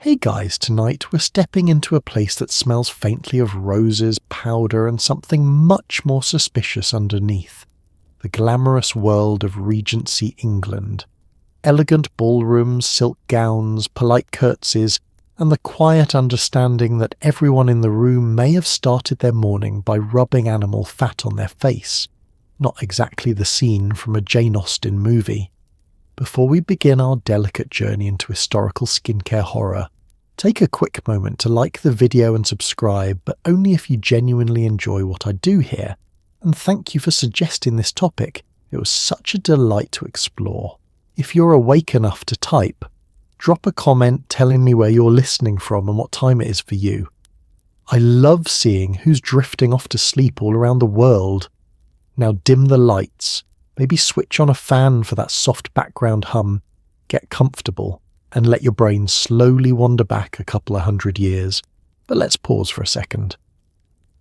Hey guys, tonight we're stepping into a place that smells faintly of roses, powder, and something much more suspicious underneath. The glamorous world of Regency England. Elegant ballrooms, silk gowns, polite curtsies, and the quiet understanding that everyone in the room may have started their morning by rubbing animal fat on their face. Not exactly the scene from a Jane Austen movie. Before we begin our delicate journey into historical skincare horror, take a quick moment to like the video and subscribe, but only if you genuinely enjoy what I do here. And thank you for suggesting this topic. It was such a delight to explore. If you're awake enough to type, drop a comment telling me where you're listening from and what time it is for you. I love seeing who's drifting off to sleep all around the world. Now dim the lights. Maybe switch on a fan for that soft background hum, get comfortable, and let your brain slowly wander back a couple of 100 years. But let's pause for a second.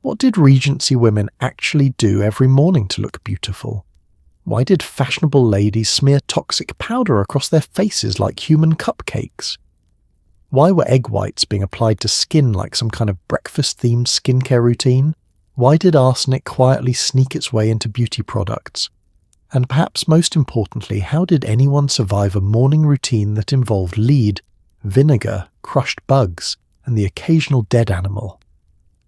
What did Regency women actually do every morning to look beautiful? Why did fashionable ladies smear toxic powder across their faces like human cupcakes? Why were egg whites being applied to skin like some kind of breakfast-themed skincare routine? Why did arsenic quietly sneak its way into beauty products? And perhaps most importantly, how did anyone survive a morning routine that involved lead, vinegar, crushed bugs, and the occasional dead animal?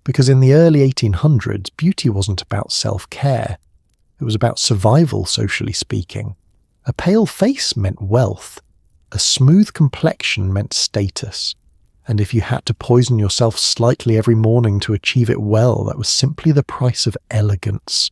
Because in the early 1800s, beauty wasn't about self-care. It was about survival, socially speaking. A pale face meant wealth. A smooth complexion meant status. And if you had to poison yourself slightly every morning to achieve it well, that was simply the price of elegance.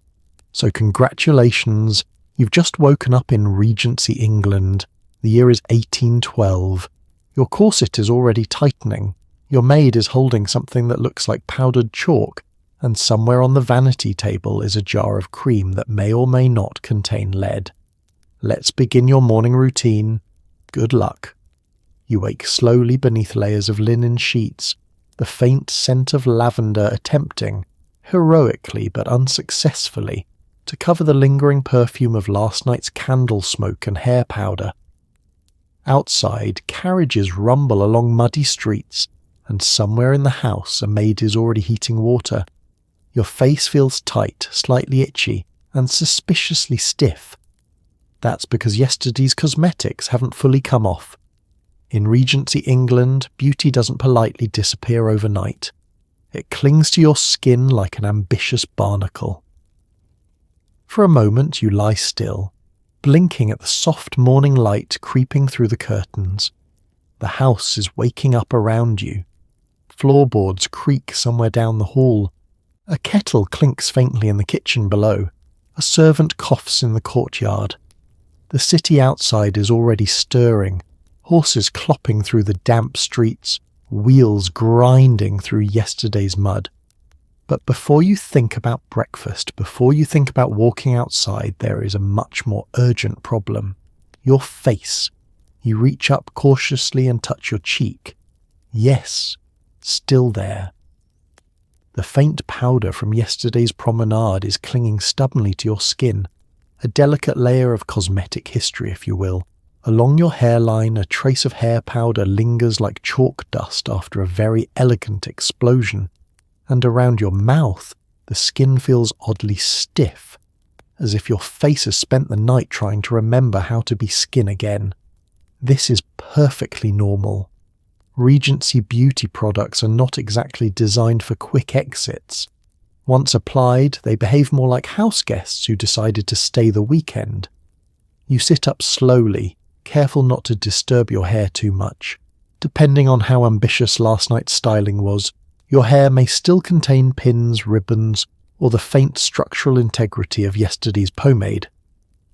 So congratulations. You've just woken up in Regency, England. The year is 1812. Your corset is already tightening. Your maid is holding something that looks like powdered chalk, and somewhere on the vanity table is a jar of cream that may or may not contain lead. Let's begin your morning routine. Good luck. You wake slowly beneath layers of linen sheets, the faint scent of lavender attempting, heroically but unsuccessfully, to cover the lingering perfume of last night's candle smoke and hair powder. Outside, carriages rumble along muddy streets, and somewhere in the house a maid is already heating water. Your face feels tight, slightly itchy, and suspiciously stiff. That's because yesterday's cosmetics haven't fully come off. In Regency England, beauty doesn't politely disappear overnight. It clings to your skin like an ambitious barnacle. For a moment you lie still, blinking at the soft morning light creeping through the curtains. The house is waking up around you. Floorboards creak somewhere down the hall. A kettle clinks faintly in the kitchen below. A servant coughs in the courtyard. The city outside is already stirring, horses clopping through the damp streets, wheels grinding through yesterday's mud. But before you think about breakfast, before you think about walking outside, there is a much more urgent problem. Your face. You reach up cautiously and touch your cheek. Yes, still there. The faint powder from yesterday's promenade is clinging stubbornly to your skin, a delicate layer of cosmetic history, if you will. Along your hairline, a trace of hair powder lingers like chalk dust after a very elegant explosion. And around your mouth, the skin feels oddly stiff, as if your face has spent the night trying to remember how to be skin again. This is perfectly normal. Regency beauty products are not exactly designed for quick exits. Once applied, they behave more like house guests who decided to stay the weekend. You sit up slowly, careful not to disturb your hair too much. Depending on how ambitious last night's styling was, your hair may still contain pins, ribbons, or the faint structural integrity of yesterday's pomade.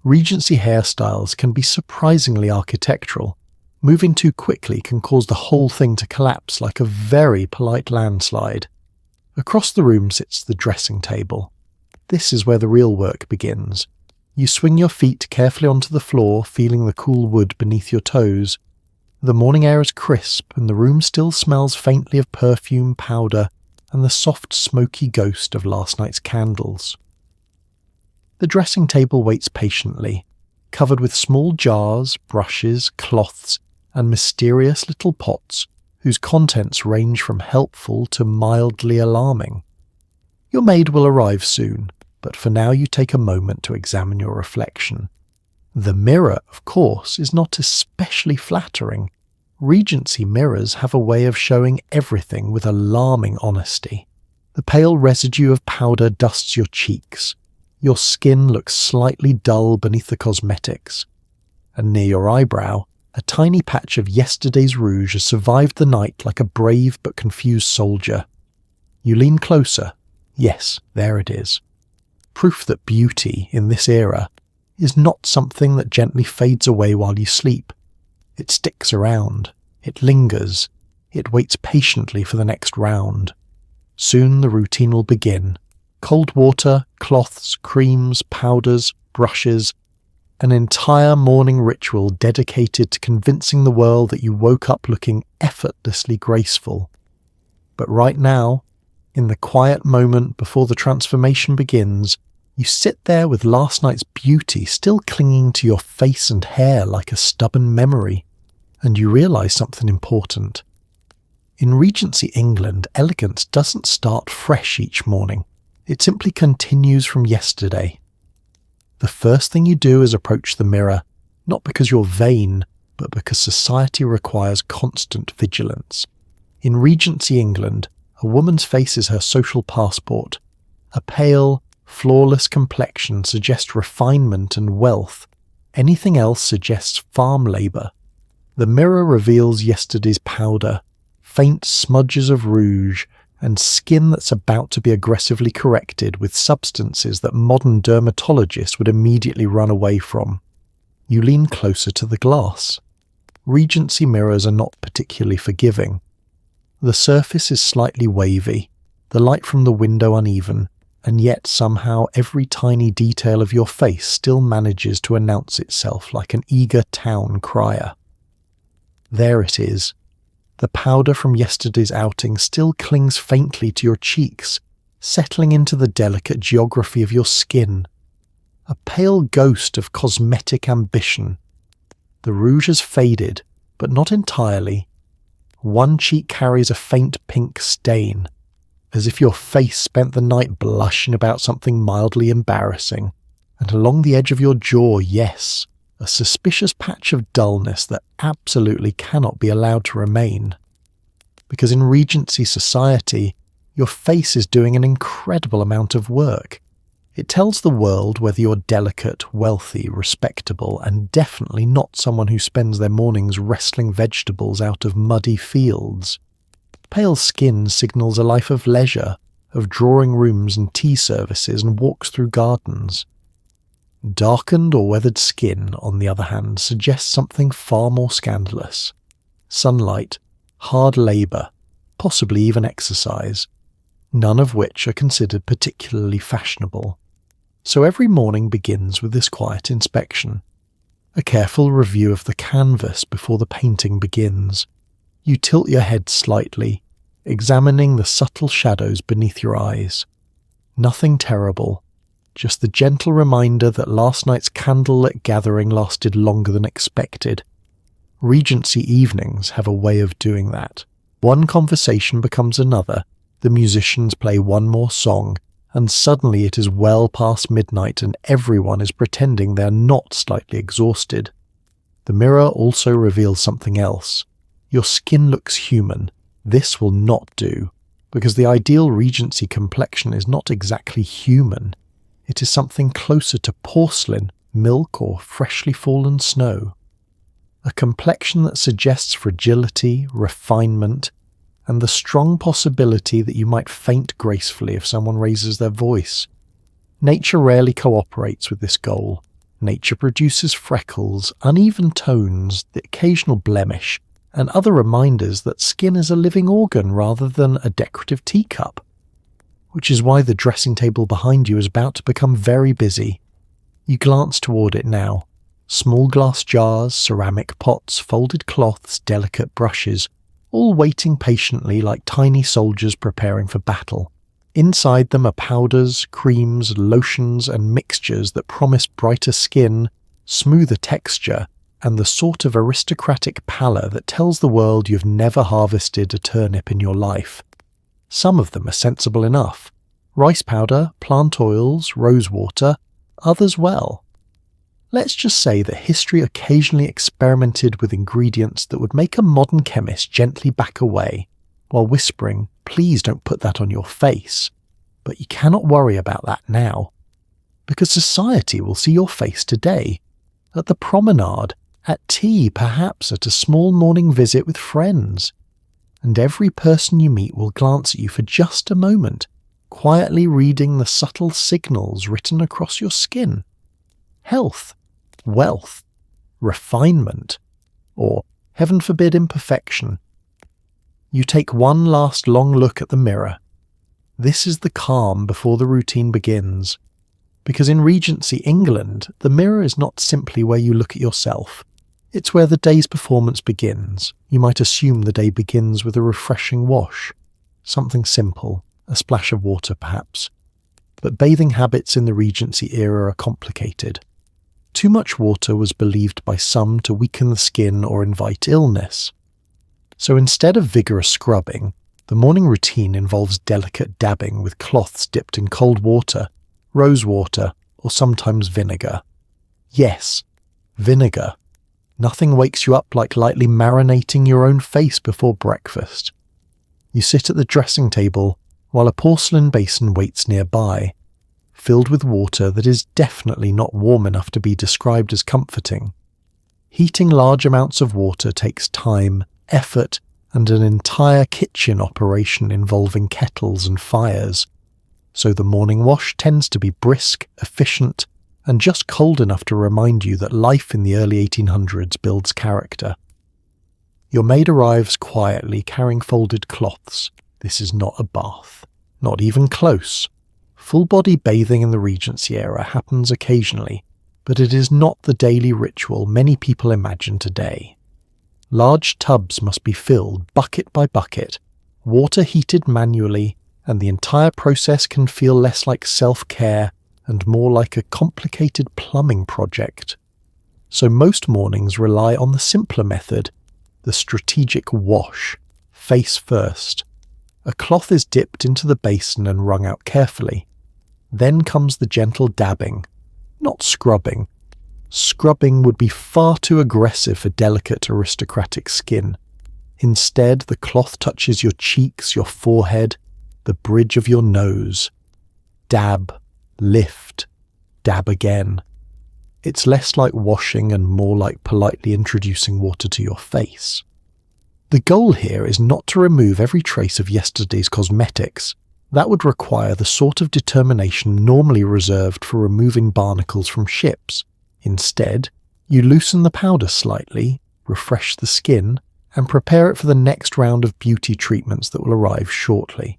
Regency hairstyles can be surprisingly architectural. Moving too quickly can cause the whole thing to collapse like a very polite landslide. Across the room sits the dressing table. This is where the real work begins. You swing your feet carefully onto the floor, feeling the cool wood beneath your toes. The morning air is crisp, and the room still smells faintly of perfume, powder, and the soft, smoky ghost of last night's candles. The dressing table waits patiently, covered with small jars, brushes, cloths, and mysterious little pots whose contents range from helpful to mildly alarming. Your maid will arrive soon, but for now you take a moment to examine your reflection. The mirror, of course, is not especially flattering. Regency mirrors have a way of showing everything with alarming honesty. The pale residue of powder dusts your cheeks. Your skin looks slightly dull beneath the cosmetics. And near your eyebrow, a tiny patch of yesterday's rouge has survived the night like a brave but confused soldier. You lean closer. Yes, there it is. Proof that beauty, in this era, is not something that gently fades away while you sleep. It sticks around. It lingers. It waits patiently for the next round. Soon the routine will begin. Cold water, cloths, creams, powders, brushes, an entire morning ritual dedicated to convincing the world that you woke up looking effortlessly graceful. But right now, in the quiet moment before the transformation begins, you sit there with last night's beauty still clinging to your face and hair like a stubborn memory, and you realise something important. In Regency England, elegance doesn't start fresh each morning. It simply continues from yesterday. The first thing you do is approach the mirror, not because you're vain, but because society requires constant vigilance. In Regency England, a woman's face is her social passport. A pale, flawless complexion suggests refinement and wealth. Anything else suggests farm labour. The mirror reveals yesterday's powder, faint smudges of rouge, and skin that's about to be aggressively corrected with substances that modern dermatologists would immediately run away from. You lean closer to the glass. Regency mirrors are not particularly forgiving. The surface is slightly wavy, the light from the window uneven, and yet somehow every tiny detail of your face still manages to announce itself like an eager town crier. There it is. The powder from yesterday's outing still clings faintly to your cheeks, settling into the delicate geography of your skin. A pale ghost of cosmetic ambition. The rouge has faded, but not entirely. One cheek carries a faint pink stain, as if your face spent the night blushing about something mildly embarrassing, and along the edge of your jaw, yes, a suspicious patch of dullness that absolutely cannot be allowed to remain. Because in Regency society, your face is doing an incredible amount of work. It tells the world whether you're delicate, wealthy, respectable, and definitely not someone who spends their mornings wrestling vegetables out of muddy fields. Pale skin signals a life of leisure, of drawing rooms and tea services and walks through gardens. Darkened or weathered skin, on the other hand, suggests something far more scandalous. Sunlight, hard labour, possibly even exercise, none of which are considered particularly fashionable. So every morning begins with this quiet inspection. A careful review of the canvas before the painting begins. You tilt your head slightly, examining the subtle shadows beneath your eyes. Nothing terrible, just the gentle reminder that last night's candlelit gathering lasted longer than expected. Regency evenings have a way of doing that. One conversation becomes another, the musicians play one more song, and suddenly it is well past midnight and everyone is pretending they're not slightly exhausted. The mirror also reveals something else. Your skin looks human. This will not do, because the ideal Regency complexion is not exactly human. It is something closer to porcelain, milk, or freshly fallen snow. A complexion that suggests fragility, refinement, and the strong possibility that you might faint gracefully if someone raises their voice. Nature rarely cooperates with this goal. Nature produces freckles, uneven tones, the occasional blemish, and other reminders that skin is a living organ rather than a decorative teacup. Which is why the dressing table behind you is about to become very busy. You glance toward it now. Small glass jars, ceramic pots, folded cloths, delicate brushes, all waiting patiently like tiny soldiers preparing for battle. Inside them are powders, creams, lotions, and mixtures that promise brighter skin, smoother texture, and the sort of aristocratic pallor that tells the world you've never harvested a turnip in your life. Some of them are sensible enough. Rice powder, plant oils, rose water, others well. Let's just say that history occasionally experimented with ingredients that would make a modern chemist gently back away, while whispering, "Please don't put that on your face." But you cannot worry about that now, because society will see your face today, at the promenade, at tea, perhaps at a small morning visit with friends. And every person you meet will glance at you for just a moment, quietly reading the subtle signals written across your skin. Health, wealth, refinement, or, heaven forbid, imperfection. You take one last long look at the mirror. This is the calm before the routine begins. Because in Regency England, the mirror is not simply where you look at yourself. It's where the day's performance begins. You might assume the day begins with a refreshing wash. Something simple, a splash of water perhaps. But bathing habits in the Regency-era are complicated. Too much water was believed by some to weaken the skin or invite illness. So instead of vigorous scrubbing, the morning routine involves delicate dabbing with cloths dipped in cold water, rose water, or sometimes vinegar. Yes, vinegar. Nothing wakes you up like lightly marinating your own face before breakfast. You sit at the dressing table while a porcelain basin waits nearby, filled with water that is definitely not warm enough to be described as comforting. Heating large amounts of water takes time, effort, and an entire kitchen operation involving kettles and fires. So the morning wash tends to be brisk, efficient, and just cold enough to remind you that life in the early 1800s builds character. Your maid arrives quietly carrying folded cloths. This is not a bath. Not even close. Full-body bathing in the Regency-era happens occasionally, but it is not the daily ritual many people imagine today. Large tubs must be filled bucket by bucket, water heated manually, and the entire process can feel less like self-care and more like a complicated plumbing project. So most mornings rely on the simpler method, the strategic wash, face first. A cloth is dipped into the basin and wrung out carefully. Then comes the gentle dabbing, not scrubbing. Scrubbing would be far too aggressive for delicate aristocratic skin. Instead, the cloth touches your cheeks, your forehead, the bridge of your nose. Dab, lift, dab again. It's less like washing and more like politely introducing water to your face. The goal here is not to remove every trace of yesterday's cosmetics. That would require the sort of determination normally reserved for removing barnacles from ships. Instead, you loosen the powder slightly, refresh the skin, and prepare it for the next round of beauty treatments that will arrive shortly.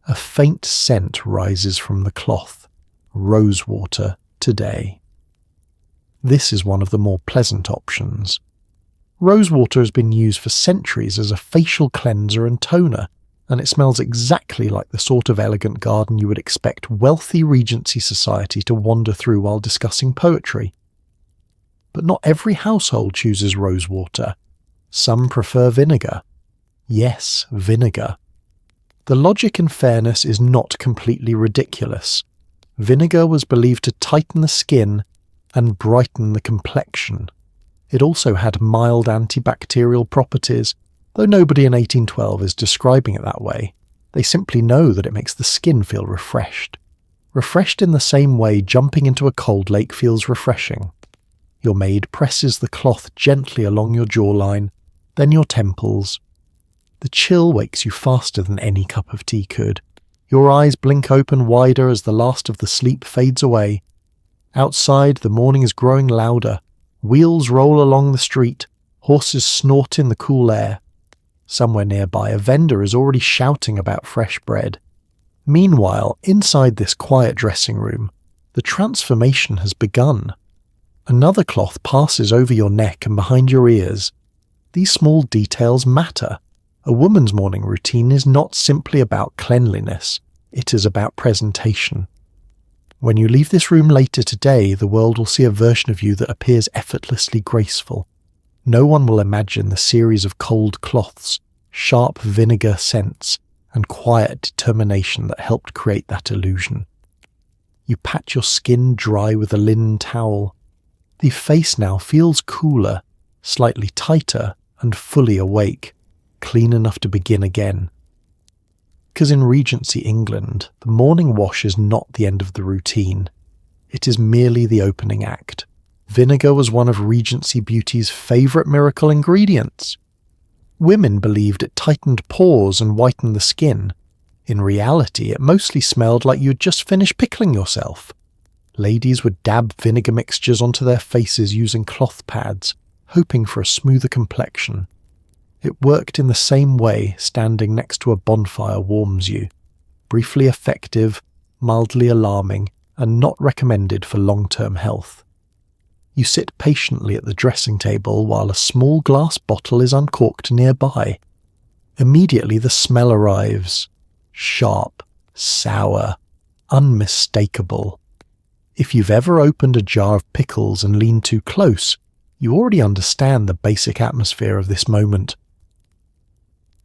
A faint scent rises from the cloth, rose water today. This is one of the more pleasant options. Rose water has been used for centuries as a facial cleanser and toner, and it smells exactly like the sort of elegant garden you would expect wealthy Regency society to wander through while discussing poetry. But not every household chooses rose water. Some prefer vinegar. Yes, vinegar. The logic and fairness is not completely ridiculous. Vinegar was believed to tighten the skin and brighten the complexion. It also had mild antibacterial properties, though nobody in 1812 is describing it that way. They simply know that it makes the skin feel refreshed. Refreshed in the same way jumping into a cold lake feels refreshing. Your maid presses the cloth gently along your jawline, then your temples. The chill wakes you faster than any cup of tea could. Your eyes blink open wider as the last of the sleep fades away. Outside, the morning is growing louder. Wheels roll along the street. Horses snort in the cool air. Somewhere nearby, a vendor is already shouting about fresh bread. Meanwhile, inside this quiet dressing room, the transformation has begun. Another cloth passes over your neck and behind your ears. These small details matter. A woman's morning routine is not simply about cleanliness, it is about presentation. When you leave this room later today, the world will see a version of you that appears effortlessly graceful. No one will imagine the series of cold cloths, sharp vinegar scents, and quiet determination that helped create that illusion. You pat your skin dry with a linen towel. The face now feels cooler, slightly tighter, and fully awake, clean enough to begin again. Because in Regency England, the morning wash is not the end of the routine. It is merely the opening act. Vinegar was one of Regency Beauty's favourite miracle ingredients. Women believed it tightened pores and whitened the skin. In reality, it mostly smelled like you'd just finished pickling yourself. Ladies would dab vinegar mixtures onto their faces using cloth pads, hoping for a smoother complexion. It worked in the same way standing next to a bonfire warms you. Briefly effective, mildly alarming, and not recommended for long-term health. You sit patiently at the dressing table while a small glass bottle is uncorked nearby. Immediately the smell arrives. Sharp, sour, unmistakable. If you've ever opened a jar of pickles and leaned too close, you already understand the basic atmosphere of this moment.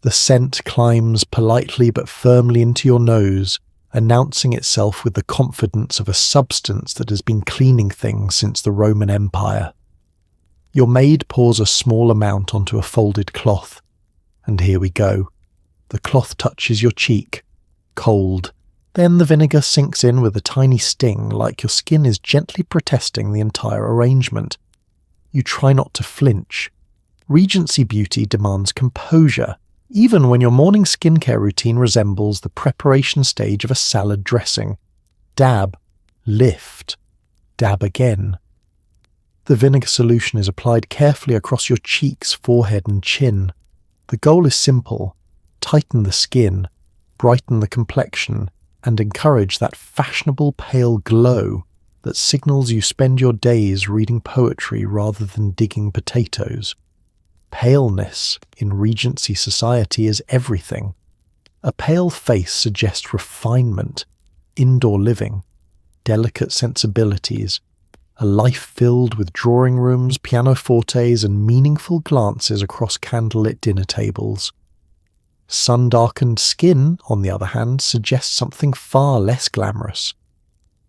The scent climbs politely but firmly into your nose, announcing itself with the confidence of a substance that has been cleaning things since the Roman Empire. Your maid pours a small amount onto a folded cloth, and here we go. The cloth touches your cheek, cold. Then the vinegar sinks in with a tiny sting, like your skin is gently protesting the entire arrangement. You try not to flinch. Regency Beauty demands composure, even when your morning skincare routine resembles the preparation stage of a salad dressing. Dab, lift, dab again. The vinegar solution is applied carefully across your cheeks, forehead and chin. The goal is simple: tighten the skin, brighten the complexion, and encourage that fashionable pale glow that signals you spend your days reading poetry rather than digging potatoes. Paleness in Regency society is everything. A pale face suggests refinement, indoor living, delicate sensibilities, a life filled with drawing rooms, pianofortes, and meaningful glances across candlelit dinner tables. Sun-darkened skin, on the other hand, suggests something far less glamorous.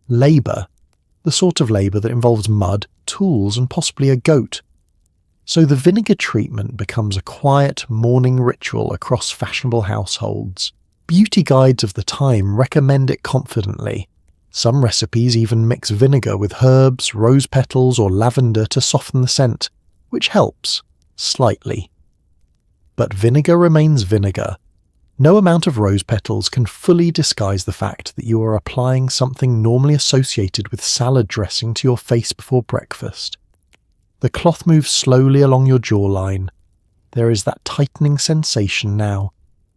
Labour, the sort of labour that involves mud, tools, and possibly a goat. So the vinegar treatment becomes a quiet morning ritual across fashionable households. Beauty guides of the time recommend it confidently. Some recipes even mix vinegar with herbs, rose petals, or lavender to soften the scent, which helps, slightly. But vinegar remains vinegar. No amount of rose petals can fully disguise the fact that you are applying something normally associated with salad dressing to your face before breakfast. The cloth moves slowly along your jawline. There is that tightening sensation now.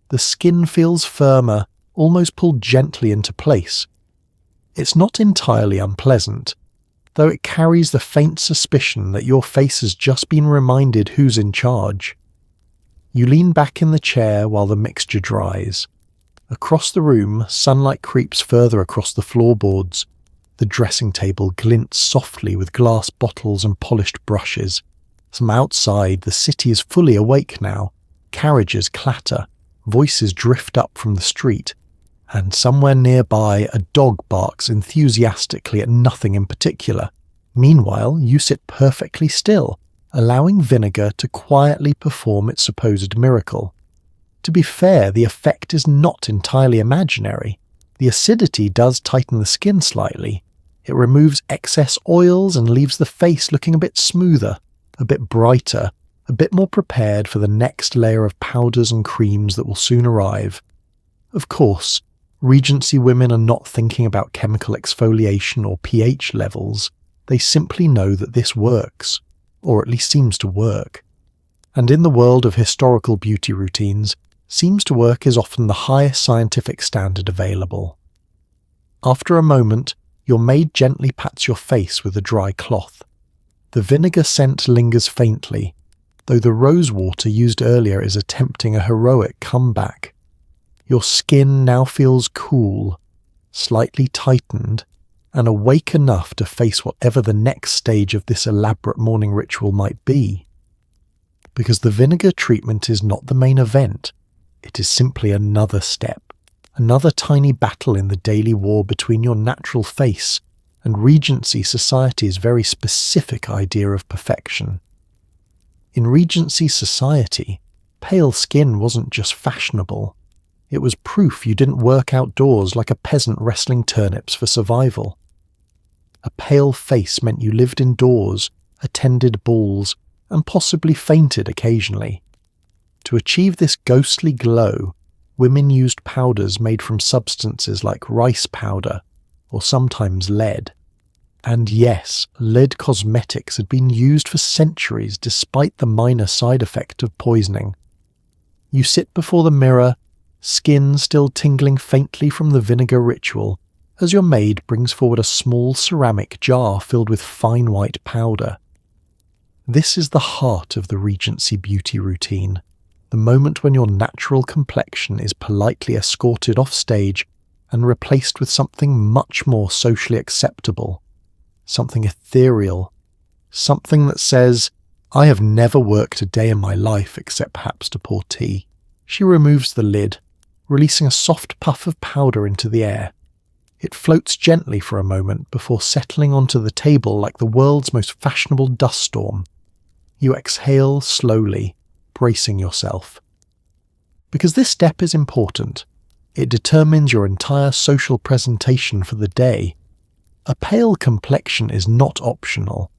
The skin feels firmer, almost pulled gently into place. It's not entirely unpleasant, though it carries the faint suspicion that your face has just been reminded who's in charge. You lean back in the chair while the mixture dries. Across the room, sunlight creeps further across the floorboards. The dressing table glints softly with glass bottles and polished brushes. From outside, the city is fully awake now. Carriages clatter, voices drift up from the street, and somewhere nearby a dog barks enthusiastically at nothing in particular. Meanwhile, you sit perfectly still, allowing vinegar to quietly perform its supposed miracle. To be fair, the effect is not entirely imaginary. The acidity does tighten the skin slightly. It removes excess oils and leaves the face looking a bit smoother, a bit brighter, a bit more prepared for the next layer of powders and creams that will soon arrive. Of course, Regency women are not thinking about chemical exfoliation or pH levels. They simply know that this works, or at least seems to work. And in the world of historical beauty routines, seems to work is often the highest scientific standard available. After a moment, your maid gently pats your face with a dry cloth. The vinegar scent lingers faintly, though the rose water used earlier is attempting a heroic comeback. Your skin now feels cool, slightly tightened, and awake enough to face whatever the next stage of this elaborate morning ritual might be. Because the vinegar treatment is not the main event, it is simply another step, another tiny battle in the daily war between your natural face and Regency society's very specific idea of perfection. In Regency society, pale skin wasn't just fashionable, it was proof you didn't work outdoors like a peasant wrestling turnips for survival. A pale face meant you lived indoors, attended balls, and possibly fainted occasionally. To achieve this ghostly glow, women used powders made from substances like rice powder, or sometimes lead. And yes, lead cosmetics had been used for centuries despite the minor side effect of poisoning. You sit before the mirror, skin still tingling faintly from the vinegar ritual, as your maid brings forward a small ceramic jar filled with fine white powder. This is the heart of the Regency beauty routine, the moment when your natural complexion is politely escorted off stage and replaced with something much more socially acceptable, something ethereal, something that says, "I have never worked a day in my life except perhaps to pour tea." She removes the lid, releasing a soft puff of powder into the air. It floats gently for a moment before settling onto the table like the world's most fashionable dust storm. You exhale slowly, bracing yourself. Because this step is important, it determines your entire social presentation for the day. A pale complexion is not optional.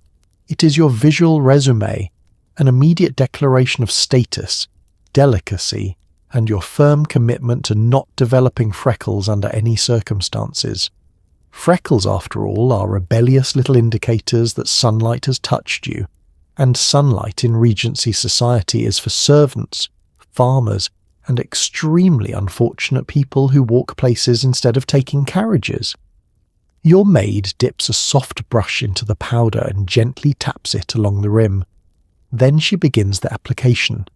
It is your visual resume, an immediate declaration of status, delicacy, and your firm commitment to not developing freckles under any circumstances. Freckles, after all, are rebellious little indicators that sunlight has touched you, and sunlight in Regency society is for servants, farmers, and extremely unfortunate people who walk places instead of taking carriages. Your maid dips a soft brush into the powder and gently taps it along the rim. Then she begins the application.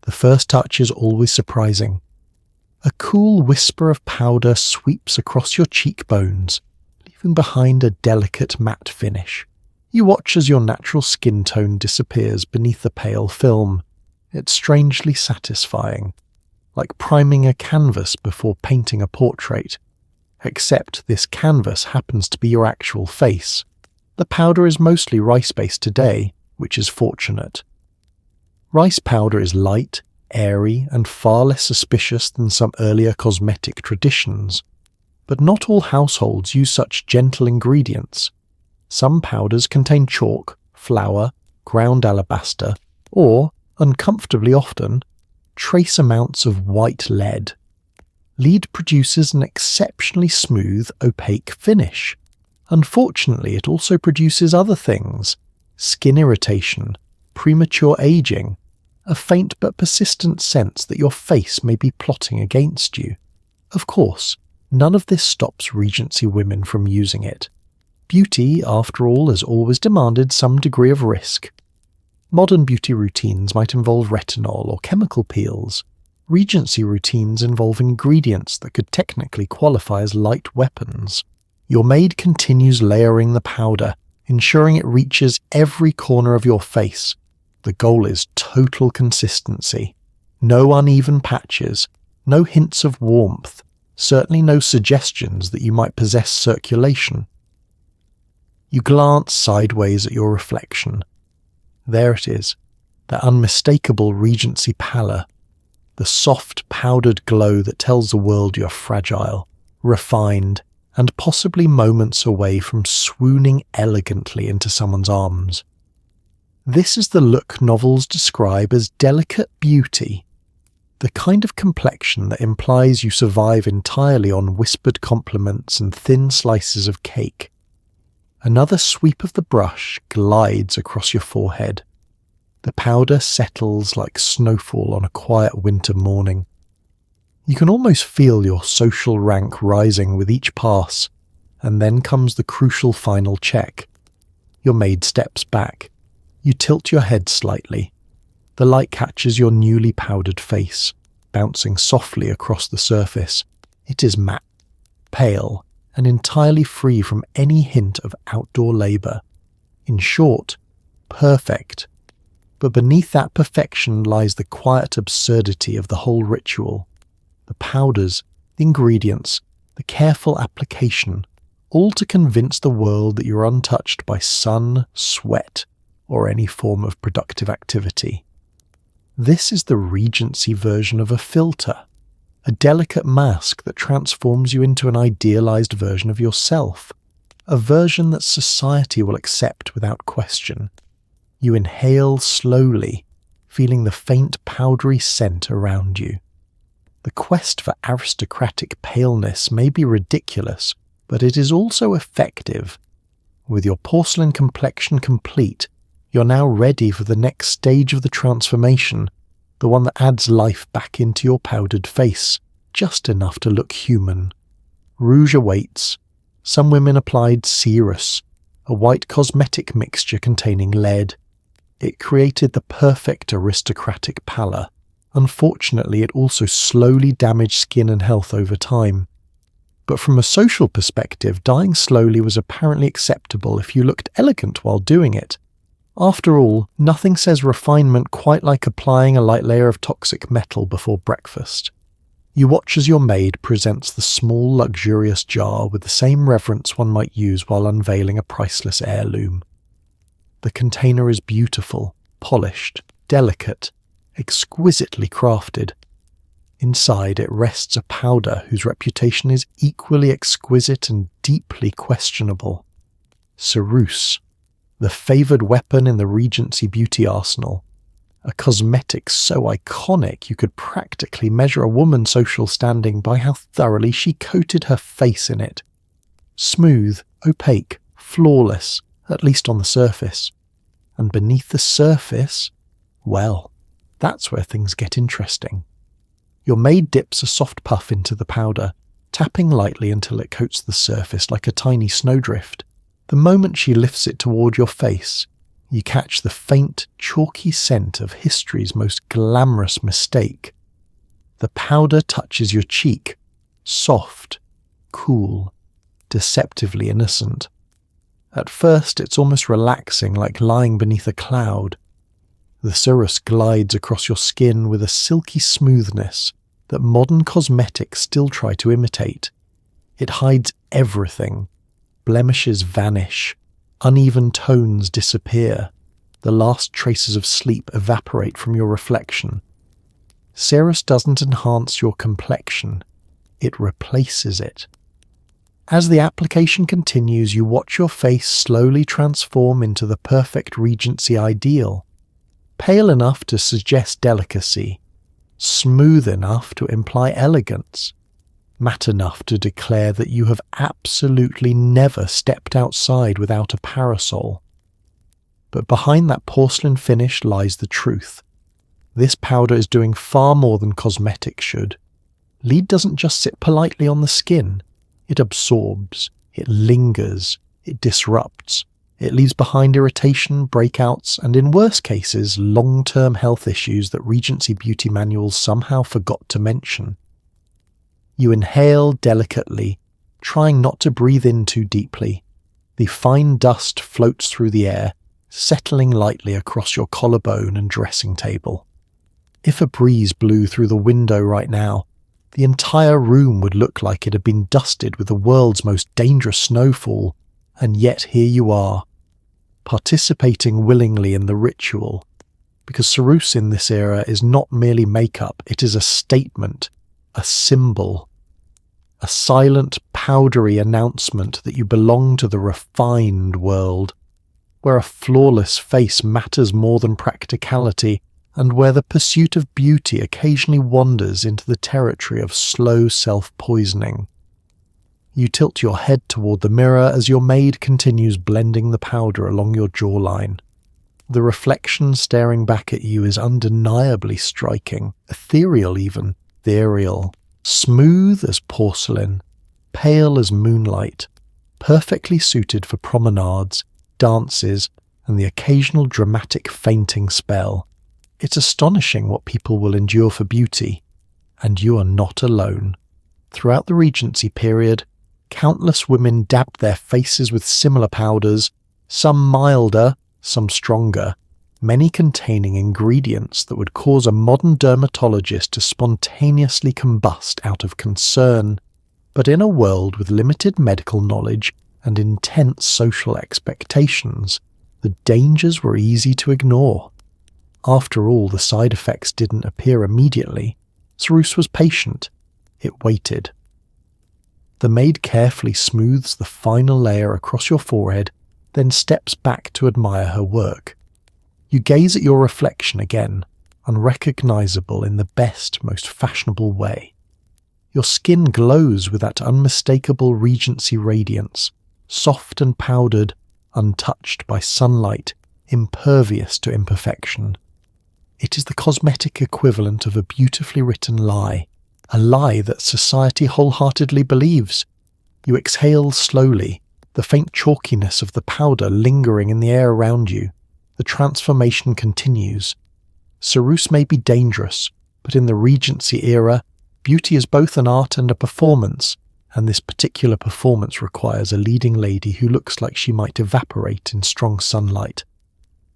The first touch is always surprising. A cool whisper of powder sweeps across your cheekbones, leaving behind a delicate matte finish. You watch as your natural skin tone disappears beneath the pale film. It's strangely satisfying, like priming a canvas before painting a portrait. Except this canvas happens to be your actual face. The powder is mostly rice-based today, which is fortunate. Rice powder is light, airy, and far less suspicious than some earlier cosmetic traditions. But not all households use such gentle ingredients. Some powders contain chalk, flour, ground alabaster, or, uncomfortably often, trace amounts of white lead. Lead produces an exceptionally smooth, opaque finish. Unfortunately, it also produces other things: skin irritation, premature aging, a faint but persistent sense that your face may be plotting against you. Of course, none of this stops Regency women from using it. Beauty, after all, has always demanded some degree of risk. Modern beauty routines might involve retinol or chemical peels. Regency routines involve ingredients that could technically qualify as light weapons. Your maid continues layering the powder, ensuring it reaches every corner of your face. The goal is total consistency. No uneven patches, no hints of warmth, certainly no suggestions that you might possess circulation. You glance sideways at your reflection. There it is, that unmistakable Regency pallor, the soft, powdered glow that tells the world you're fragile, refined, and possibly moments away from swooning elegantly into someone's arms. This is the look novels describe as delicate beauty, the kind of complexion that implies you survive entirely on whispered compliments and thin slices of cake. Another sweep of the brush glides across your forehead. The powder settles like snowfall on a quiet winter morning. You can almost feel your social rank rising with each pass, and then comes the crucial final check. Your maid steps back. You tilt your head slightly. The light catches your newly powdered face, bouncing softly across the surface. It is matte, pale, and entirely free from any hint of outdoor labour. In short, perfect. But beneath that perfection lies the quiet absurdity of the whole ritual. The powders, the ingredients, the careful application, all to convince the world that you're untouched by sun, sweat, or any form of productive activity. This is the Regency version of a filter, a delicate mask that transforms you into an idealized version of yourself, a version that society will accept without question. You inhale slowly, feeling the faint powdery scent around you. The quest for aristocratic paleness may be ridiculous, but it is also effective. With your porcelain complexion complete, you're now ready for the next stage of the transformation, the one that adds life back into your powdered face, just enough to look human. Rouge awaits. Some women applied cerus, a white cosmetic mixture containing lead. It created the perfect aristocratic pallor. Unfortunately, it also slowly damaged skin and health over time. But from a social perspective, dyeing slowly was apparently acceptable if you looked elegant while doing it. After all, nothing says refinement quite like applying a light layer of toxic metal before breakfast. You watch as your maid presents the small, luxurious jar with the same reverence one might use while unveiling a priceless heirloom. The container is beautiful, polished, delicate, exquisitely crafted. Inside it rests a powder whose reputation is equally exquisite and deeply questionable. Ceruse, the favoured weapon in the Regency beauty arsenal. A cosmetic so iconic you could practically measure a woman's social standing by how thoroughly she coated her face in it. Smooth, opaque, flawless, at least on the surface. And beneath the surface, well, that's where things get interesting. Your maid dips a soft puff into the powder, tapping lightly until it coats the surface like a tiny snowdrift. The moment she lifts it toward your face, you catch the faint, chalky scent of history's most glamorous mistake. The powder touches your cheek, soft, cool, deceptively innocent. At first, it's almost relaxing, like lying beneath a cloud. The cerus glides across your skin with a silky smoothness that modern cosmetics still try to imitate. It hides everything. Blemishes vanish. Uneven tones disappear. The last traces of sleep evaporate from your reflection. Cerus doesn't enhance your complexion. It replaces it. As the application continues, you watch your face slowly transform into the perfect Regency ideal. Pale enough to suggest delicacy, smooth enough to imply elegance, matte enough to declare that you have absolutely never stepped outside without a parasol. But behind that porcelain finish lies the truth. This powder is doing far more than cosmetics should. Lead doesn't just sit politely on the skin. It absorbs, it lingers, it disrupts. It leaves behind irritation, breakouts, and in worse cases, long-term health issues that Regency beauty manuals somehow forgot to mention. You inhale delicately, trying not to breathe in too deeply. The fine dust floats through the air, settling lightly across your collarbone and dressing table. If a breeze blew through the window right now, the entire room would look like it had been dusted with the world's most dangerous snowfall, and yet here you are, participating willingly in the ritual. Because ceruse in this era is not merely makeup, it is a statement, a symbol, a silent, powdery announcement that you belong to the refined world, where a flawless face matters more than practicality, and where the pursuit of beauty occasionally wanders into the territory of slow self-poisoning. You tilt your head toward the mirror as your maid continues blending the powder along your jawline. The reflection staring back at you is undeniably striking, ethereal even, ethereal, smooth as porcelain, pale as moonlight, perfectly suited for promenades, dances, and the occasional dramatic fainting spell. It's astonishing what people will endure for beauty, and you are not alone. Throughout the Regency period, Countless women dabbed their faces with similar powders, some milder, some stronger, many containing ingredients that would cause a modern dermatologist to spontaneously combust out of concern. But in a world with limited medical knowledge and intense social expectations, the dangers were easy to ignore. After all, the side effects didn't appear immediately, so Rouge was patient. It waited. The maid carefully smooths the final layer across your forehead, then steps back to admire her work. You gaze at your reflection again, unrecognizable in the best, most fashionable way. Your skin glows with that unmistakable Regency radiance, soft and powdered, untouched by sunlight, impervious to imperfection. It is the cosmetic equivalent of a beautifully written lie, a lie that society wholeheartedly believes. You exhale slowly, the faint chalkiness of the powder lingering in the air around you. The transformation continues. Rouge may be dangerous, but in the Regency-era, beauty is both an art and a performance, and this particular performance requires a leading lady who looks like she might evaporate in strong sunlight.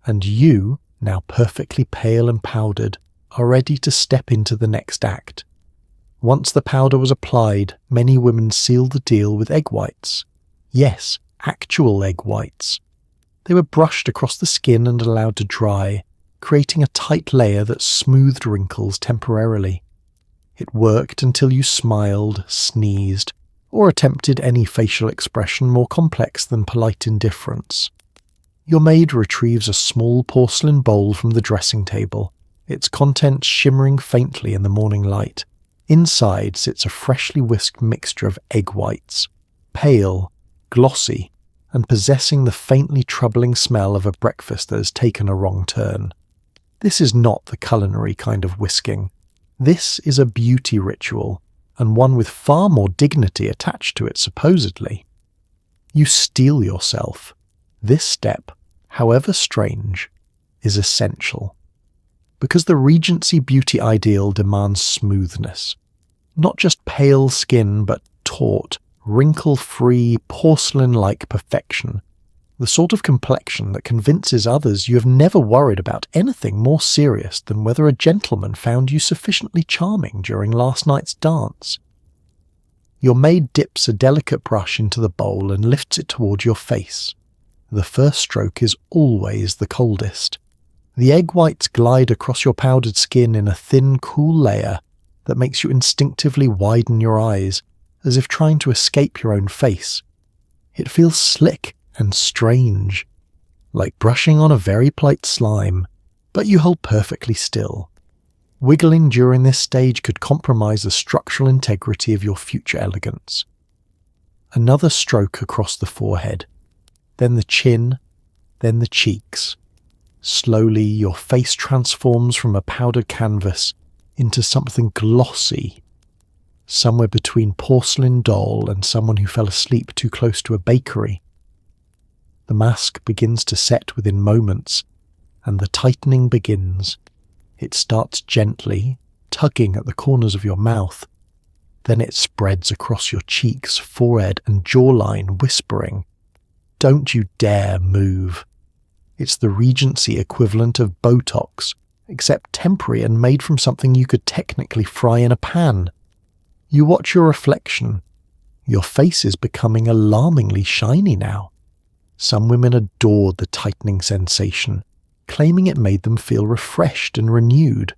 And you, now perfectly pale and powdered, are ready to step into the next act. Once the powder was applied, many women sealed the deal with egg whites. Yes, actual egg whites. They were brushed across the skin and allowed to dry, creating a tight layer that smoothed wrinkles temporarily. It worked until you smiled, sneezed, or attempted any facial expression more complex than polite indifference. Your maid retrieves a small porcelain bowl from the dressing table, its contents shimmering faintly in the morning light. Inside sits a freshly whisked mixture of egg whites, pale, glossy, and possessing the faintly troubling smell of a breakfast that has taken a wrong turn. This is not the culinary kind of whisking. This is a beauty ritual, and one with far more dignity attached to it supposedly. You steel yourself. This step, however strange, is essential. Because the Regency beauty ideal demands smoothness. Not just pale skin, but taut, wrinkle-free, porcelain-like perfection. The sort of complexion that convinces others you have never worried about anything more serious than whether a gentleman found you sufficiently charming during last night's dance. Your maid dips a delicate brush into the bowl and lifts it toward your face. The first stroke is always the coldest. The egg whites glide across your powdered skin in a thin, cool layer that makes you instinctively widen your eyes, as if trying to escape your own face. It feels slick and strange, like brushing on a very polite slime, but you hold perfectly still. Wiggling during this stage could compromise the structural integrity of your future elegance. Another stroke across the forehead, then the chin, then the cheeks. Slowly your face transforms from a powdered canvas into something glossy, somewhere between porcelain doll and someone who fell asleep too close to a bakery. The mask begins to set within moments, and the tightening begins. It starts gently, tugging at the corners of your mouth. Then it spreads across your cheeks, forehead, and jawline, whispering, "Don't you dare move." It's the Regency equivalent of Botox, except temporary and made from something you could technically fry in a pan. You watch your reflection. Your face is becoming alarmingly shiny now. Some women adored the tightening sensation, claiming it made them feel refreshed and renewed.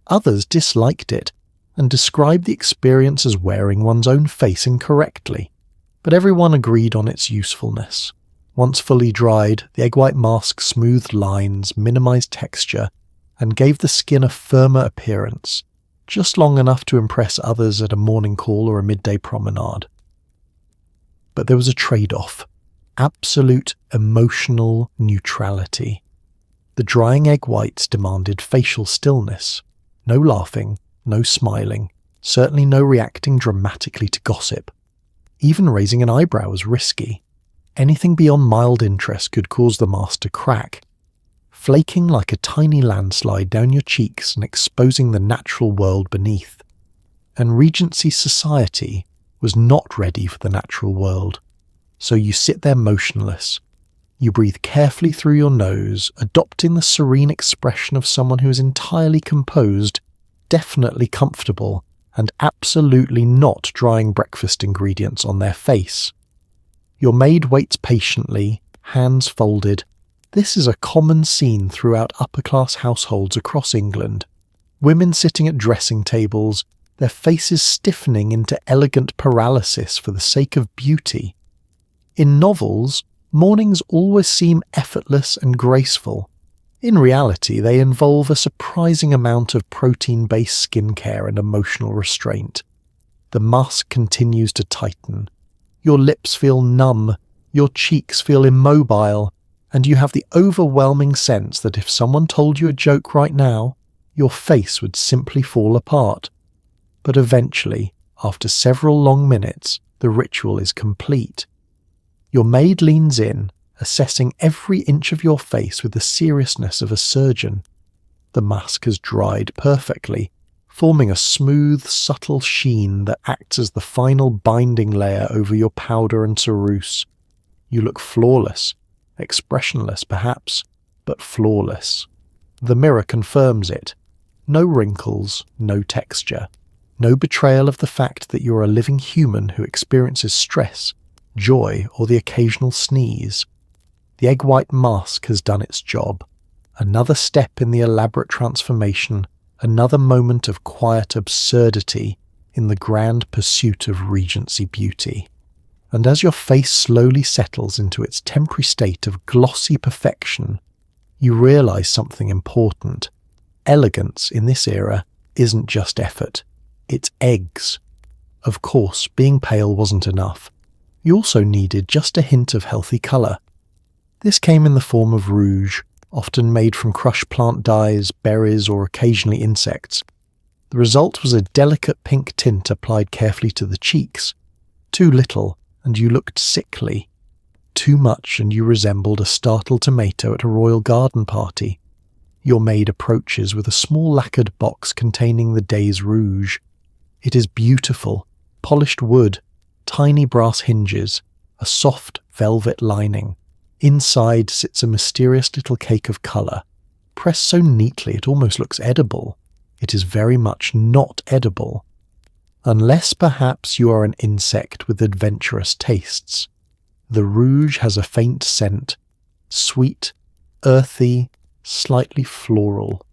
Others disliked it and described the experience as wearing one's own face incorrectly, but everyone agreed on its usefulness. Once fully dried, the egg white mask smoothed lines, minimized texture, and gave the skin a firmer appearance, just long enough to impress others at a morning call or a midday promenade. But there was a trade-off: absolute emotional neutrality. The drying egg whites demanded facial stillness. No laughing, no smiling, certainly no reacting dramatically to gossip. Even raising an eyebrow was risky. Anything beyond mild interest could cause the mask to crack, flaking like a tiny landslide down your cheeks and exposing the natural world beneath. And Regency society, was not ready for the natural world. So you sit there motionless. You breathe carefully through your nose, adopting the serene expression of someone who is entirely composed, definitely comfortable, and absolutely not drying breakfast ingredients on their face. Your maid waits patiently, hands folded. This is a common scene throughout upper-class households across England. Women sitting at dressing tables, their faces stiffening into elegant paralysis for the sake of beauty. In novels, mornings always seem effortless and graceful. In reality, they involve a surprising amount of protein-based skincare and emotional restraint. The mask continues to tighten. Your lips feel numb, your cheeks feel immobile, and you have the overwhelming sense that if someone told you a joke right now, your face would simply fall apart. But eventually, after several long minutes, the ritual is complete. Your maid leans in, assessing every inch of your face with the seriousness of a surgeon. The mask has dried perfectly, forming a smooth, subtle sheen that acts as the final binding layer over your powder and ceruse. You look flawless, expressionless perhaps, but flawless. The mirror confirms it. No wrinkles, no texture, no betrayal of the fact that you're a living human who experiences stress, joy, or the occasional sneeze. The egg-white mask has done its job. Another step in the elaborate transformation, another moment of quiet absurdity in the grand pursuit of Regency beauty. And as your face slowly settles into its temporary state of glossy perfection, you realise something important. Elegance in this era isn't just effort, it's eggs. Of course, being pale wasn't enough. You also needed just a hint of healthy colour. This came in the form of rouge, often made from crushed plant dyes, berries, or occasionally insects. The result was a delicate pink tint applied carefully to the cheeks. Too little, and you looked sickly. Too much, and you resembled a startled tomato at a royal garden party. Your maid approaches with a small lacquered box containing the day's rouge. It is beautiful, polished wood, tiny brass hinges, a soft velvet lining. Inside sits a mysterious little cake of colour, pressed so neatly it almost looks edible. It is very much not edible. Unless perhaps you are an insect with adventurous tastes. The rouge has a faint scent, sweet, earthy, slightly floral.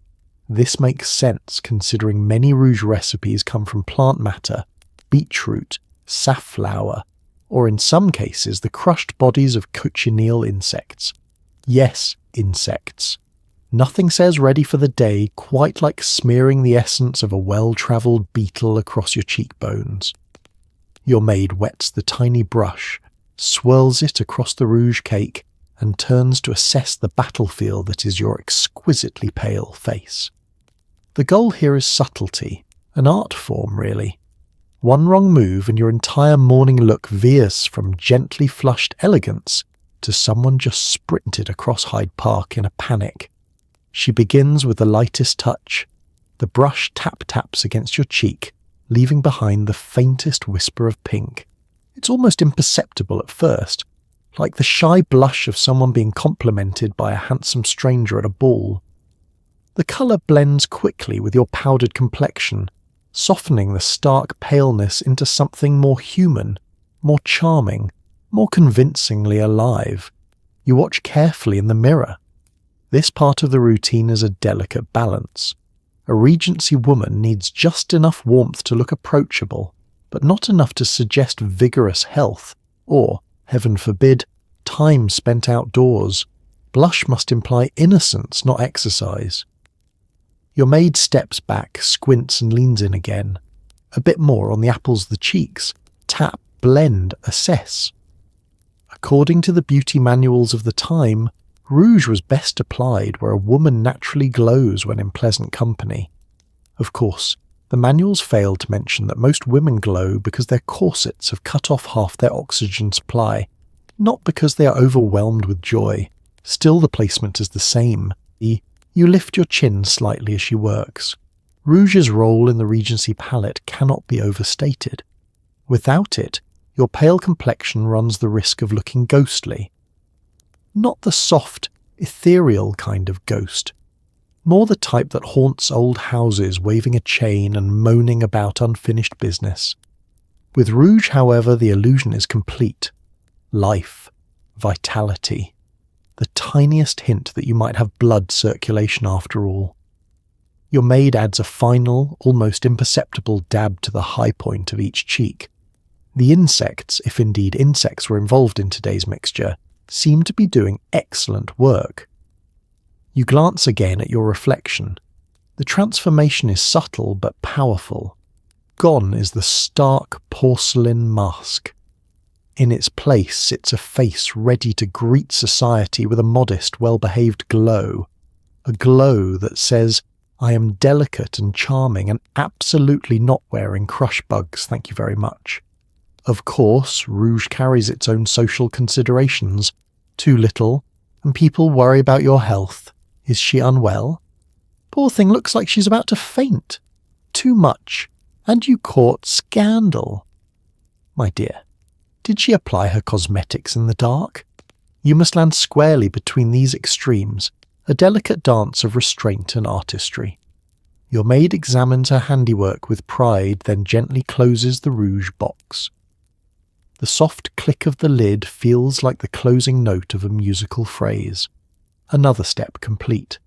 This makes sense considering many rouge recipes come from plant matter, beetroot, safflower, or in some cases the crushed bodies of cochineal insects. Yes, insects. Nothing says ready for the day quite like smearing the essence of a well-travelled beetle across your cheekbones. Your maid wets the tiny brush, swirls it across the rouge cake, and turns to assess the battlefield that is your exquisitely pale face. The goal here is subtlety, an art form really. One wrong move and your entire morning look veers from gently flushed elegance to someone just sprinted across Hyde Park in a panic. She begins with the lightest touch. The brush tap-taps against your cheek, leaving behind the faintest whisper of pink. It's almost imperceptible at first, like the shy blush of someone being complimented by a handsome stranger at a ball. The colour blends quickly with your powdered complexion, softening the stark paleness into something more human, more charming, more convincingly alive. You watch carefully in the mirror. This part of the routine is a delicate balance. A Regency woman needs just enough warmth to look approachable, but not enough to suggest vigorous health, or, heaven forbid, time spent outdoors. Blush must imply innocence, not exercise. Your maid steps back, squints and leans in again. A bit more on the apples of the cheeks. Tap, blend, assess. According to the beauty manuals of the time, rouge was best applied where a woman naturally glows when in pleasant company. Of course, the manuals failed to mention that most women glow because their corsets have cut off half their oxygen supply, not because they are overwhelmed with joy. Still, the placement is the same. You lift your chin slightly as she works. Rouge's role in the Regency palette cannot be overstated. Without it, your pale complexion runs the risk of looking ghostly. Not the soft, ethereal kind of ghost, more the type that haunts old houses waving a chain and moaning about unfinished business. With Rouge, however, the illusion is complete. Life, vitality, the tiniest hint that you might have blood circulation after all. Your maid adds a final, almost imperceptible dab to the high point of each cheek. The insects, if indeed insects were involved in today's mixture, seem to be doing excellent work. You glance again at your reflection. The transformation is subtle but powerful. Gone is the stark porcelain mask. In its place sits a face ready to greet society with a modest, well-behaved glow. A glow that says, "I am delicate and charming and absolutely not wearing crush bugs, thank you very much." Of course, Rouge carries its own social considerations. Too little, and people worry about your health. Is she unwell? Poor thing looks like she's about to faint. Too much, and you court scandal. My dear, did she apply her cosmetics in the dark? You must land squarely between these extremes, a delicate dance of restraint and artistry. Your maid examines her handiwork with pride, then gently closes the Rouge box. The soft click of the lid feels like the closing note of a musical phrase. Another step complete.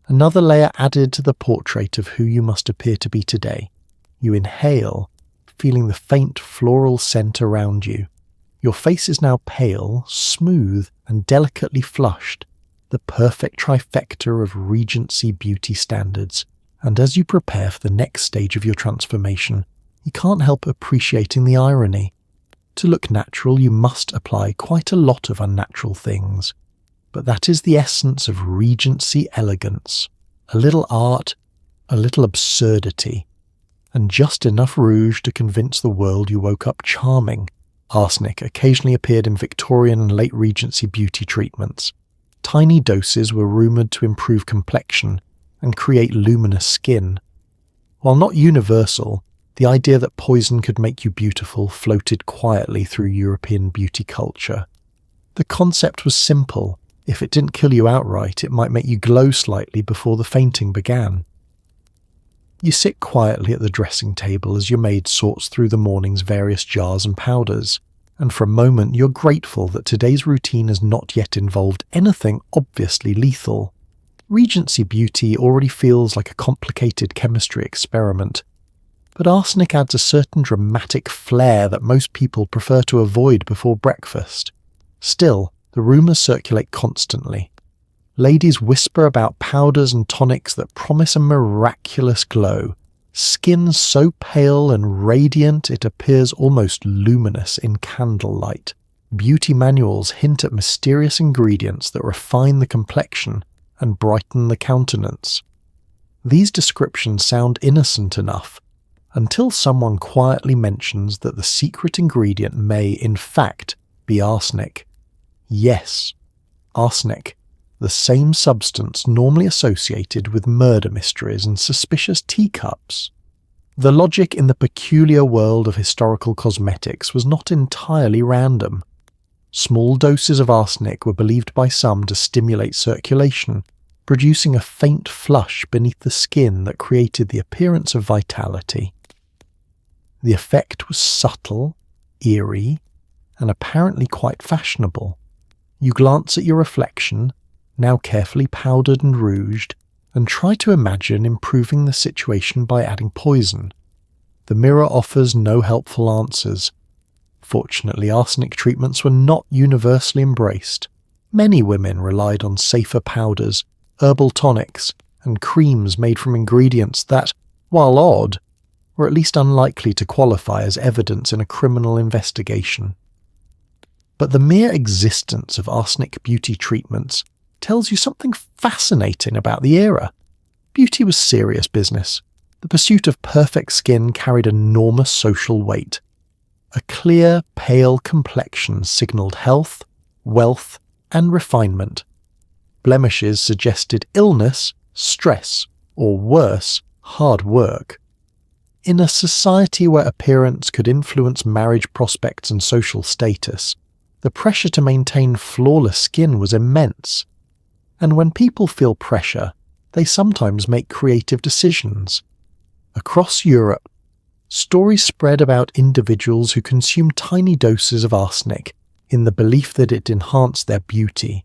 Another layer added to the portrait of who you must appear to be today. You inhale, feeling the faint floral scent around you. Your face is now pale, smooth, and delicately flushed, the perfect trifecta of Regency beauty standards. And as you prepare for the next stage of your transformation, you can't help appreciating the irony. To look natural, you must apply quite a lot of unnatural things. But that is the essence of Regency elegance. A little art, a little absurdity, and just enough rouge to convince the world you woke up charming. Arsenic occasionally appeared in Victorian and late Regency beauty treatments. Tiny doses were rumoured to improve complexion and create luminous skin. While not universal, the idea that poison could make you beautiful floated quietly through European beauty culture. The concept was simple. If it didn't kill you outright, it might make you glow slightly before the fainting began. You sit quietly at the dressing table as your maid sorts through the morning's various jars and powders, and for a moment you're grateful that today's routine has not yet involved anything obviously lethal. Regency beauty already feels like a complicated chemistry experiment, but arsenic adds a certain dramatic flair that most people prefer to avoid before breakfast. Still, the rumours circulate constantly. Ladies whisper about powders and tonics that promise a miraculous glow, skin so pale and radiant it appears almost luminous in candlelight. Beauty manuals hint at mysterious ingredients that refine the complexion and brighten the countenance. These descriptions sound innocent enough, until someone quietly mentions that the secret ingredient may, in fact, be arsenic. Yes, arsenic, the same substance normally associated with murder mysteries and suspicious teacups. The logic in the peculiar world of historical cosmetics was not entirely random. Small doses of arsenic were believed by some to stimulate circulation, producing a faint flush beneath the skin that created the appearance of vitality. The effect was subtle, eerie, and apparently quite fashionable. You glance at your reflection, now carefully powdered and rouged, and try to imagine improving the situation by adding poison. The mirror offers no helpful answers. Fortunately, arsenic treatments were not universally embraced. Many women relied on safer powders, herbal tonics, and creams made from ingredients that, while odd, were at least unlikely to qualify as evidence in a criminal investigation. But the mere existence of arsenic beauty treatments tells you something fascinating about the era. Beauty was serious business. The pursuit of perfect skin carried enormous social weight. A clear, pale complexion signalled health, wealth, and refinement. Blemishes suggested illness, stress, or worse, hard work. In a society where appearance could influence marriage prospects and social status, the pressure to maintain flawless skin was immense. And when people feel pressure, they sometimes make creative decisions. Across Europe, stories spread about individuals who consumed tiny doses of arsenic in the belief that it enhanced their beauty.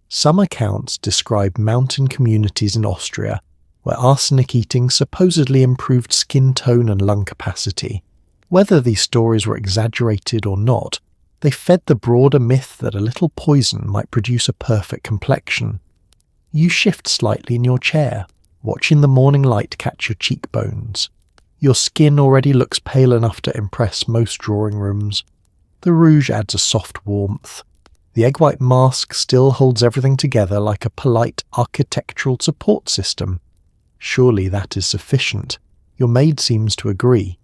Some accounts describe mountain communities in Austria where arsenic eating supposedly improved skin tone and lung capacity. Whether these stories were exaggerated or not, they fed the broader myth that a little poison might produce a perfect complexion. You shift slightly in your chair, watching the morning light catch your cheekbones. Your skin already looks pale enough to impress most drawing rooms. The rouge adds a soft warmth. The egg white mask still holds everything together like a polite architectural support system. Surely that is sufficient. Your maid seems to agree.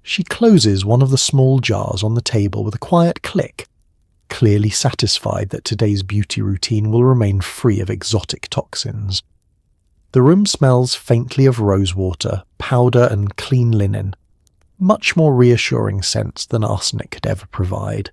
She closes one of the small jars on the table with a quiet click, clearly satisfied that today's beauty routine will remain free of exotic toxins. The room smells faintly of rosewater, powder and clean linen. Much more reassuring scents than arsenic could ever provide.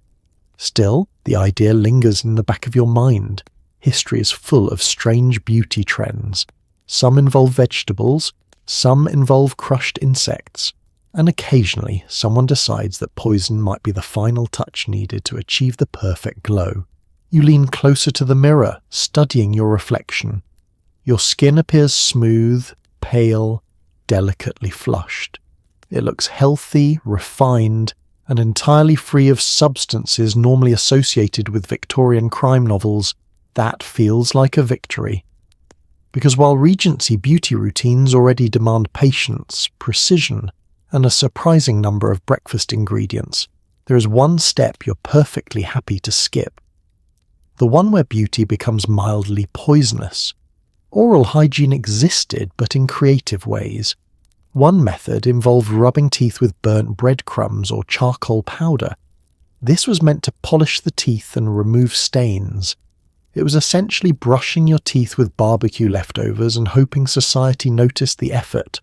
Still, the idea lingers in the back of your mind. History is full of strange beauty trends. Some involve vegetables, some involve crushed insects, and occasionally someone decides that poison might be the final touch needed to achieve the perfect glow. You lean closer to the mirror, studying your reflection. Your skin appears smooth, pale, delicately flushed. It looks healthy, refined, and entirely free of substances normally associated with Victorian crime novels. That feels like a victory. Because while Regency beauty routines already demand patience, precision, and a surprising number of breakfast ingredients, there is one step you're perfectly happy to skip. The one where beauty becomes mildly poisonous. Oral hygiene existed, but in creative ways. One method involved rubbing teeth with burnt breadcrumbs or charcoal powder. This was meant to polish the teeth and remove stains. It was essentially brushing your teeth with barbecue leftovers and hoping society noticed the effort.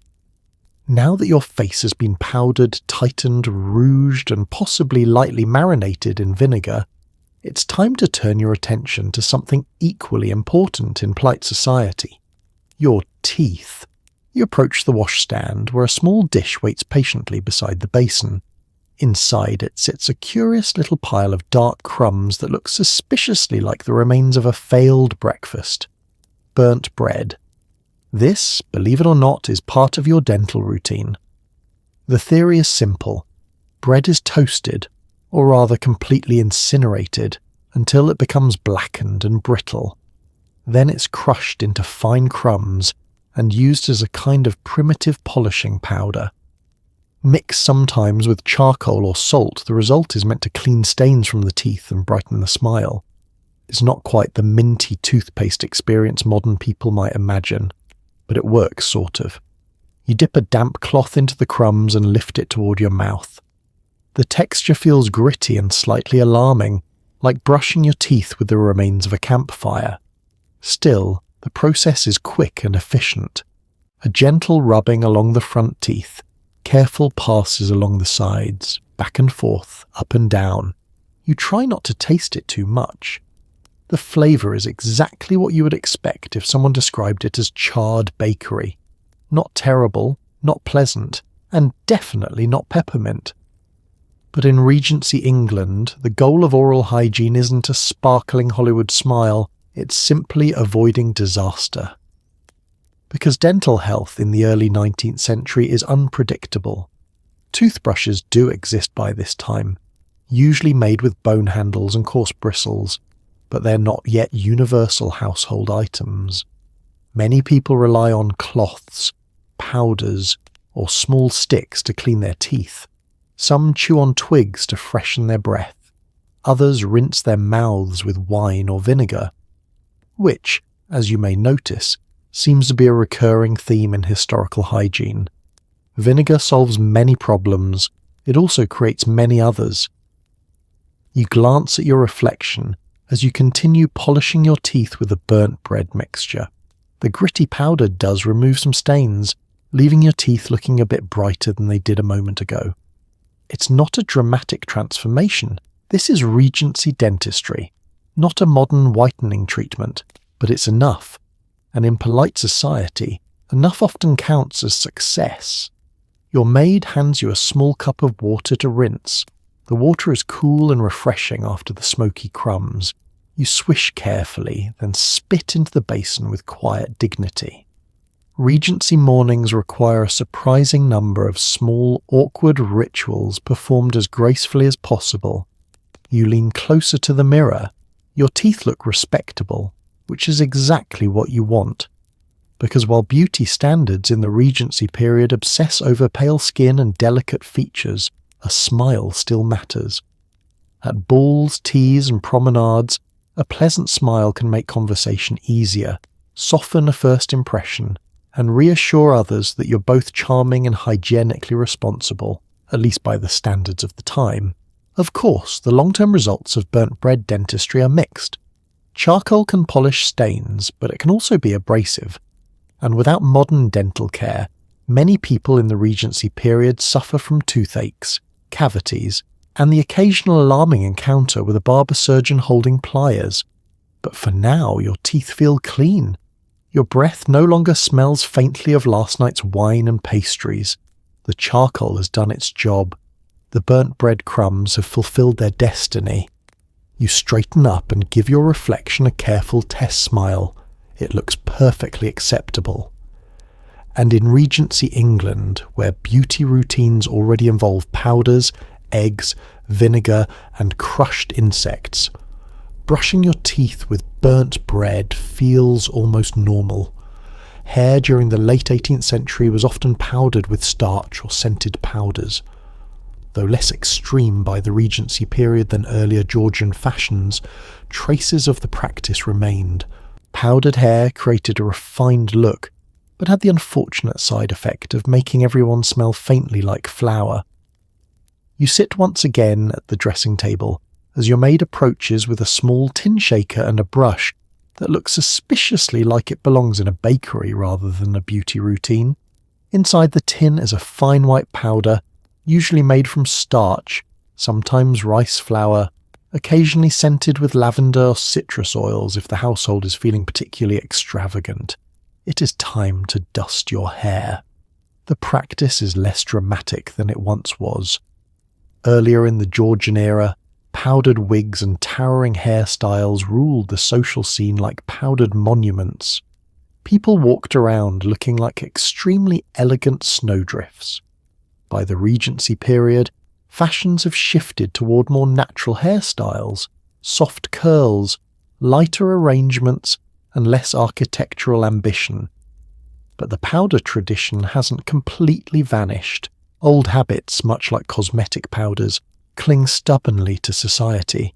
Now that your face has been powdered, tightened, rouged, and possibly lightly marinated in vinegar, it's time to turn your attention to something equally important in polite society. Your teeth. You approach the washstand, where a small dish waits patiently beside the basin. Inside it sits a curious little pile of dark crumbs that look suspiciously like the remains of a failed breakfast. Burnt bread. This, believe it or not, is part of your dental routine. The theory is simple. Bread is toasted, or rather completely incinerated, until it becomes blackened and brittle. Then it's crushed into fine crumbs and used as a kind of primitive polishing powder. Mixed sometimes with charcoal or salt, the result is meant to clean stains from the teeth and brighten the smile. It's not quite the minty toothpaste experience modern people might imagine, but it works sort of. You dip a damp cloth into the crumbs and lift it toward your mouth. The texture feels gritty and slightly alarming, like brushing your teeth with the remains of a campfire. Still, the process is quick and efficient. A gentle rubbing along the front teeth, careful passes along the sides, back and forth, up and down. You try not to taste it too much. The flavour is exactly what you would expect if someone described it as charred bakery. Not terrible, not pleasant, and definitely not peppermint. But in Regency England, the goal of oral hygiene isn't a sparkling Hollywood smile, it's simply avoiding disaster. Because dental health in the early 19th century is unpredictable. Toothbrushes do exist by this time, usually made with bone handles and coarse bristles, but they're not yet universal household items. Many people rely on cloths, powders, or small sticks to clean their teeth. Some chew on twigs to freshen their breath. Others rinse their mouths with wine or vinegar, which, as you may notice, seems to be a recurring theme in historical hygiene. Vinegar solves many problems, it also creates many others. You glance at your reflection as you continue polishing your teeth with the burnt bread mixture. The gritty powder does remove some stains, leaving your teeth looking a bit brighter than they did a moment ago. It's not a dramatic transformation. This is Regency dentistry, not a modern whitening treatment, but it's enough. And in polite society, enough often counts as success. Your maid hands you a small cup of water to rinse. The water is cool and refreshing after the smoky crumbs. You swish carefully, then spit into the basin with quiet dignity. Regency mornings require a surprising number of small, awkward rituals performed as gracefully as possible. You lean closer to the mirror. Your teeth look respectable, which is exactly what you want. Because while beauty standards in the Regency period obsess over pale skin and delicate features, a smile still matters. At balls, teas, and promenades, a pleasant smile can make conversation easier, soften a first impression, and reassure others that you're both charming and hygienically responsible, at least by the standards of the time. Of course, the long-term results of burnt bread dentistry are mixed. Charcoal can polish stains, but it can also be abrasive. And without modern dental care, many people in the Regency period suffer from toothaches, cavities, and the occasional alarming encounter with a barber surgeon holding pliers. But for now, your teeth feel clean. Your breath no longer smells faintly of last night's wine and pastries. The charcoal has done its job. The burnt bread crumbs have fulfilled their destiny. You straighten up and give your reflection a careful test smile. It looks perfectly acceptable. And in Regency England, where beauty routines already involve powders, eggs, vinegar, and crushed insects, brushing your teeth with burnt bread feels almost normal. Hair during the late 18th century was often powdered with starch or scented powders. Though less extreme by the Regency period than earlier Georgian fashions, traces of the practice remained. Powdered hair created a refined look, but had the unfortunate side effect of making everyone smell faintly like flour. You sit once again at the dressing table, as your maid approaches with a small tin shaker and a brush that looks suspiciously like it belongs in a bakery rather than a beauty routine. Inside the tin is a fine white powder, usually made from starch, sometimes rice flour, occasionally scented with lavender or citrus oils if the household is feeling particularly extravagant. It is time to dust your hair. The practice is less dramatic than it once was. Earlier in the Georgian era, powdered wigs and towering hairstyles ruled the social scene like powdered monuments. People walked around looking like extremely elegant snowdrifts. By the Regency period, fashions have shifted toward more natural hairstyles, soft curls, lighter arrangements, and less architectural ambition. But the powder tradition hasn't completely vanished. Old habits, much like cosmetic powders, cling stubbornly to society.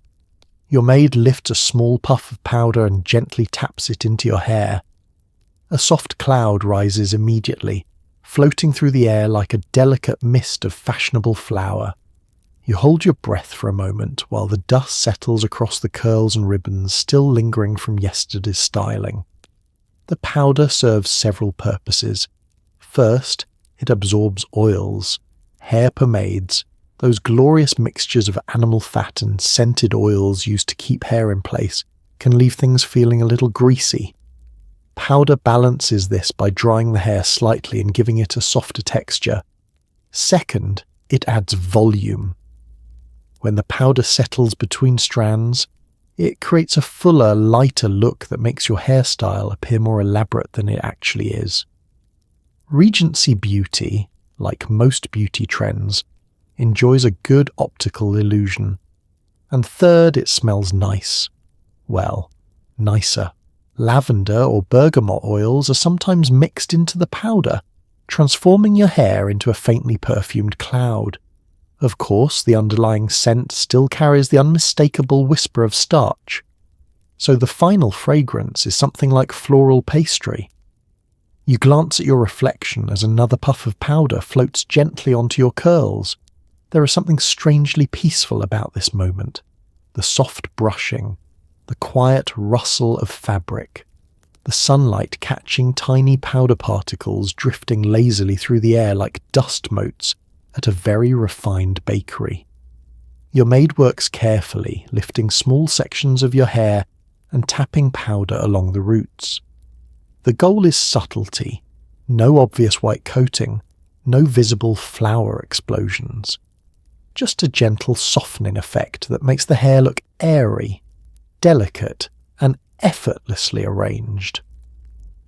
Your maid lifts a small puff of powder and gently taps it into your hair. A soft cloud rises immediately, floating through the air like a delicate mist of fashionable flour. You hold your breath for a moment while the dust settles across the curls and ribbons still lingering from yesterday's styling. The powder serves several purposes. First, it absorbs oils, hair pomades, those glorious mixtures of animal fat and scented oils used to keep hair in place, can leave things feeling a little greasy. Powder balances this by drying the hair slightly and giving it a softer texture. Second, it adds volume. When the powder settles between strands, it creates a fuller, lighter look that makes your hairstyle appear more elaborate than it actually is. Regency beauty, like most beauty trends, enjoys a good optical illusion. And third, it smells nice. Well, nicer. Lavender or bergamot oils are sometimes mixed into the powder, transforming your hair into a faintly perfumed cloud. Of course, the underlying scent still carries the unmistakable whisper of starch. So the final fragrance is something like floral pastry. You glance at your reflection as another puff of powder floats gently onto your curls. There is something strangely peaceful about this moment. The soft brushing, the quiet rustle of fabric. the sunlight catching tiny powder particles drifting lazily through the air like dust motes at a very refined bakery. Your maid works carefully, lifting small sections of your hair and tapping powder along the roots. The goal is subtlety, no obvious white coating, no visible flower explosions. Just a gentle softening effect that makes the hair look airy, delicate, and effortlessly arranged.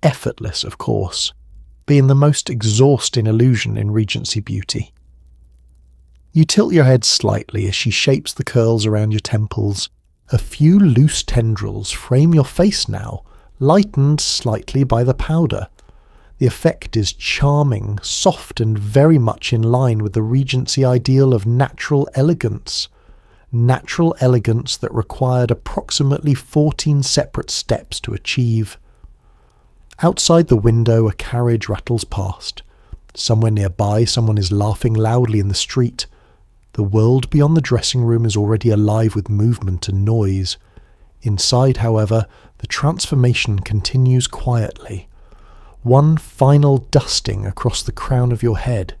Effortless, of course, being the most exhausting illusion in Regency beauty. You tilt your head slightly as she shapes the curls around your temples. A few loose tendrils frame your face now, lightened slightly by the powder. The effect is charming, soft, and very much in line with the Regency ideal of natural elegance. Natural elegance that required approximately 14 separate steps to achieve. Outside the window, a carriage rattles past. Somewhere nearby, someone is laughing loudly in the street. The world beyond the dressing room is already alive with movement and noise. Inside, however, the transformation continues quietly. One final dusting across the crown of your head.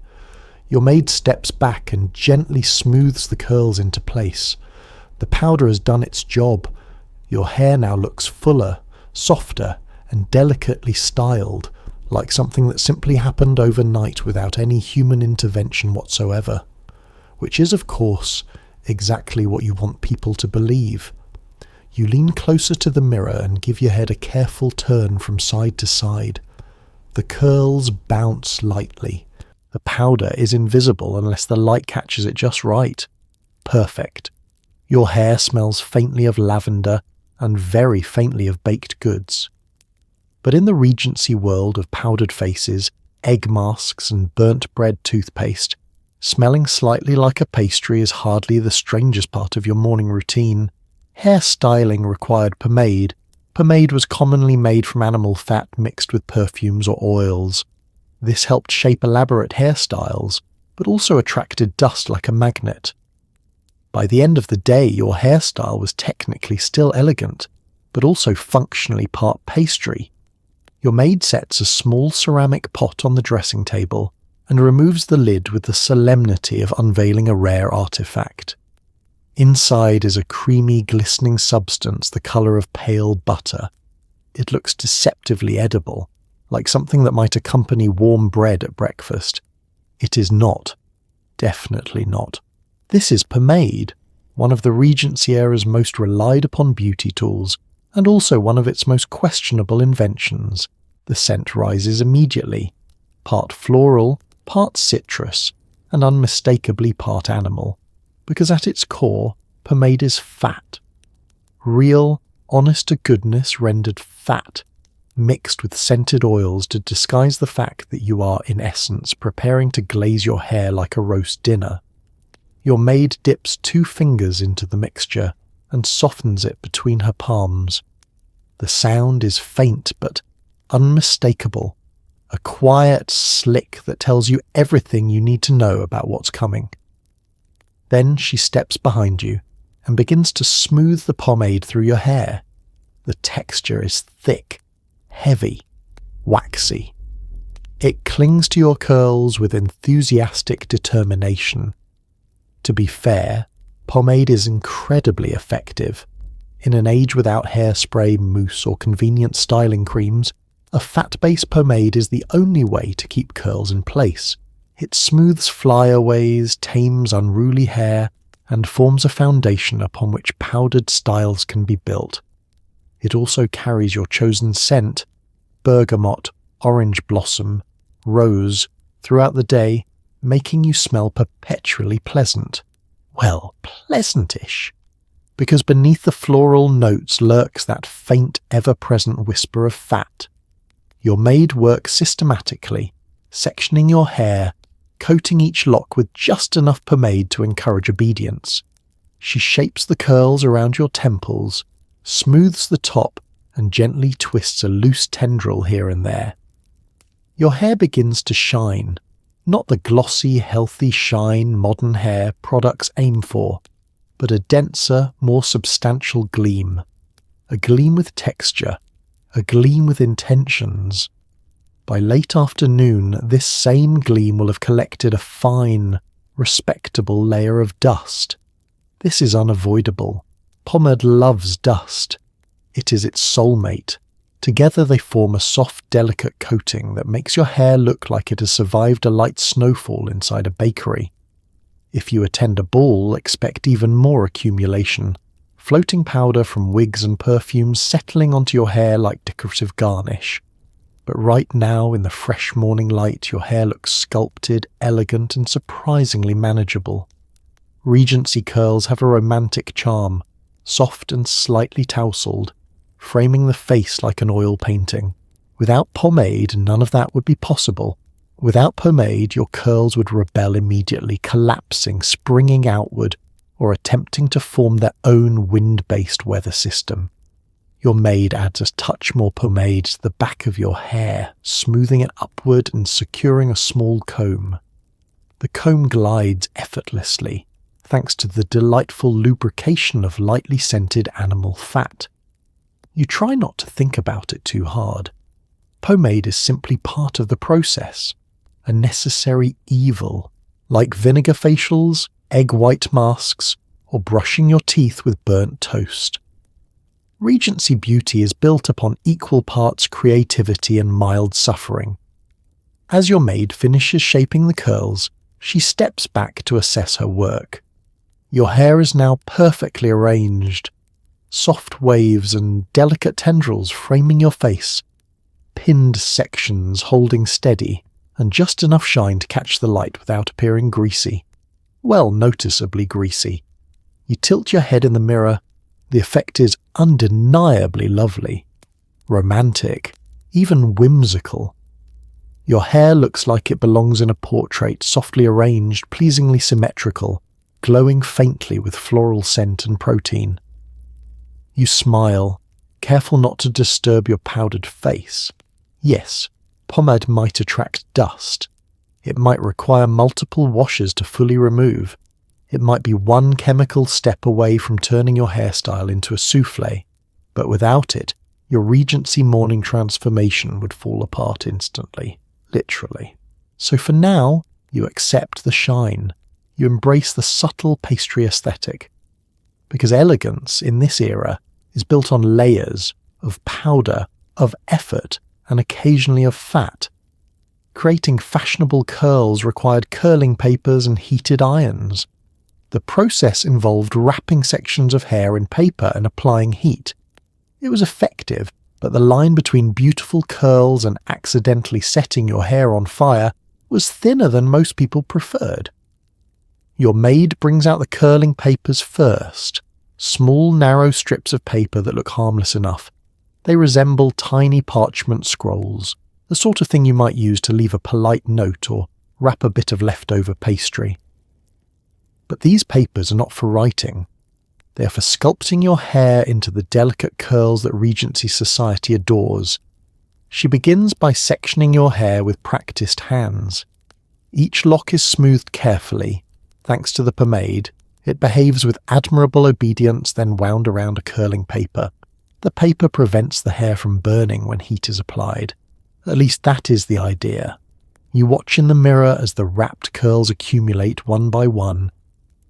Your maid steps back and gently smooths the curls into place. The powder has done its job. Your hair now looks fuller, softer, and delicately styled, like something that simply happened overnight without any human intervention whatsoever. Which is, of course, exactly what you want people to believe. You lean closer to the mirror and give your head a careful turn from side to side. The curls bounce lightly. The powder is invisible unless the light catches it just right. Perfect. Your hair smells faintly of lavender and very faintly of baked goods. But in the Regency world of powdered faces, egg masks and burnt bread toothpaste, smelling slightly like a pastry is hardly the strangest part of your morning routine. Hair styling required pomade. Pomade was commonly made from animal fat mixed with perfumes or oils. This helped shape elaborate hairstyles, but also attracted dust like a magnet. By the end of the day, your hairstyle was technically still elegant, but also functionally part pastry. Your maid sets a small ceramic pot on the dressing table and removes the lid with the solemnity of unveiling a rare artifact. Inside is a creamy, glistening substance the colour of pale butter. It looks deceptively edible, like something that might accompany warm bread at breakfast. It is not. Definitely not. This is pomade, one of the Regency-era's most relied upon beauty tools, and also one of its most questionable inventions. The scent rises immediately, part floral, part citrus, and unmistakably part animal, because at its core, pomade is fat. Real, honest-to-goodness rendered fat, mixed with scented oils to disguise the fact that you are, in essence, preparing to glaze your hair like a roast dinner. Your maid dips 2 fingers into the mixture and softens it between her palms. The sound is faint but unmistakable, a quiet slick that tells you everything you need to know about what's coming. Then she steps behind you and begins to smooth the pomade through your hair. The texture is thick, heavy, waxy. It clings to your curls with enthusiastic determination. To be fair, pomade is incredibly effective. In an age without hairspray, mousse, or convenient styling creams, a fat-based pomade is the only way to keep curls in place. It smooths flyaways, tames unruly hair, and forms a foundation upon which powdered styles can be built. It also carries your chosen scent, bergamot, orange blossom, rose, throughout the day, making you smell perpetually pleasant. Well, pleasantish. Because beneath the floral notes lurks that faint, ever-present whisper of fat. Your maid works systematically, sectioning your hair, coating each lock with just enough pomade to encourage obedience. She shapes the curls around your temples, smooths the top, and gently twists a loose tendril here and there. Your hair begins to shine, not the glossy, healthy shine modern hair products aim for, but a denser, more substantial gleam. A gleam with texture, a gleam with intentions. By late afternoon, this same gleam will have collected a fine, respectable layer of dust. This is unavoidable. Pomade loves dust. It is its soulmate. Together they form a soft, delicate coating that makes your hair look like it has survived a light snowfall inside a bakery. If you attend a ball, expect even more accumulation. Floating powder from wigs and perfumes settling onto your hair like decorative garnish. But right now, in the fresh morning light, your hair looks sculpted, elegant, and surprisingly manageable. Regency curls have a romantic charm, soft and slightly tousled, framing the face like an oil painting. Without pomade, none of that would be possible. Without pomade, your curls would rebel immediately, collapsing, springing outward, or attempting to form their own wind-based weather system. Your maid adds a touch more pomade to the back of your hair, smoothing it upward and securing a small comb. The comb glides effortlessly, thanks to the delightful lubrication of lightly scented animal fat. You try not to think about it too hard. Pomade is simply part of the process, a necessary evil, like vinegar facials, egg white masks, or brushing your teeth with burnt toast. Regency beauty is built upon equal parts creativity and mild suffering. As your maid finishes shaping the curls, she steps back to assess her work. Your hair is now perfectly arranged, soft waves and delicate tendrils framing your face, pinned sections holding steady, and just enough shine to catch the light without appearing greasy. Well, noticeably greasy. You tilt your head in the mirror. The effect is undeniably lovely, romantic, even whimsical. Your hair looks like it belongs in a portrait, softly arranged, pleasingly symmetrical, glowing faintly with floral scent and protein. You smile, careful not to disturb your powdered face. Yes, pomade might attract dust. It might require multiple washes to fully remove. It might be one chemical step away from turning your hairstyle into a souffle, but without it, your Regency morning transformation would fall apart instantly, literally. So for now, you accept the shine. You embrace the subtle pastry aesthetic. Because elegance in this era is built on layers of powder, of effort, and occasionally of fat. Creating fashionable curls required curling papers and heated irons. The process involved wrapping sections of hair in paper and applying heat. It was effective, but the line between beautiful curls and accidentally setting your hair on fire was thinner than most people preferred. Your maid brings out the curling papers first, small narrow strips of paper that look harmless enough. They resemble tiny parchment scrolls, the sort of thing you might use to leave a polite note or wrap a bit of leftover pastry. But these papers are not for writing. They are for sculpting your hair into the delicate curls that Regency society adores. She begins by sectioning your hair with practiced hands. Each lock is smoothed carefully. Thanks to the pomade, it behaves with admirable obedience, then wound around a curling paper. The paper prevents the hair from burning when heat is applied. At least that is the idea. You watch in the mirror as the wrapped curls accumulate one by one.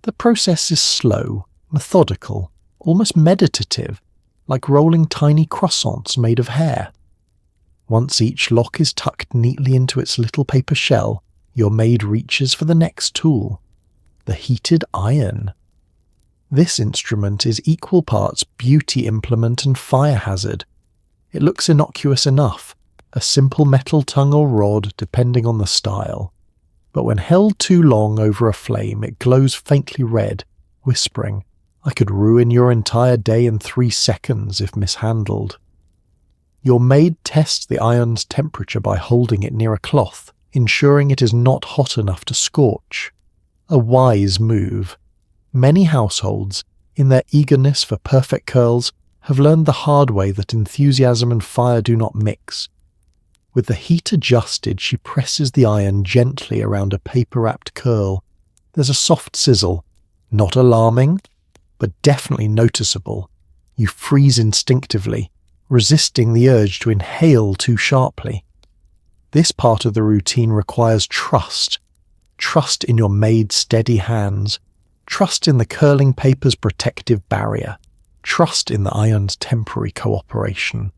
The process is slow, methodical, almost meditative, like rolling tiny croissants made of hair. Once each lock is tucked neatly into its little paper shell, your maid reaches for the next tool, the heated iron. This instrument is equal parts beauty implement and fire hazard. It looks innocuous enough, a simple metal tongue or rod depending on the style. But when held too long over a flame, it glows faintly red, whispering, "I could ruin your entire day in 3 seconds if mishandled." Your maid tests the iron's temperature by holding it near a cloth, ensuring it is not hot enough to scorch. A wise move. Many households, in their eagerness for perfect curls, have learned the hard way that enthusiasm and fire do not mix. With the heat adjusted, she presses the iron gently around a paper-wrapped curl. There's a soft sizzle, not alarming, but definitely noticeable. You freeze instinctively. resisting the urge to inhale too sharply. This part of the routine requires trust. Trust in your maid's steady hands. Trust in the curling paper's protective barrier. Trust in the iron's temporary cooperation.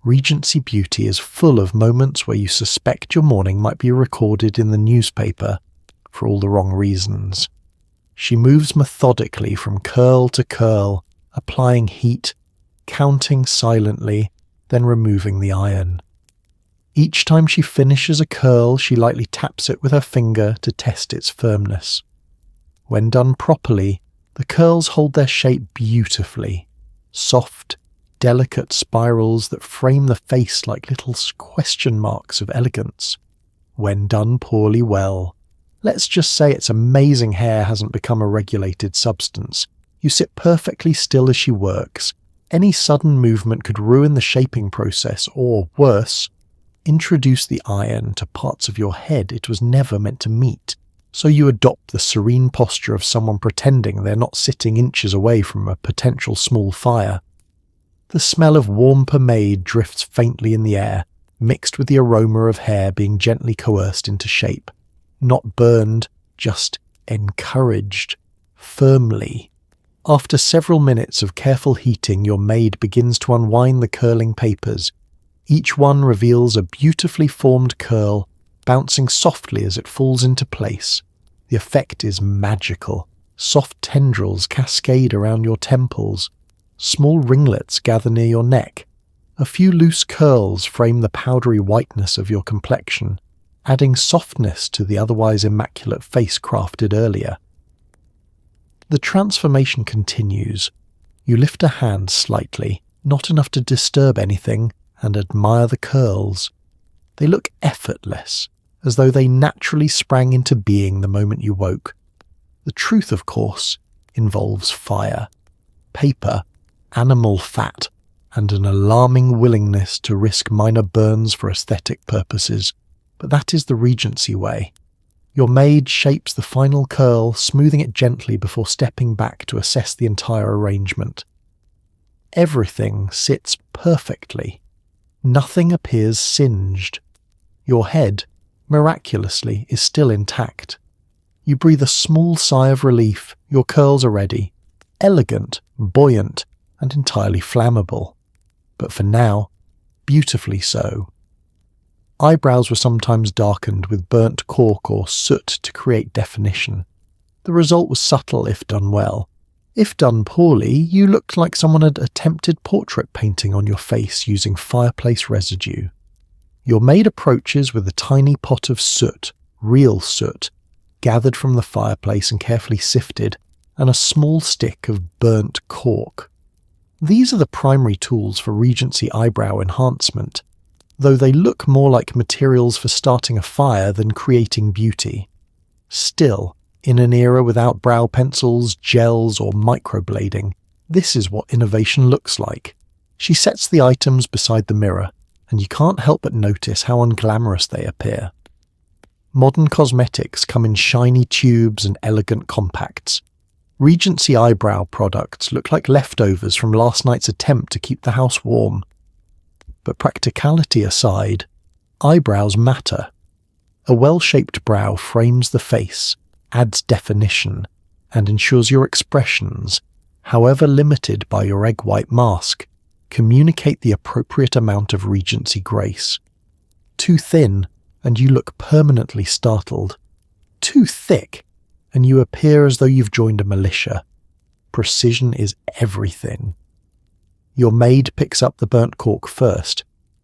Regency Beauty is full of moments where you suspect your morning might be recorded in the newspaper for all the wrong reasons. She moves methodically from curl to curl, applying heat, counting silently, then removing the iron. Each time she finishes a curl, she lightly taps it with her finger to test its firmness. When done properly, the curls hold their shape beautifully, soft, delicate spirals that frame the face like little question marks of elegance. When done poorly, well, let's just say its amazing hair hasn't become a regulated substance. You sit perfectly still as she works. Any sudden movement could ruin the shaping process or, worse, introduce the iron to parts of your head it was never meant to meet. So you adopt the serene posture of someone pretending they're not sitting inches away from a potential small fire. The smell of warm pomade drifts faintly in the air, mixed with the aroma of hair being gently coerced into shape. Not burned, just encouraged, firmly. After several minutes of careful heating, your maid begins to unwind the curling papers. Each one reveals a beautifully formed curl, bouncing softly as it falls into place. The effect is magical. Soft tendrils cascade around your temples. Small ringlets gather near your neck. A few loose curls frame the powdery whiteness of your complexion, adding softness to the otherwise immaculate face crafted earlier. The transformation continues. You lift a hand slightly, not enough to disturb anything, and admire the curls. They look effortless, as though they naturally sprang into being the moment you woke. The truth, of course, involves fire, paper, animal fat, and an alarming willingness to risk minor burns for aesthetic purposes. But that is the Regency way. Your maid shapes the final curl, smoothing it gently before stepping back to assess the entire arrangement. Everything sits perfectly. Nothing appears singed. Your head, miraculously, is still intact. You breathe a small sigh of relief. Your curls are ready, elegant, buoyant, and entirely flammable. But for now, beautifully so. Eyebrows were sometimes darkened with burnt cork or soot to create definition. The result was subtle if done well. If done poorly, you looked like someone had attempted portrait painting on your face using fireplace residue. Your maid approaches with a tiny pot of soot, real soot, gathered from the fireplace and carefully sifted, and a small stick of burnt cork. These are the primary tools for Regency eyebrow enhancement, though they look more like materials for starting a fire than creating beauty. Still, in an era without brow pencils, gels, or microblading, this is what innovation looks like. She sets the items beside the mirror, and you can't help but notice how unglamorous they appear. Modern cosmetics come in shiny tubes and elegant compacts. Regency eyebrow products look like leftovers from last night's attempt to keep the house warm. But practicality aside, eyebrows matter. A well-shaped brow frames the face, adds definition, and ensures your expressions, however limited by your egg white mask, communicate the appropriate amount of Regency grace. Too thin, and you look permanently startled. Too thick, and you appear as though you've joined a militia. Precision is everything. Your maid picks up the burnt cork first.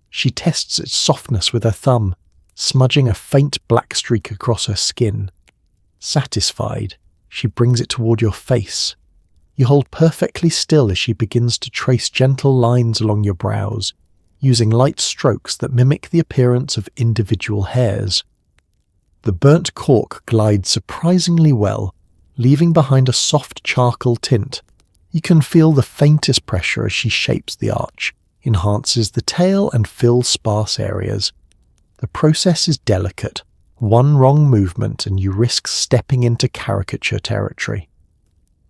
She tests its softness with her thumb, smudging a faint black streak across her skin. Satisfied, she brings it toward your face. You hold perfectly still as she begins to trace gentle lines along your brows, using light strokes that mimic the appearance of individual hairs. The burnt cork glides surprisingly well, leaving behind a soft charcoal tint. You can feel the faintest pressure as she shapes the arch, enhances the tail, and fills sparse areas. The process is delicate. One wrong movement and you risk stepping into caricature territory.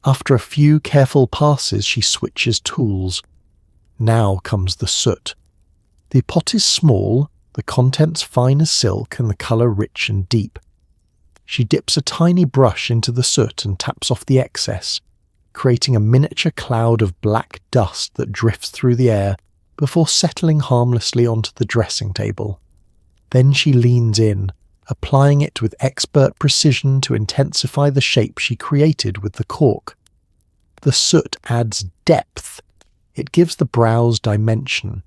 After a few careful passes, she switches tools. Now comes the soot. The pot is small, the contents fine as silk and the colour rich and deep. She dips a tiny brush into the soot and taps off the excess, creating a miniature cloud of black dust that drifts through the air before settling harmlessly onto the dressing table. Then she leans in, applying it with expert precision to intensify the shape she created with the cork. The soot adds depth. It gives the brows dimension.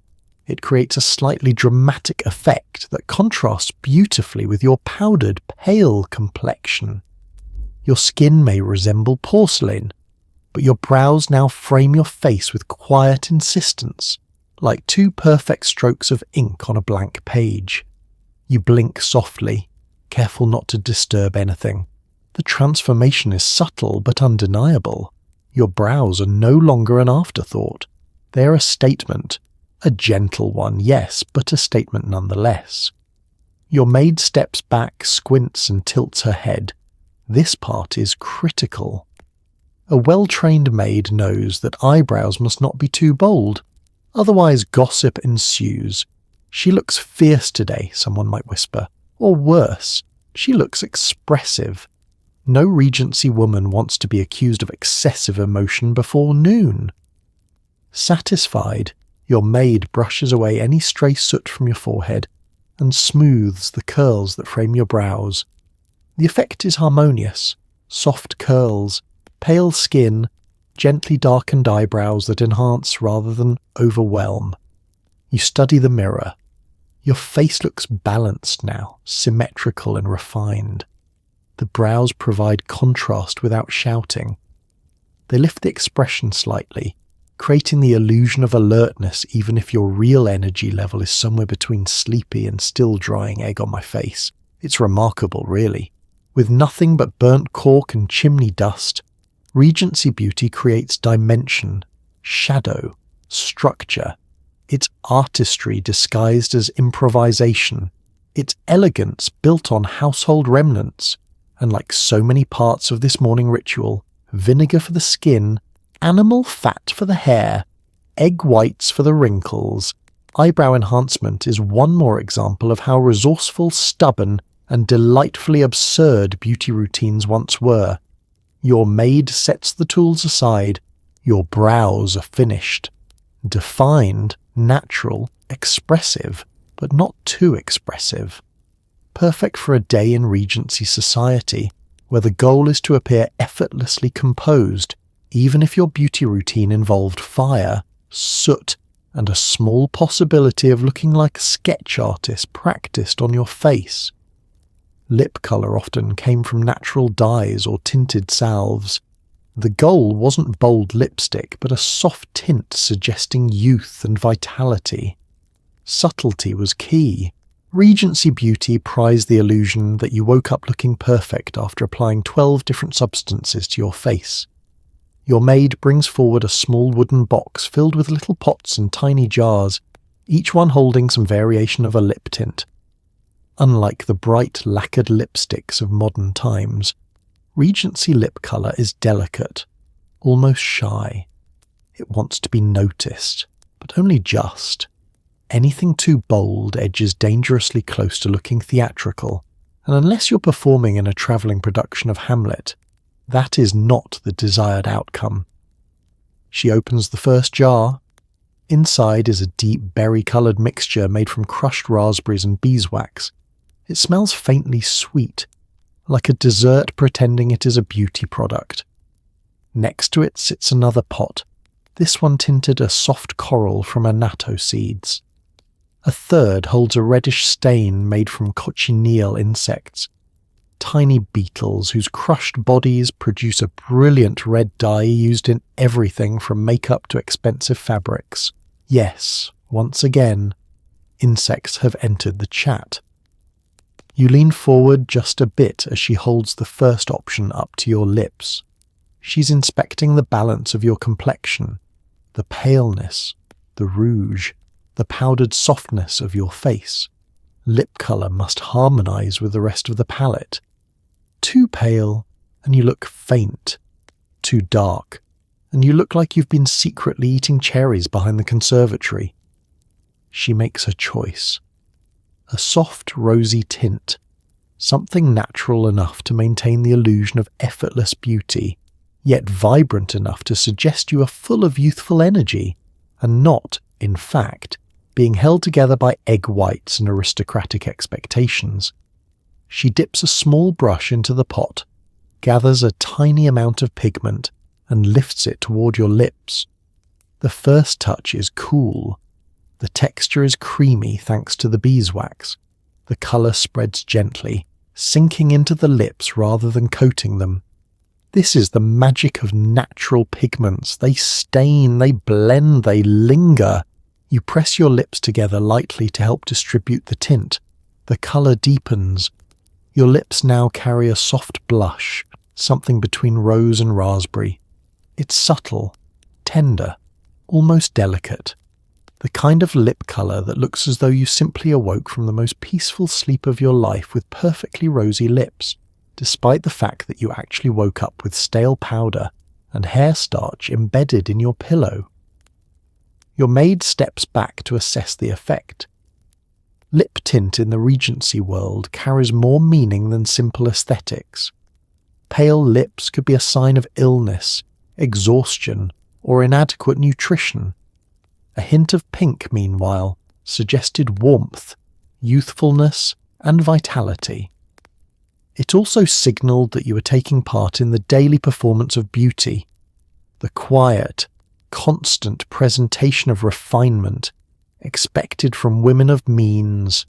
It creates a slightly dramatic effect that contrasts beautifully with your powdered, pale complexion. Your skin may resemble porcelain, but your brows now frame your face with quiet insistence, like two perfect strokes of ink on a blank page. You blink softly, careful not to disturb anything. The transformation is subtle but undeniable. Your brows are no longer an afterthought. They are a statement. A gentle one, yes, but a statement nonetheless. Your maid steps back, squints and tilts her head. This part is critical. A well-trained maid knows that eyebrows must not be too bold, otherwise gossip ensues. She looks fierce today, someone might whisper. Or worse, she looks expressive. No Regency woman wants to be accused of excessive emotion before noon. Satisfied, your maid brushes away any stray soot from your forehead and smooths the curls that frame your brows. The effect is harmonious. Soft curls, pale skin, gently darkened eyebrows that enhance rather than overwhelm. You study the mirror. Your face looks balanced now, symmetrical and refined. The brows provide contrast without shouting. They lift the expression slightly, creating the illusion of alertness even if your real energy level is somewhere between sleepy and still drying egg on my face. It's remarkable, really. With nothing but burnt cork and chimney dust, Regency beauty creates dimension, shadow, structure. It's artistry disguised as improvisation. It's elegance built on household remnants. And like so many parts of this morning ritual, vinegar for the skin, animal fat for the hair, egg whites for the wrinkles, eyebrow enhancement is one more example of how resourceful, stubborn, and delightfully absurd beauty routines once were. Your maid sets the tools aside. Your brows are finished. Defined, natural, expressive, but not too expressive. Perfect for a day in Regency society, where the goal is to appear effortlessly composed, even if your beauty routine involved fire, soot, and a small possibility of looking like a sketch artist practiced on your face. Lip colour often came from natural dyes or tinted salves. The goal wasn't bold lipstick, but a soft tint suggesting youth and vitality. Subtlety was key. Regency beauty prized the illusion that you woke up looking perfect after applying 12 different substances to your face. Your maid brings forward a small wooden box filled with little pots and tiny jars, each one holding some variation of a lip tint. Unlike the bright lacquered lipsticks of modern times, Regency lip colour is delicate, almost shy. It wants to be noticed, but only just. Anything too bold edges dangerously close to looking theatrical, and unless you're performing in a travelling production of Hamlet, that is not the desired outcome. She opens the first jar. Inside is a deep berry-coloured mixture made from crushed raspberries and beeswax. It smells faintly sweet, like a dessert pretending it is a beauty product. Next to it sits another pot, this one tinted a soft coral from annatto seeds. A third holds a reddish stain made from cochineal insects, tiny beetles whose crushed bodies produce a brilliant red dye used in everything from makeup to expensive fabrics. Yes, once again, insects have entered the chat. You lean forward just a bit as she holds the first option up to your lips. She's inspecting the balance of your complexion, the paleness, the rouge, the powdered softness of your face. Lip colour must harmonise with the rest of the palette. Too pale, and you look faint. Too dark, and you look like you've been secretly eating cherries behind the conservatory. She makes her choice. A soft, rosy tint, something natural enough to maintain the illusion of effortless beauty, yet vibrant enough to suggest you are full of youthful energy, and not, in fact, being held together by egg whites and aristocratic expectations. She dips a small brush into the pot, gathers a tiny amount of pigment, and lifts it toward your lips. The first touch is cool. The texture is creamy thanks to the beeswax. The colour spreads gently, sinking into the lips rather than coating them. This is the magic of natural pigments. They stain, they blend, they linger. You press your lips together lightly to help distribute the tint. The colour deepens. Your lips now carry a soft blush, something between rose and raspberry. It's subtle, tender, almost delicate. The kind of lip colour that looks as though you simply awoke from the most peaceful sleep of your life with perfectly rosy lips, despite the fact that you actually woke up with stale powder and hair starch embedded in your pillow. Your maid steps back to assess the effect. Lip tint in the Regency world carries more meaning than simple aesthetics. Pale lips could be a sign of illness, exhaustion, or inadequate nutrition. A hint of pink, meanwhile, suggested warmth, youthfulness, and vitality. It also signalled that you were taking part in the daily performance of beauty, the quiet, constant presentation of refinement expected from women of means.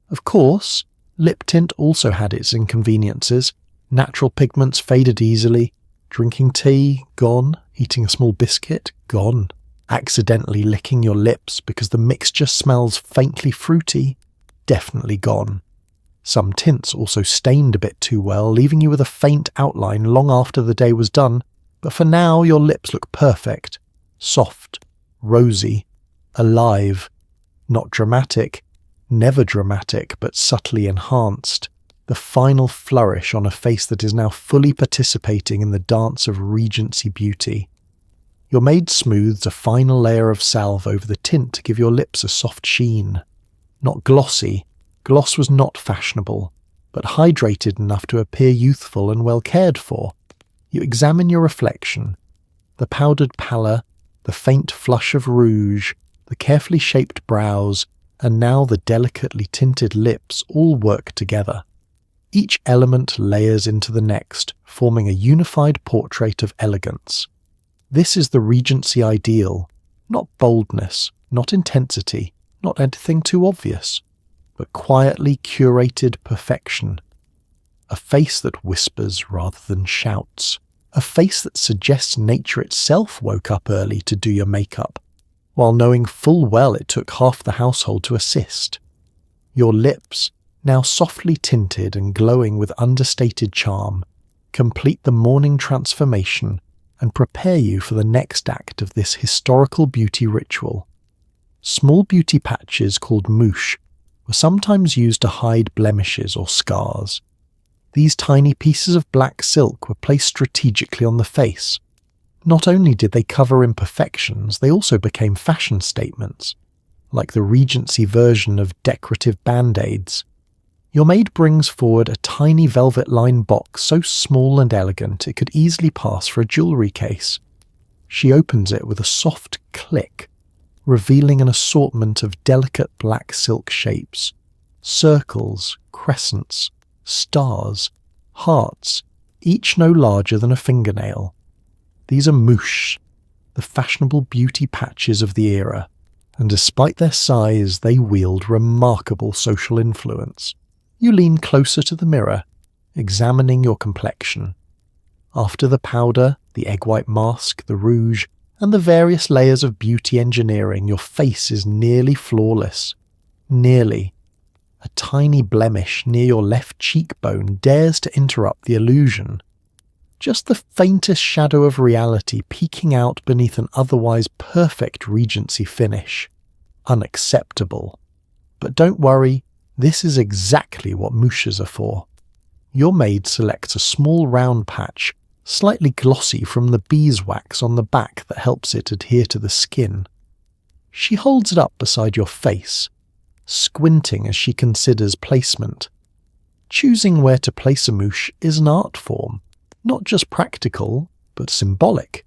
Of course, lip tint also had its inconveniences. Natural pigments faded easily. Drinking tea, gone. Eating a small biscuit, gone. Accidentally licking your lips because the mixture smells faintly fruity, definitely gone. Some tints also stained a bit too well, leaving you with a faint outline long after the day was done, but for now your lips look perfect, soft, rosy, alive, not dramatic, never dramatic, but subtly enhanced, the final flourish on a face that is now fully participating in the dance of Regency beauty. Your maid smooths a final layer of salve over the tint to give your lips a soft sheen. Not glossy, gloss was not fashionable, but hydrated enough to appear youthful and well cared for. You examine your reflection. The powdered pallor, the faint flush of rouge, the carefully shaped brows, and now the delicately tinted lips all work together. Each element layers into the next, forming a unified portrait of elegance. This is the Regency ideal, not boldness, not intensity, not anything too obvious, but quietly curated perfection. A face that whispers rather than shouts. A face that suggests nature itself woke up early to do your makeup, while knowing full well it took half the household to assist. Your lips, now softly tinted and glowing with understated charm, complete the morning transformation and prepare you for the next act of this historical beauty ritual. Small beauty patches called mouches were sometimes used to hide blemishes or scars. These tiny pieces of black silk were placed strategically on the face. Not only did they cover imperfections, they also became fashion statements, like the Regency version of decorative band-aids. Your maid brings forward a tiny velvet-lined box so small and elegant it could easily pass for a jewellery case. She opens it with a soft click, revealing an assortment of delicate black silk shapes, circles, crescents, stars, hearts, each no larger than a fingernail. These are mouches, the fashionable beauty patches of the era, and despite their size, they wield remarkable social influence. You lean closer to the mirror, examining your complexion. After the powder, the egg white mask, the rouge, and the various layers of beauty engineering, your face is nearly flawless. Nearly. A tiny blemish near your left cheekbone dares to interrupt the illusion. Just the faintest shadow of reality peeking out beneath an otherwise perfect Regency finish. Unacceptable. But don't worry, this is exactly what mouches are for. Your maid selects a small round patch, slightly glossy from the beeswax on the back that helps it adhere to the skin. She holds it up beside your face, squinting as she considers placement. Choosing where to place a mousse is an art form, not just practical, but symbolic.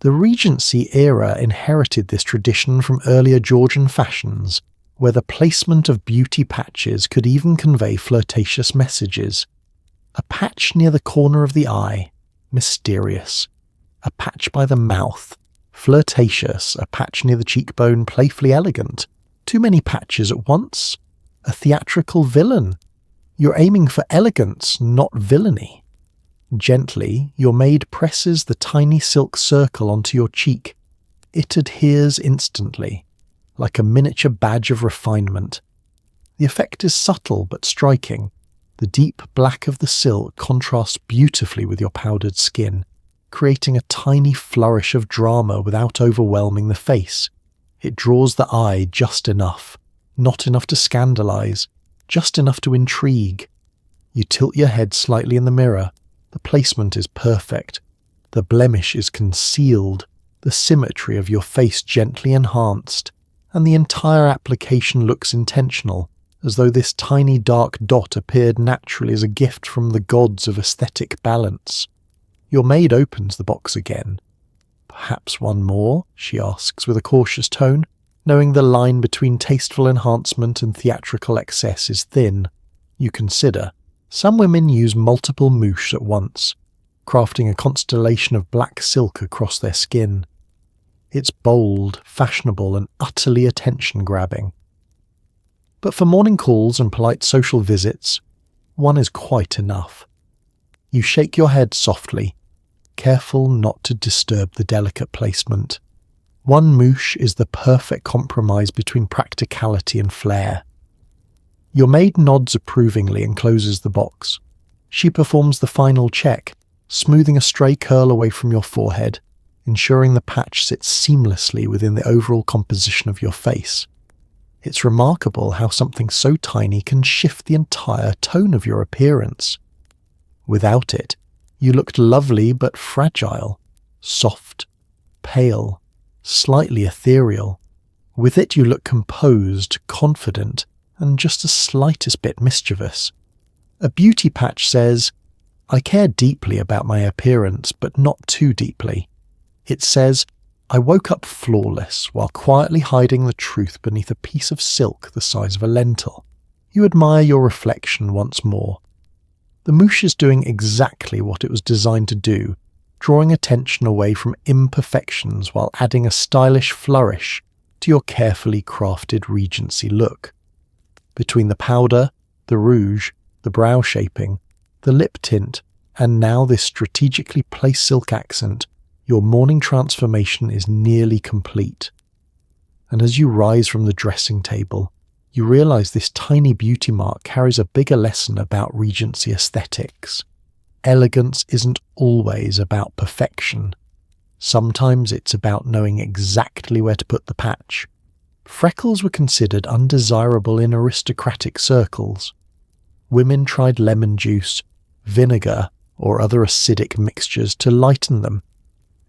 The Regency-era inherited this tradition from earlier Georgian fashions, where the placement of beauty patches could even convey flirtatious messages. A patch near the corner of the eye, mysterious. A patch by the mouth, flirtatious. A patch near the cheekbone, playfully elegant. Too many patches at once? A theatrical villain. You're aiming for elegance, not villainy. Gently, your maid presses the tiny silk circle onto your cheek. It adheres instantly, like a miniature badge of refinement. The effect is subtle but striking. The deep black of the silk contrasts beautifully with your powdered skin, creating a tiny flourish of drama without overwhelming the face. It draws the eye just enough, not enough to scandalize, just enough to intrigue. You tilt your head slightly in the mirror. The placement is perfect. The blemish is concealed, the symmetry of your face gently enhanced, and the entire application looks intentional, as though this tiny dark dot appeared naturally as a gift from the gods of aesthetic balance. Your maid opens the box again. "Perhaps one more?" she asks with a cautious tone, knowing the line between tasteful enhancement and theatrical excess is thin. You consider. Some women use multiple mouches at once, crafting a constellation of black silk across their skin. It's bold, fashionable, and utterly attention-grabbing. But for morning calls and polite social visits, one is quite enough. You shake your head softly, careful not to disturb the delicate placement. One mousse is the perfect compromise between practicality and flair. Your maid nods approvingly and closes the box. She performs the final check, smoothing a stray curl away from your forehead, ensuring the patch sits seamlessly within the overall composition of your face. It's remarkable how something so tiny can shift the entire tone of your appearance. Without it, you looked lovely but fragile, soft, pale, slightly ethereal. With it you look composed, confident, and just the slightest bit mischievous. A beauty patch says, "I care deeply about my appearance, but not too deeply." It says, "I woke up flawless while quietly hiding the truth beneath a piece of silk the size of a lentil." You admire your reflection once more. The mousse is doing exactly what it was designed to do, drawing attention away from imperfections while adding a stylish flourish to your carefully crafted Regency look. Between the powder, the rouge, the brow shaping, the lip tint, and now this strategically placed silk accent, your morning transformation is nearly complete. And as you rise from the dressing table, you realize this tiny beauty mark carries a bigger lesson about Regency aesthetics. Elegance isn't always about perfection. Sometimes it's about knowing exactly where to put the patch. Freckles were considered undesirable in aristocratic circles. Women tried lemon juice, vinegar, or other acidic mixtures to lighten them.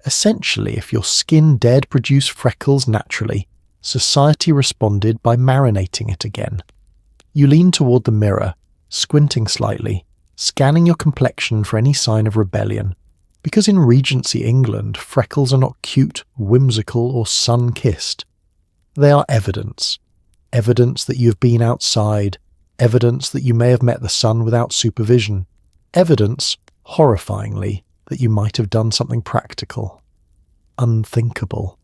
Essentially, if your skin dared produce freckles naturally, society responded by marinating it again. You lean toward the mirror, squinting slightly, scanning your complexion for any sign of rebellion. Because in Regency England, freckles are not cute, whimsical, or sun-kissed. They are evidence. Evidence that you have been outside. Evidence that you may have met the sun without supervision. Evidence, horrifyingly, that you might have done something practical. Unthinkable.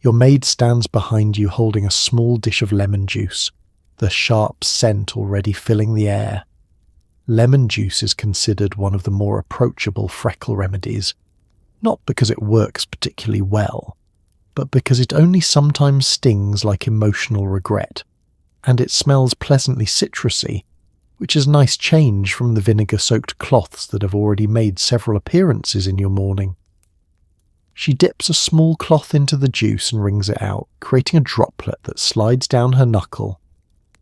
Your maid stands behind you holding a small dish of lemon juice, the sharp scent already filling the air. Lemon juice is considered one of the more approachable freckle remedies, not because it works particularly well, but because it only sometimes stings like emotional regret, and it smells pleasantly citrusy, which is a nice change from the vinegar-soaked cloths that have already made several appearances in your morning. She dips a small cloth into the juice and wrings it out, creating a droplet that slides down her knuckle.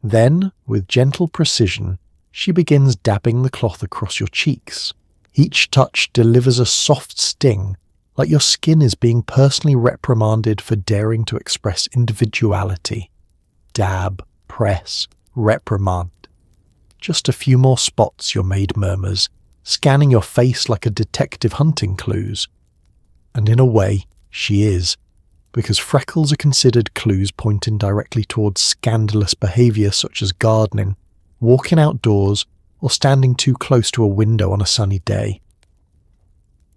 Then, with gentle precision, she begins dabbing the cloth across your cheeks, Each touch delivers a soft sting, like your skin is being personally reprimanded for daring to express individuality. Dab, press, reprimand. Just a few more spots, your maid murmurs, scanning your face like a detective hunting clues. And in a way, she is, because freckles are considered clues pointing directly towards scandalous behaviour such as gardening, walking outdoors, or standing too close to a window on a sunny day.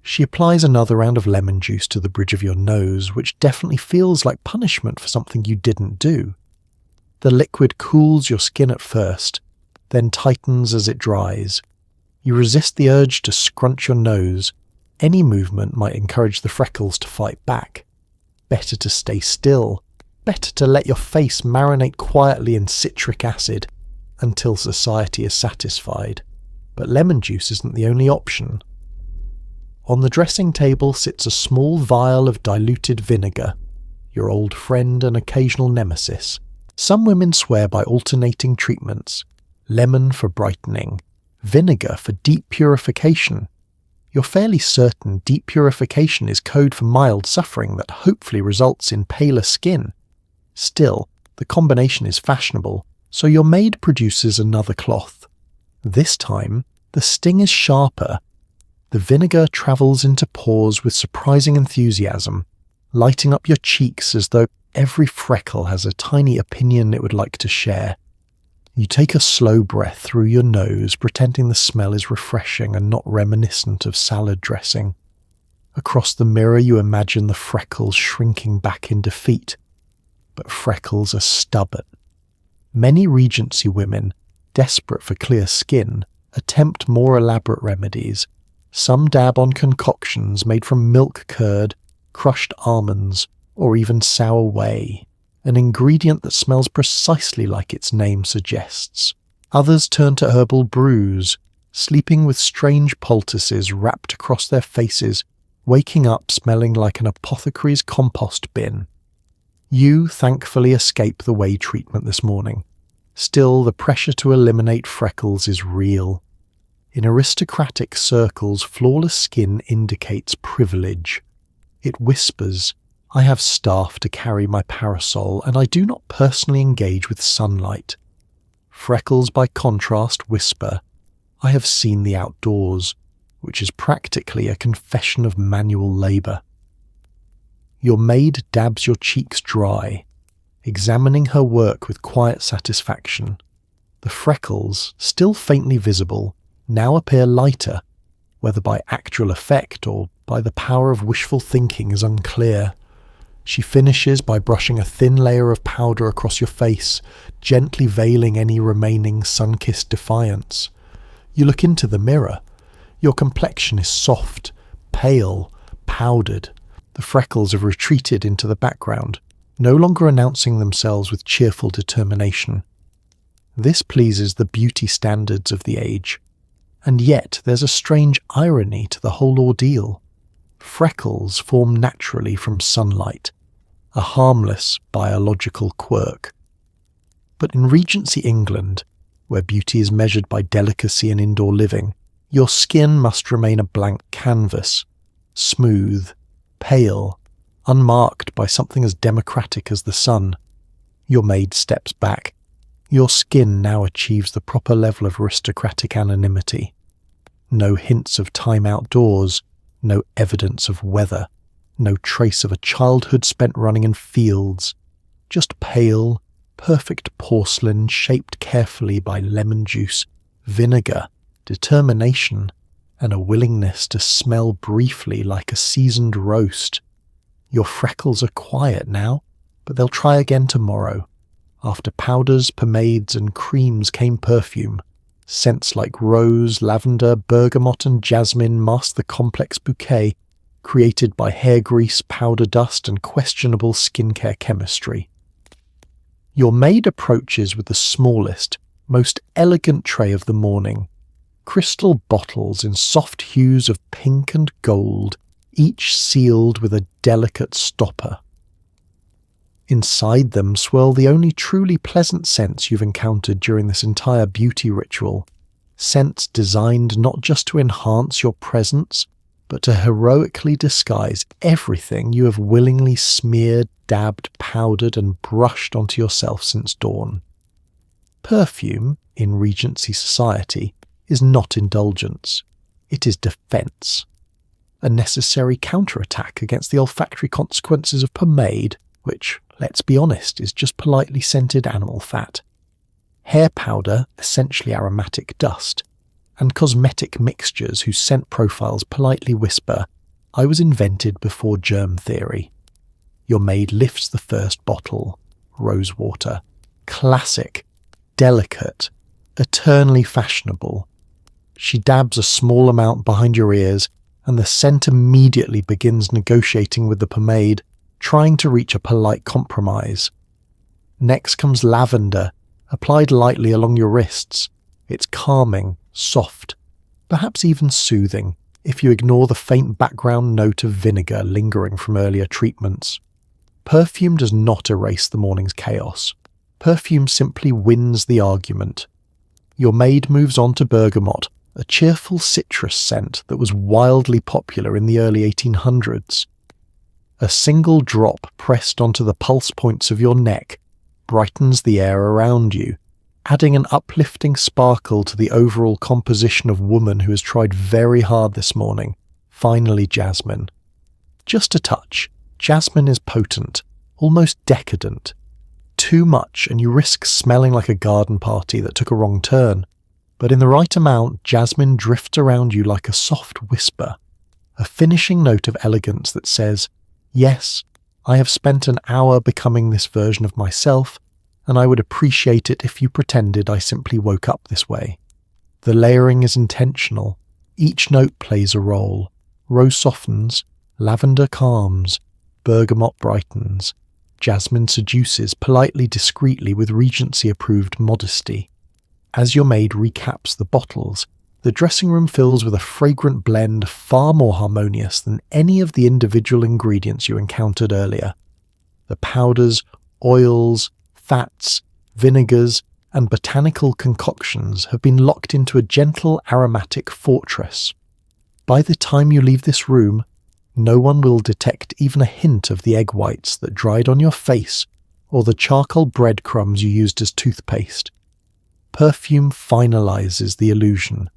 She applies another round of lemon juice to the bridge of your nose, which definitely feels like punishment for something you didn't do. The liquid cools your skin at first, then tightens as it dries. You resist the urge to scrunch your nose. Any movement might encourage the freckles to fight back. Better to stay still. Better to let your face marinate quietly in citric acid until society is satisfied. But lemon juice isn't the only option. On the dressing table sits a small vial of diluted vinegar, your old friend and occasional nemesis. Some women swear by alternating treatments: lemon for brightening, vinegar for deep purification. You're fairly certain deep purification is code for mild suffering that hopefully results in paler skin. Still, the combination is fashionable, so your maid produces another cloth. This time, the sting is sharper. The vinegar travels into pores with surprising enthusiasm, lighting up your cheeks as though every freckle has a tiny opinion it would like to share. You take a slow breath through your nose, pretending the smell is refreshing and not reminiscent of salad dressing. Across the mirror you imagine the freckles shrinking back in defeat. But freckles are stubborn. Many Regency women, desperate for clear skin, attempt more elaborate remedies. Some dab on concoctions made from milk curd, crushed almonds, or even sour whey, an ingredient that smells precisely like its name suggests. Others turn to herbal brews, sleeping with strange poultices wrapped across their faces, waking up smelling like an apothecary's compost bin. You thankfully escape the whey treatment this morning. Still, the pressure to eliminate freckles is real. In aristocratic circles, flawless skin indicates privilege. It whispers, "I have staff to carry my parasol, and I do not personally engage with sunlight." Freckles, by contrast, whisper, "I have seen the outdoors," which is practically a confession of manual labour. Your maid dabs your cheeks dry, examining her work with quiet satisfaction. The freckles, still faintly visible, now appear lighter, whether by actual effect or by the power of wishful thinking is unclear. She finishes by brushing a thin layer of powder across your face, gently veiling any remaining sun-kissed defiance. You look into the mirror. Your complexion is soft, pale, powdered. The freckles have retreated into the background, no longer announcing themselves with cheerful determination. This pleases the beauty standards of the age. And yet there's a strange irony to the whole ordeal. Freckles form naturally from sunlight, a harmless biological quirk. But in Regency England, where beauty is measured by delicacy and indoor living, your skin must remain a blank canvas, smooth, pale, unmarked by something as democratic as the sun. Your maid steps back. Your skin now achieves the proper level of aristocratic anonymity. No hints of time outdoors, no evidence of weather, no trace of a childhood spent running in fields, just pale, perfect porcelain shaped carefully by lemon juice, vinegar, determination, and a willingness to smell briefly like a seasoned roast. Your freckles are quiet now, but they'll try again tomorrow. After powders, pomades, and creams came perfume. Scents like rose, lavender, bergamot, and jasmine mask the complex bouquet created by hair grease, powder dust, and questionable skincare chemistry. Your maid approaches with the smallest, most elegant tray of the morning. Crystal bottles in soft hues of pink and gold, each sealed with a delicate stopper. Inside them swirl the only truly pleasant scents you've encountered during this entire beauty ritual. scents designed not just to enhance your presence, but to heroically disguise everything you have willingly smeared, dabbed, powdered and brushed onto yourself since dawn. Perfume, in Regency society, is not indulgence. It is defence. A necessary counterattack against the olfactory consequences of pomade, which, let's be honest, is just politely scented animal fat. Hair powder, essentially aromatic dust, and cosmetic mixtures whose scent profiles politely whisper, "I was invented before germ theory." Your maid lifts the first bottle, rose water, classic, delicate, eternally fashionable. She dabs a small amount behind your ears, and the scent immediately begins negotiating with the pomade, trying to reach a polite compromise. Next comes lavender, applied lightly along your wrists. It's calming, soft, perhaps even soothing, if you ignore the faint background note of vinegar lingering from earlier treatments. Perfume does not erase the morning's chaos. Perfume simply wins the argument. Your maid moves on to bergamot, a cheerful citrus scent that was wildly popular in the early 1800s. A single drop pressed onto the pulse points of your neck brightens the air around you, adding an uplifting sparkle to the overall composition of woman who has tried very hard this morning. Finally, jasmine. Just a touch. Jasmine is potent, almost decadent. Too much and you risk smelling like a garden party that took a wrong turn. But in the right amount, jasmine drifts around you like a soft whisper, a finishing note of elegance that says, "Yes, I have spent an hour becoming this version of myself, and I would appreciate it if you pretended I simply woke up this way." The layering is intentional. Each note plays a role. Rose softens, lavender calms, bergamot brightens, jasmine seduces politely, discreetly with Regency-approved modesty. As your maid recaps the bottles, the dressing room fills with a fragrant blend far more harmonious than any of the individual ingredients you encountered earlier. The powders, oils, fats, vinegars, and botanical concoctions have been locked into a gentle aromatic fortress. By the time you leave this room, no one will detect even a hint of the egg whites that dried on your face or the charcoal breadcrumbs you used as toothpaste. Perfume finalizes the illusion.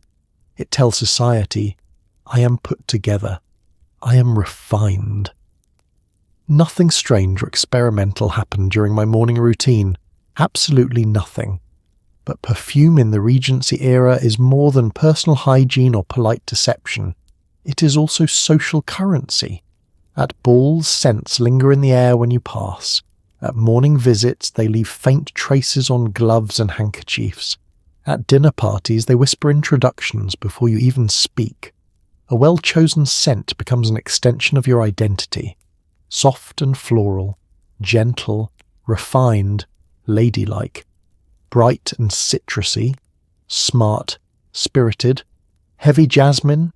It tells society, "I am put together. I am refined." Nothing strange or experimental happened during my morning routine. Absolutely nothing. But perfume in the Regency era is more than personal hygiene or polite deception. It is also social currency. At balls, scents linger in the air when you pass. At morning visits, they leave faint traces on gloves and handkerchiefs. At dinner parties, they whisper introductions before you even speak. A well-chosen scent becomes an extension of your identity. Soft and floral, gentle, refined, ladylike, bright and citrusy, smart, spirited, heavy jasmine,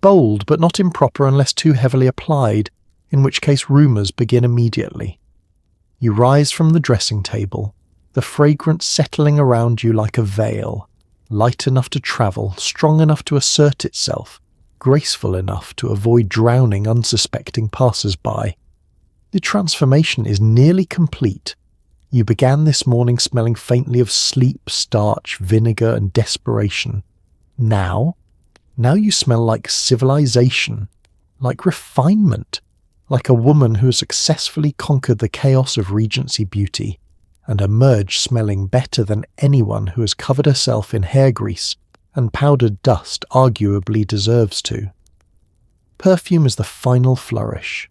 bold but not improper unless too heavily applied, in which case rumours begin immediately. You rise from the dressing table, the fragrance settling around you like a veil, light enough to travel, strong enough to assert itself, graceful enough to avoid drowning unsuspecting passers-by. The transformation is nearly complete. You began this morning smelling faintly of sleep, starch, vinegar, and desperation. Now you smell like civilization, like refinement, like a woman who has successfully conquered the chaos of Regency beauty, and emerged smelling better than anyone who has covered herself in hair grease and powdered dust arguably deserves to. Perfume is the final flourish,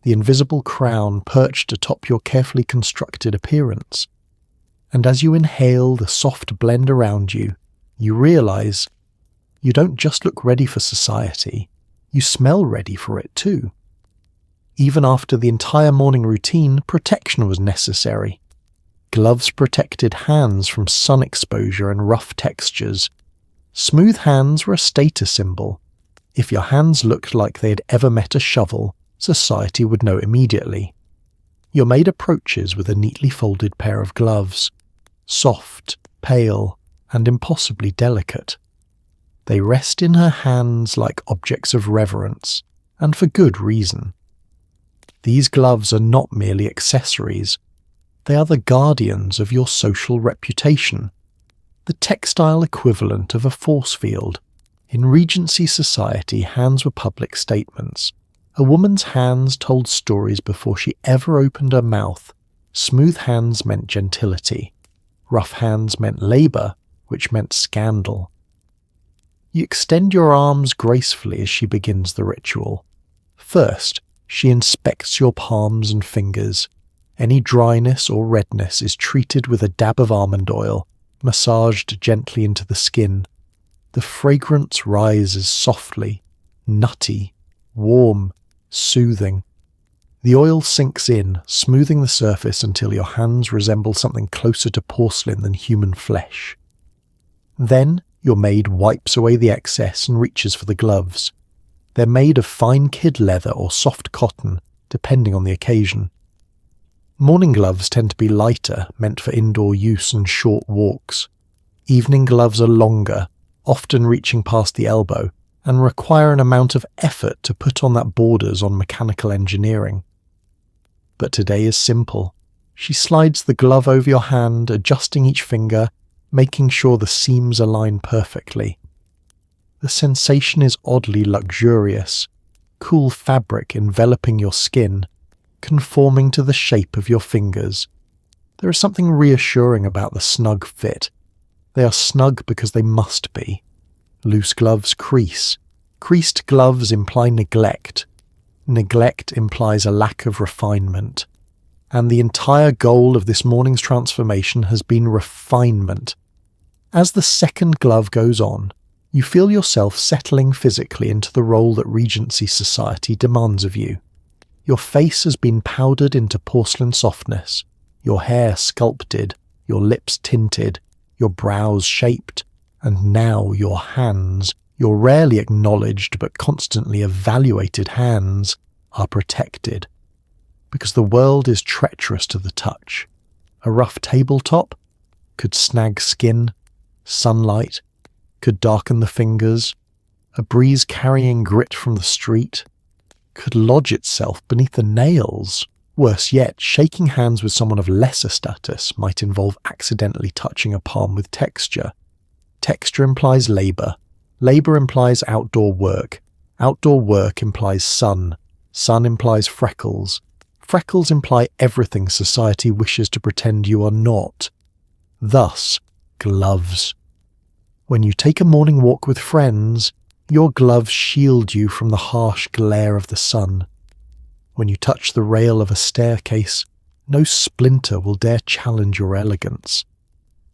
the invisible crown perched atop your carefully constructed appearance. And as you inhale the soft blend around you, you realize you don't just look ready for society, you smell ready for it too. Even after the entire morning routine, protection was necessary. Gloves protected hands from sun exposure and rough textures. Smooth hands were a status symbol. If your hands looked like they had ever met a shovel, society would know immediately. Your maid approaches with a neatly folded pair of gloves. Soft, pale, and impossibly delicate. They rest in her hands like objects of reverence, and for good reason. These gloves are not merely accessories. They are the guardians of your social reputation, the textile equivalent of a force field. In Regency society, hands were public statements. A woman's hands told stories before she ever opened her mouth. Smooth hands meant gentility. Rough hands meant labour, which meant scandal. You extend your arms gracefully as she begins the ritual. First, she inspects your palms and fingers. Any dryness or redness is treated with a dab of almond oil, massaged gently into the skin. The fragrance rises softly, nutty, warm, soothing. The oil sinks in, smoothing the surface until your hands resemble something closer to porcelain than human flesh. Then, your maid wipes away the excess and reaches for the gloves. They're made of fine kid leather or soft cotton, depending on the occasion. Morning gloves tend to be lighter, meant for indoor use and short walks. Evening gloves are longer, often reaching past the elbow, and require an amount of effort to put on that borders on mechanical engineering. But today is simple. She slides the glove over your hand, adjusting each finger, making sure the seams align perfectly. The sensation is oddly luxurious, cool fabric enveloping your skin, conforming to the shape of your fingers. There is something reassuring about the snug fit. They are snug because they must be. Loose gloves crease. Creased gloves imply neglect. Neglect implies a lack of refinement. And the entire goal of this morning's transformation has been refinement. As the second glove goes on, you feel yourself settling physically into the role that Regency society demands of you. Your face has been powdered into porcelain softness, your hair sculpted, your lips tinted, your brows shaped, and now your hands, your rarely acknowledged but constantly evaluated hands, are protected. Because the world is treacherous to the touch. A rough tabletop could snag skin, sunlight could darken the fingers, a breeze carrying grit from the street could lodge itself beneath the nails. Worse yet, shaking hands with someone of lesser status might involve accidentally touching a palm with texture. Texture implies labour. Labour implies outdoor work. Outdoor work implies sun. Sun implies freckles. Freckles imply everything society wishes to pretend you are not. Thus, gloves. When you take a morning walk with friends, your gloves shield you from the harsh glare of the sun. When you touch the rail of a staircase, no splinter will dare challenge your elegance.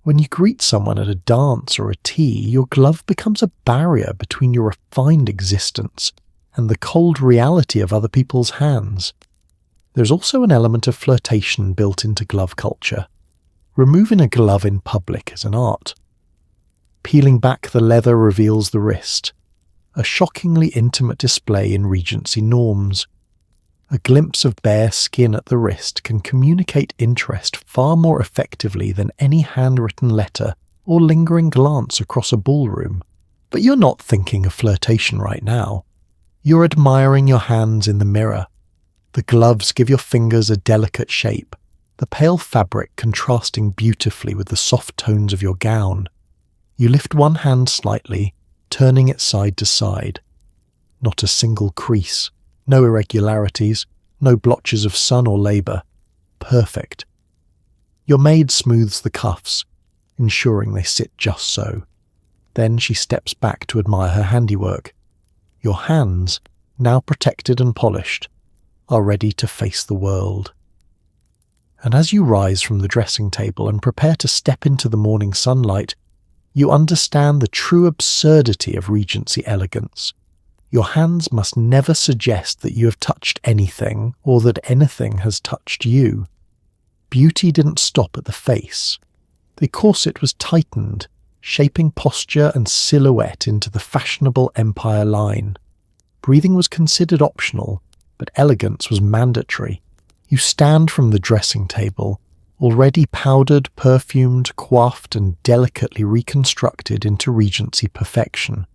When you greet someone at a dance or a tea, your glove becomes a barrier between your refined existence and the cold reality of other people's hands. There's also an element of flirtation built into glove culture. Removing a glove in public is an art. Peeling back the leather reveals the wrist, a shockingly intimate display in Regency norms. A glimpse of bare skin at the wrist can communicate interest far more effectively than any handwritten letter or lingering glance across a ballroom. But you're not thinking of flirtation right now. You're admiring your hands in the mirror. The gloves give your fingers a delicate shape, the pale fabric contrasting beautifully with the soft tones of your gown. You lift one hand slightly, turning it side to side. Not a single crease, no irregularities, no blotches of sun or labour. Perfect. Your maid smooths the cuffs, ensuring they sit just so. Then she steps back to admire her handiwork. Your hands, now protected and polished, are ready to face the world. And as you rise from the dressing table and prepare to step into the morning sunlight, you understand the true absurdity of Regency elegance. Your hands must never suggest that you have touched anything or that anything has touched you. Beauty didn't stop at the face. The corset was tightened, shaping posture and silhouette into the fashionable empire line. Breathing was considered optional, but elegance was mandatory. You stand from the dressing table, already powdered, perfumed, coiffed, and delicately reconstructed into Regency perfection.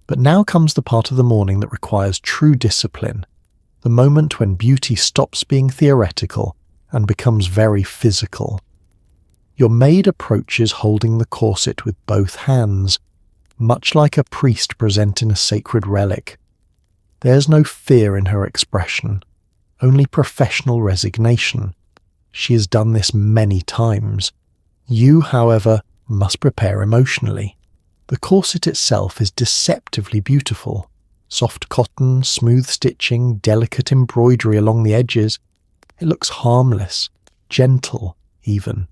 But now comes the part of the morning that requires true discipline, the moment when beauty stops being theoretical and becomes very physical. Your maid approaches holding the corset with both hands, much like a priest presenting a sacred relic. There's no fear in her expression, only professional resignation. She has done this many times. You, however, must prepare emotionally. The corset itself is deceptively beautiful. Soft cotton, smooth stitching, delicate embroidery along the edges. It looks harmless, gentle even,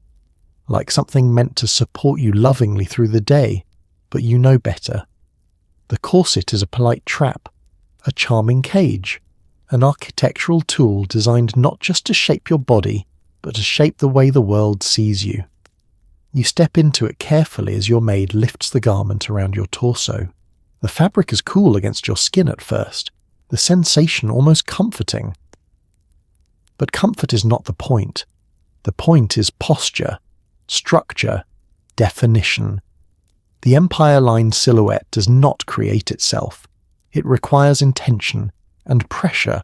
like something meant to support you lovingly through the day, but you know better. The corset is a polite trap, a charming cage, an architectural tool designed not just to shape your body, but to shape the way the world sees you. You step into it carefully as your maid lifts the garment around your torso. The fabric is cool against your skin at first, the sensation almost comforting. But comfort is not the point. The point is posture, structure, definition. The empire-line silhouette does not create itself. It requires intention and pressure.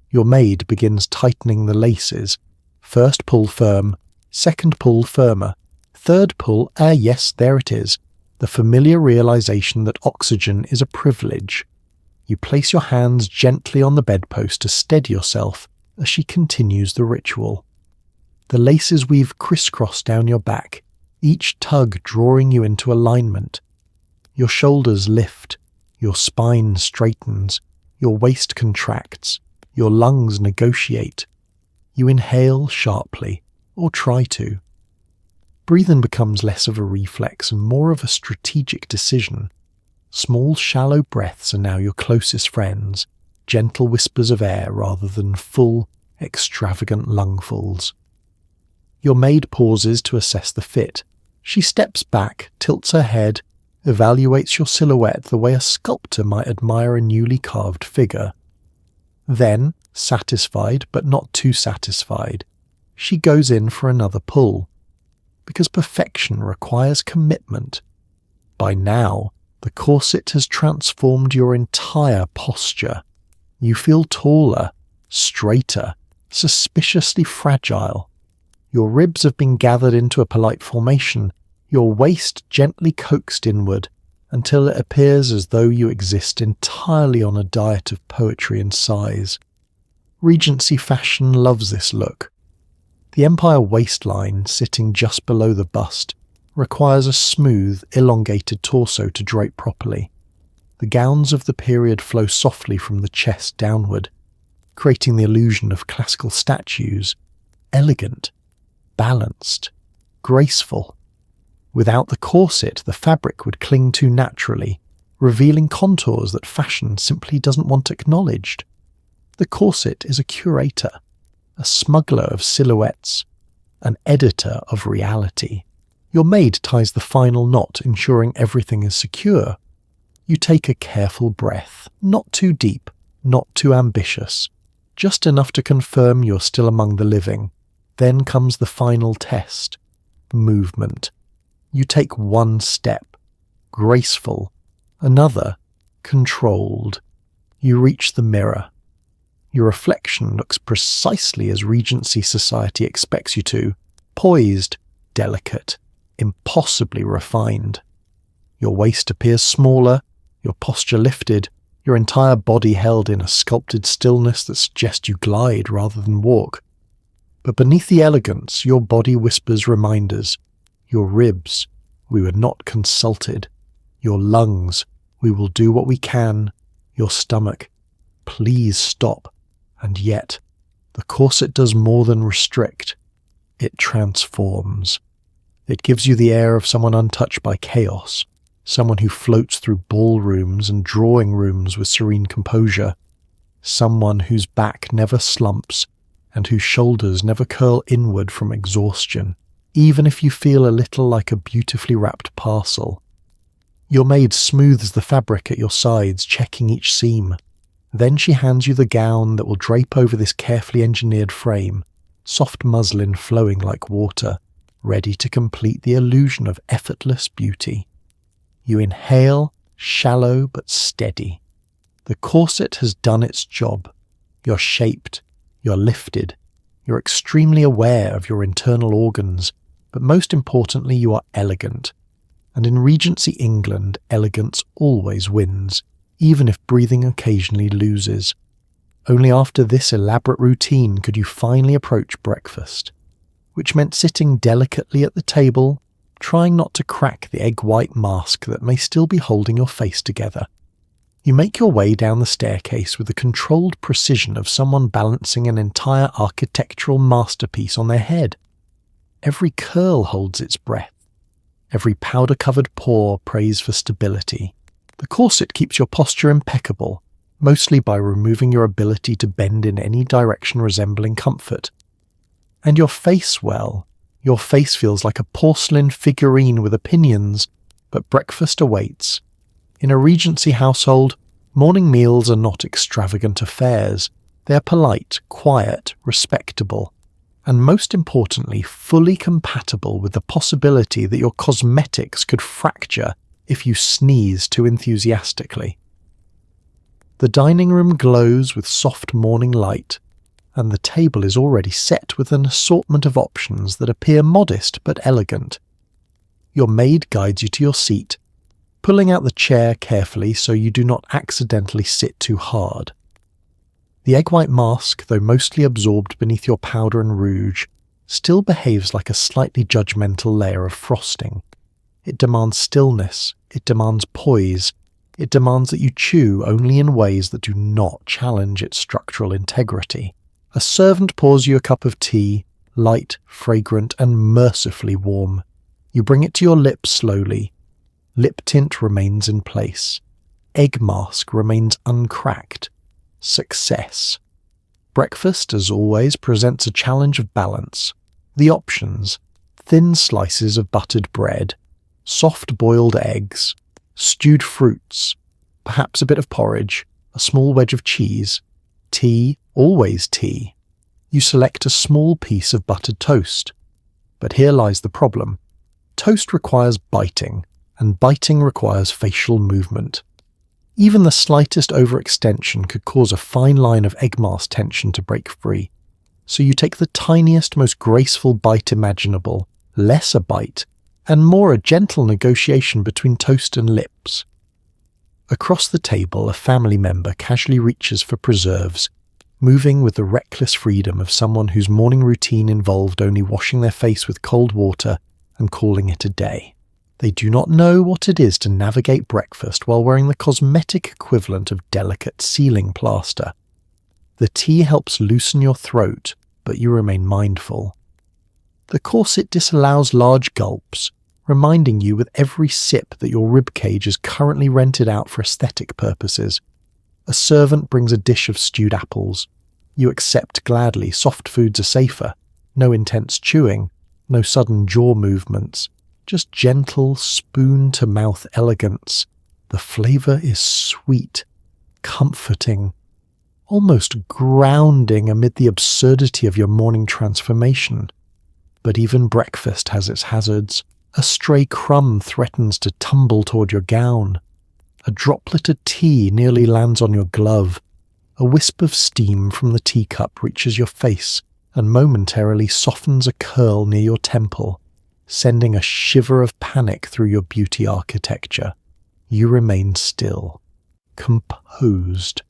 Your maid begins tightening the laces. First pull firm, second pull firmer, third pull, yes, there it is, the familiar realization that oxygen is a privilege. You place your hands gently on the bedpost to steady yourself as she continues the ritual. The laces weave crisscross down your back, each tug drawing you into alignment. Your shoulders lift, your spine straightens, your waist contracts, your lungs negotiate. You inhale sharply, or try to. Breathing becomes less of a reflex and more of a strategic decision. Small, shallow breaths are now your closest friends, gentle whispers of air rather than full, extravagant lungfuls. Your maid pauses to assess the fit. She steps back, tilts her head, evaluates your silhouette the way a sculptor might admire a newly carved figure. Then, satisfied but not too satisfied, she goes in for another pull. Because perfection requires commitment. By now, the corset has transformed your entire posture. You feel taller, straighter, suspiciously fragile. Your ribs have been gathered into a polite formation, your waist gently coaxed inward, until it appears as though you exist entirely on a diet of poetry and sighs. Regency fashion loves this look. The empire waistline, sitting just below the bust, requires a smooth, elongated torso to drape properly. The gowns of the period flow softly from the chest downward, creating the illusion of classical statues, elegant, balanced, graceful. Without the corset, the fabric would cling too naturally, revealing contours that fashion simply doesn't want acknowledged. The corset is a curator, a smuggler of silhouettes, an editor of reality. Your maid ties the final knot, ensuring everything is secure. You take a careful breath, not too deep, not too ambitious, just enough to confirm you're still among the living. Then comes the final test, movement. You take one step, graceful, another, controlled. You reach the mirror. Your reflection looks precisely as Regency society expects you to, poised, delicate, impossibly refined. Your waist appears smaller, your posture lifted, your entire body held in a sculpted stillness that suggests you glide rather than walk. But beneath the elegance, your body whispers reminders. Your ribs, we were not consulted. Your lungs, we will do what we can. Your stomach, please stop. And yet, the corset does more than restrict. It transforms. It gives you the air of someone untouched by chaos, someone who floats through ballrooms and drawing rooms with serene composure, someone whose back never slumps and whose shoulders never curl inward from exhaustion, even if you feel a little like a beautifully wrapped parcel. Your maid smooths the fabric at your sides, checking each seam. Then she hands you the gown that will drape over this carefully engineered frame, soft muslin flowing like water, ready to complete the illusion of effortless beauty. You inhale, shallow but steady. The corset has done its job. You're shaped, you're lifted, you're extremely aware of your internal organs, but most importantly you are elegant. And in Regency England, elegance always wins, even if breathing occasionally loses. Only after this elaborate routine could you finally approach breakfast, which meant sitting delicately at the table, trying not to crack the egg white mask that may still be holding your face together. You make your way down the staircase with the controlled precision of someone balancing an entire architectural masterpiece on their head. Every curl holds its breath. Every powder-covered pore prays for stability. The corset keeps your posture impeccable, mostly by removing your ability to bend in any direction resembling comfort. And your face, well, your face feels like a porcelain figurine with opinions, but breakfast awaits. In a Regency household, morning meals are not extravagant affairs. They are polite, quiet, respectable, and most importantly, fully compatible with the possibility that your cosmetics could fracture if you sneeze too enthusiastically. The dining room glows with soft morning light, and the table is already set with an assortment of options that appear modest but elegant. Your maid guides you to your seat, pulling out the chair carefully so you do not accidentally sit too hard. The egg white mask, though mostly absorbed beneath your powder and rouge, still behaves like a slightly judgmental layer of frosting. It demands stillness, it demands poise, it demands that you chew only in ways that do not challenge its structural integrity. A servant pours you a cup of tea, light, fragrant, and mercifully warm. You bring it to your lips slowly. Lip tint remains in place. Egg mask remains uncracked. Success. Breakfast, as always, presents a challenge of balance. The options: thin slices of buttered bread, soft boiled eggs, stewed fruits, perhaps a bit of porridge, a small wedge of cheese, tea, always tea. You select a small piece of buttered toast. But here lies the problem. Toast requires biting, and biting requires facial movement. Even the slightest overextension could cause a fine line of egg mask tension to break free. So you take the tiniest, most graceful bite imaginable, less a bite, and more a gentle negotiation between toast and lips. Across the table, a family member casually reaches for preserves, moving with the reckless freedom of someone whose morning routine involved only washing their face with cold water and calling it a day. They do not know what it is to navigate breakfast while wearing the cosmetic equivalent of delicate ceiling plaster. The tea helps loosen your throat, but you remain mindful. The corset disallows large gulps, reminding you with every sip that your ribcage is currently rented out for aesthetic purposes. A servant brings a dish of stewed apples. You accept gladly. Soft foods are safer. No intense chewing, no sudden jaw movements. Just gentle spoon-to-mouth elegance. The flavour is sweet, comforting, almost grounding amid the absurdity of your morning transformation. But even breakfast has its hazards. A stray crumb threatens to tumble toward your gown. A droplet of tea nearly lands on your glove. A wisp of steam from the teacup reaches your face and momentarily softens a curl near your temple, sending a shiver of panic through your beauty architecture. You remain still, composed.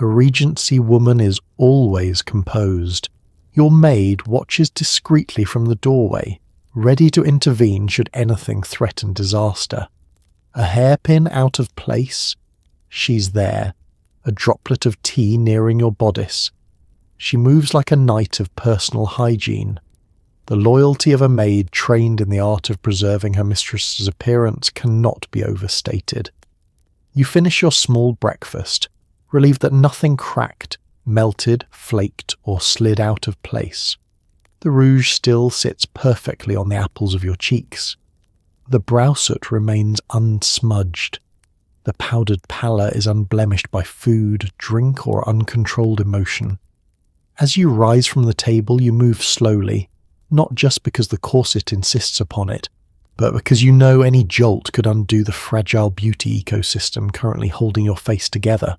A Regency woman is always composed. Your maid watches discreetly from the doorway, ready to intervene should anything threaten disaster. A hairpin out of place? She's there. A droplet of tea nearing your bodice. She moves like a knight of personal hygiene. The loyalty of a maid trained in the art of preserving her mistress's appearance cannot be overstated. You finish your small breakfast, relieved that nothing cracked, melted, flaked, or slid out of place. The rouge still sits perfectly on the apples of your cheeks. The brow soot remains unsmudged. The powdered pallor is unblemished by food, drink, or uncontrolled emotion. As you rise from the table, you move slowly, not just because the corset insists upon it, but because you know any jolt could undo the fragile beauty ecosystem currently holding your face together.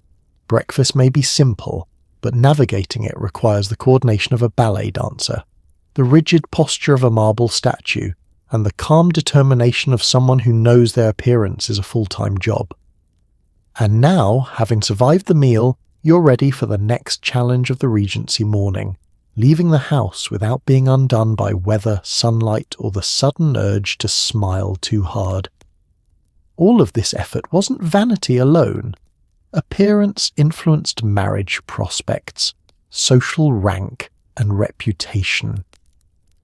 Breakfast may be simple, but navigating it requires the coordination of a ballet dancer, the rigid posture of a marble statue, and the calm determination of someone who knows their appearance is a full-time job. And now, having survived the meal, you're ready for the next challenge of the Regency morning, leaving the house without being undone by weather, sunlight, or the sudden urge to smile too hard. All of this effort wasn't vanity alone. Appearance influenced marriage prospects, social rank, and reputation.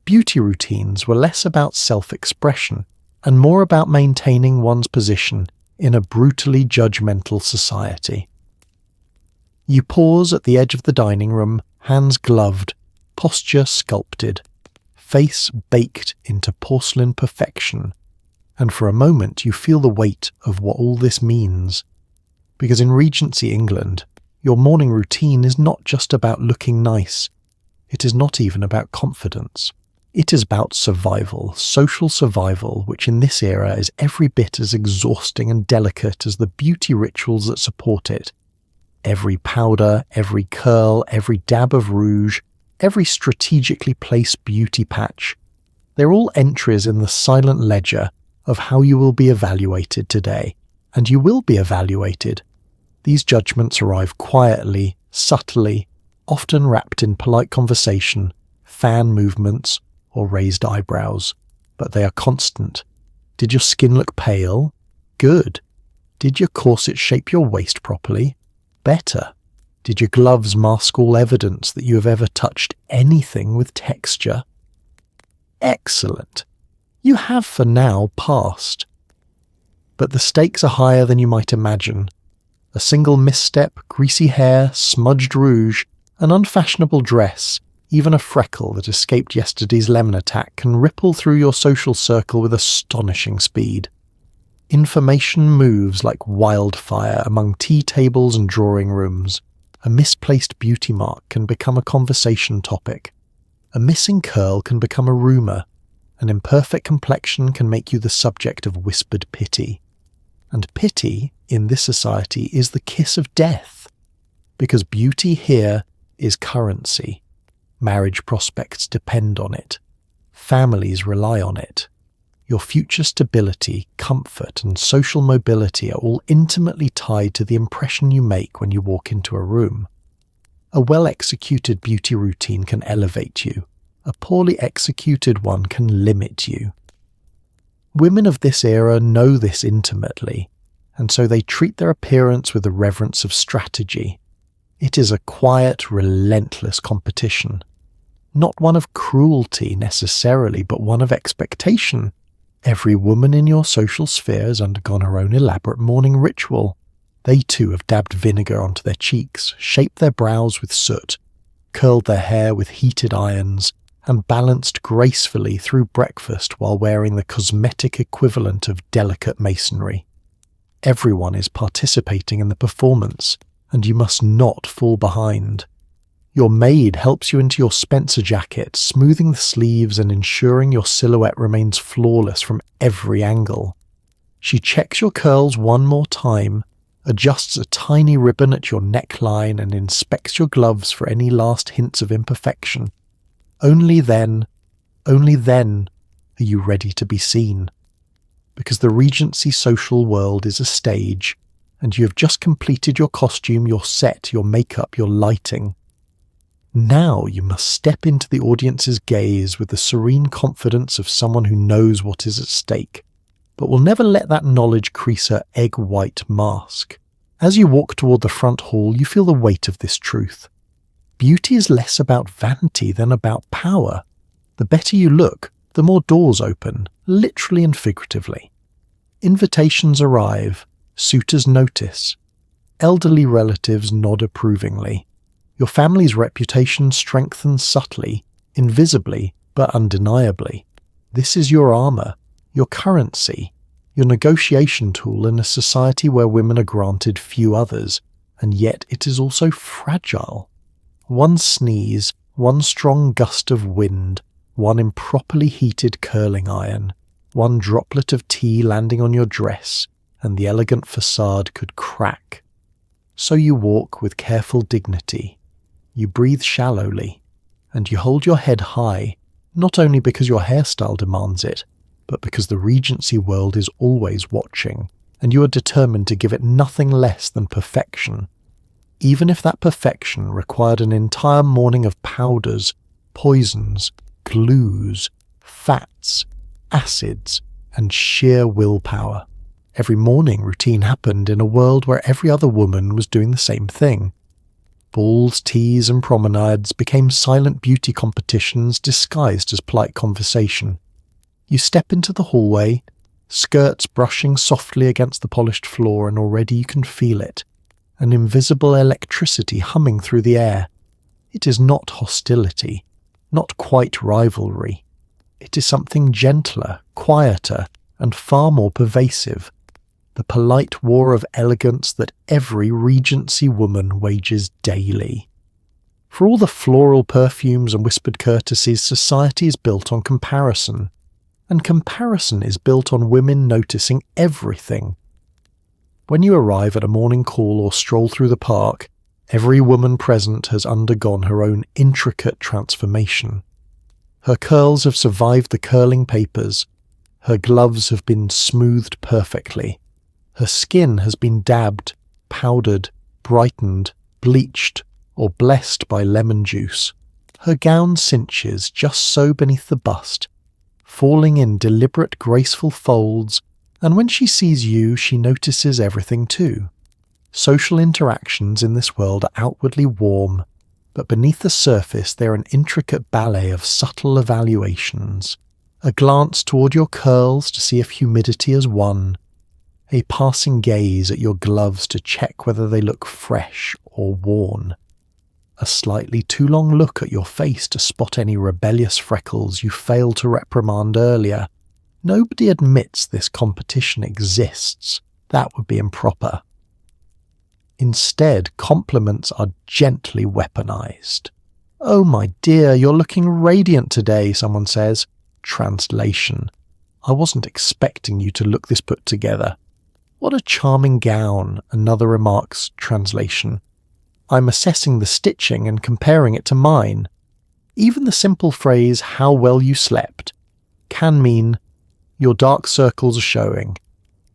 Beauty routines were less about self-expression and more about maintaining one's position in a brutally judgmental society. You pause at the edge of the dining room, hands gloved, posture sculpted, face baked into porcelain perfection, and for a moment you feel the weight of what all this means. Because in Regency England, your morning routine is not just about looking nice. It is not even about confidence. It is about survival, social survival, which in this era is every bit as exhausting and delicate as the beauty rituals that support it. Every powder, every curl, every dab of rouge, every strategically placed beauty patch, they're all entries in the silent ledger of how you will be evaluated today. And you will be evaluated. These judgments arrive quietly, subtly, often wrapped in polite conversation, fan movements, or raised eyebrows. But they are constant. Did your skin look pale? Good. Did your corset shape your waist properly? Better. Did your gloves mask all evidence that you have ever touched anything with texture? Excellent. You have for now passed. But the stakes are higher than you might imagine. A single misstep, greasy hair, smudged rouge, an unfashionable dress, even a freckle that escaped yesterday's lemon attack can ripple through your social circle with astonishing speed. Information moves like wildfire among tea tables and drawing rooms. A misplaced beauty mark can become a conversation topic. A missing curl can become a rumour. An imperfect complexion can make you the subject of whispered pity. And pity, in this society, is the kiss of death. Because beauty here is currency. Marriage prospects depend on it. Families rely on it. Your future stability, comfort, and social mobility are all intimately tied to the impression you make when you walk into a room. A well-executed beauty routine can elevate you. A poorly executed one can limit you. Women of this era know this intimately, and so they treat their appearance with the reverence of strategy. It is a quiet, relentless competition. Not one of cruelty necessarily, but one of expectation. Every woman in your social sphere has undergone her own elaborate morning ritual. They too have dabbed vinegar onto their cheeks, shaped their brows with soot, curled their hair with heated irons, and balanced gracefully through breakfast while wearing the cosmetic equivalent of delicate masonry. Everyone is participating in the performance, and you must not fall behind. Your maid helps you into your Spencer jacket, smoothing the sleeves and ensuring your silhouette remains flawless from every angle. She checks your curls one more time, adjusts a tiny ribbon at your neckline, and inspects your gloves for any last hints of imperfection. Only then are you ready to be seen. Because the Regency social world is a stage, and you have just completed your costume, your set, your makeup, your lighting. Now you must step into the audience's gaze with the serene confidence of someone who knows what is at stake, but will never let that knowledge crease her egg-white mask. As you walk toward the front hall, you feel the weight of this truth. Beauty is less about vanity than about power. The better you look, the more doors open, literally and figuratively. Invitations arrive, suitors notice. Elderly relatives nod approvingly. Your family's reputation strengthens subtly, invisibly, but undeniably. This is your armor, your currency, your negotiation tool in a society where women are granted few others, and yet it is also fragile. One sneeze, one strong gust of wind, one improperly heated curling iron, One droplet of tea landing on your dress, and the elegant facade could crack. So you walk with careful dignity. You breathe shallowly, and you hold your head high, not only because your hairstyle demands it, but because the Regency world is always watching, and you are determined to give it nothing less than perfection, even if that perfection required an entire morning of powders, poisons, glues, fats, acids, and sheer willpower. Every morning routine happened in a world where every other woman was doing the same thing. Balls, teas, and promenades became silent beauty competitions disguised as polite conversation. You step into the hallway, skirts brushing softly against the polished floor, and already you can feel it, an invisible electricity humming through the air. It is not hostility, not quite rivalry. It is something gentler, quieter, and far more pervasive. The polite war of elegance that every Regency woman wages daily. For all the floral perfumes and whispered courtesies, society is built on comparison, and comparison is built on women noticing everything. When you arrive at a morning call or stroll through the park, every woman present has undergone her own intricate transformation. Her curls have survived the curling papers, her gloves have been smoothed perfectly, her skin has been dabbed, powdered, brightened, bleached, or blessed by lemon juice. Her gown cinches just so beneath the bust, falling in deliberate, graceful folds, and when she sees you, she notices everything too. Social interactions in this world are outwardly warm, but beneath the surface they're an intricate ballet of subtle evaluations. A glance toward your curls to see if humidity has won, a passing gaze at your gloves to check whether they look fresh or worn, a slightly too long look at your face to spot any rebellious freckles you failed to reprimand earlier. Nobody admits this competition exists. That would be improper. Instead, compliments are gently weaponized. "Oh my dear, you're looking radiant today," someone says. Translation: "I wasn't expecting you to look this put together." "What a charming gown," another remarks. Translation: "I'm assessing the stitching and comparing it to mine." Even the simple phrase, "how well you slept," can mean, "your dark circles are showing,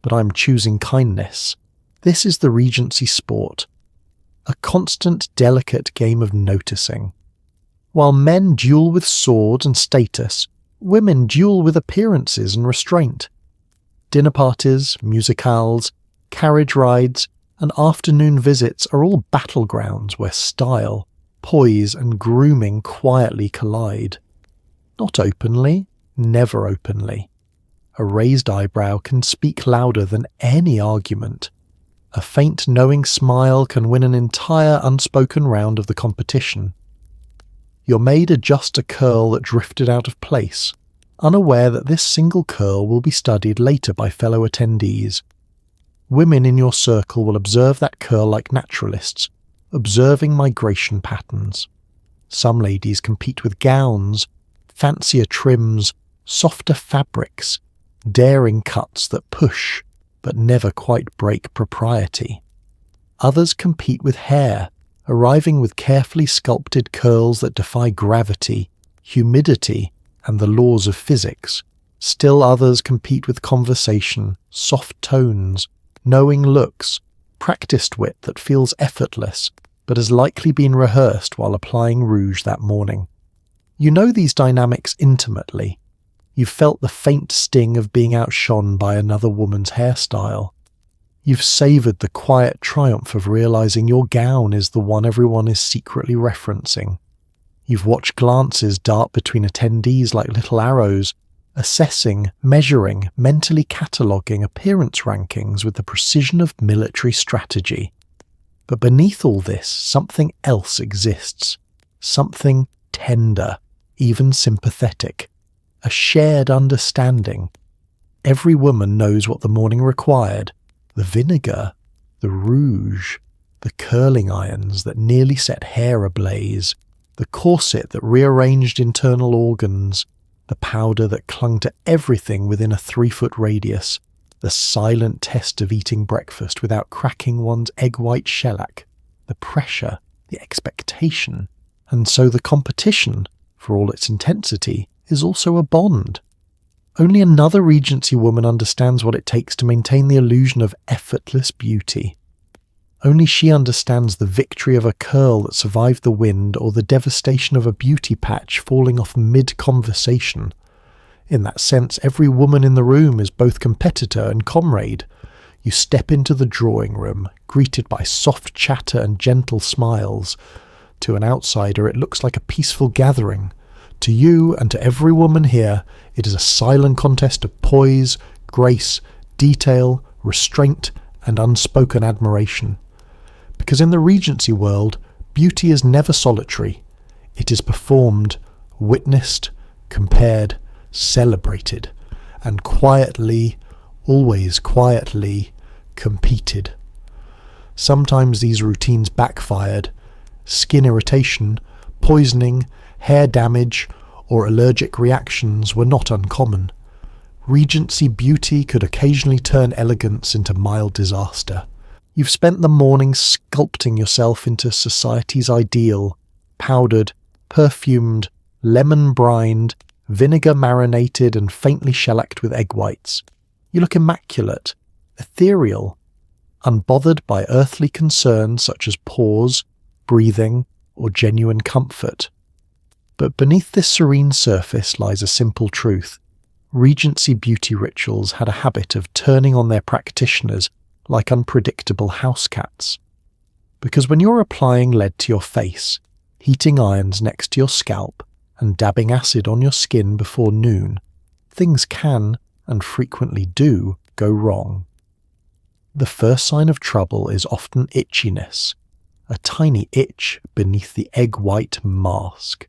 but I'm choosing kindness." This is the Regency sport, a constant, delicate game of noticing. While men duel with swords and status, women duel with appearances and restraint. Dinner parties, musicales, carriage rides, and afternoon visits are all battlegrounds where style, poise, and grooming quietly collide. Not openly, never openly. A raised eyebrow can speak louder than any argument. A faint knowing smile can win an entire unspoken round of the competition. Your maid adjusts a curl that drifted out of place, unaware that this single curl will be studied later by fellow attendees. Women in your circle will observe that curl like naturalists, observing migration patterns. Some ladies compete with gowns, fancier trims, softer fabrics, daring cuts that push but never quite break propriety. Others compete with hair, arriving with carefully sculpted curls that defy gravity, humidity, and the laws of physics. Still others compete with conversation, soft tones, knowing looks, practiced wit that feels effortless, but has likely been rehearsed while applying rouge that morning. You know these dynamics intimately. You've felt the faint sting of being outshone by another woman's hairstyle. You've savoured the quiet triumph of realising your gown is the one everyone is secretly referencing. You've watched glances dart between attendees like little arrows, assessing, measuring, mentally cataloguing appearance rankings with the precision of military strategy. But beneath all this, something else exists. Something tender, even sympathetic. A shared understanding. Every woman knows what the morning required. The vinegar, the rouge, the curling irons that nearly set hair ablaze, the corset that rearranged internal organs, the powder that clung to everything within a 3-foot radius, the silent test of eating breakfast without cracking one's egg white shellac, the pressure, the expectation, and so the competition, for all its intensity, is also a bond. Only another Regency woman understands what it takes to maintain the illusion of effortless beauty. Only she understands the victory of a curl that survived the wind or the devastation of a beauty patch falling off mid-conversation. In that sense, every woman in the room is both competitor and comrade. You step into the drawing room, greeted by soft chatter and gentle smiles. To an outsider, it looks like a peaceful gathering. To you and to every woman here, it is a silent contest of poise, grace, detail, restraint, and unspoken admiration. Because in the Regency world, beauty is never solitary. It is performed, witnessed, compared, celebrated, and quietly, always quietly, competed. Sometimes these routines backfired. Skin irritation, poisoning, hair damage, or allergic reactions were not uncommon. Regency beauty could occasionally turn elegance into mild disaster. You've spent the morning sculpting yourself into society's ideal, powdered, perfumed, lemon-brined, vinegar-marinated and faintly shellacked with egg whites. You look immaculate, ethereal, unbothered by earthly concerns such as pause, breathing, or genuine comfort. But beneath this serene surface lies a simple truth. Regency beauty rituals had a habit of turning on their practitioners like unpredictable house cats. Because when you're applying lead to your face, heating irons next to your scalp, and dabbing acid on your skin before noon, things can, and frequently do, go wrong. The first sign of trouble is often itchiness, a tiny itch beneath the egg white mask.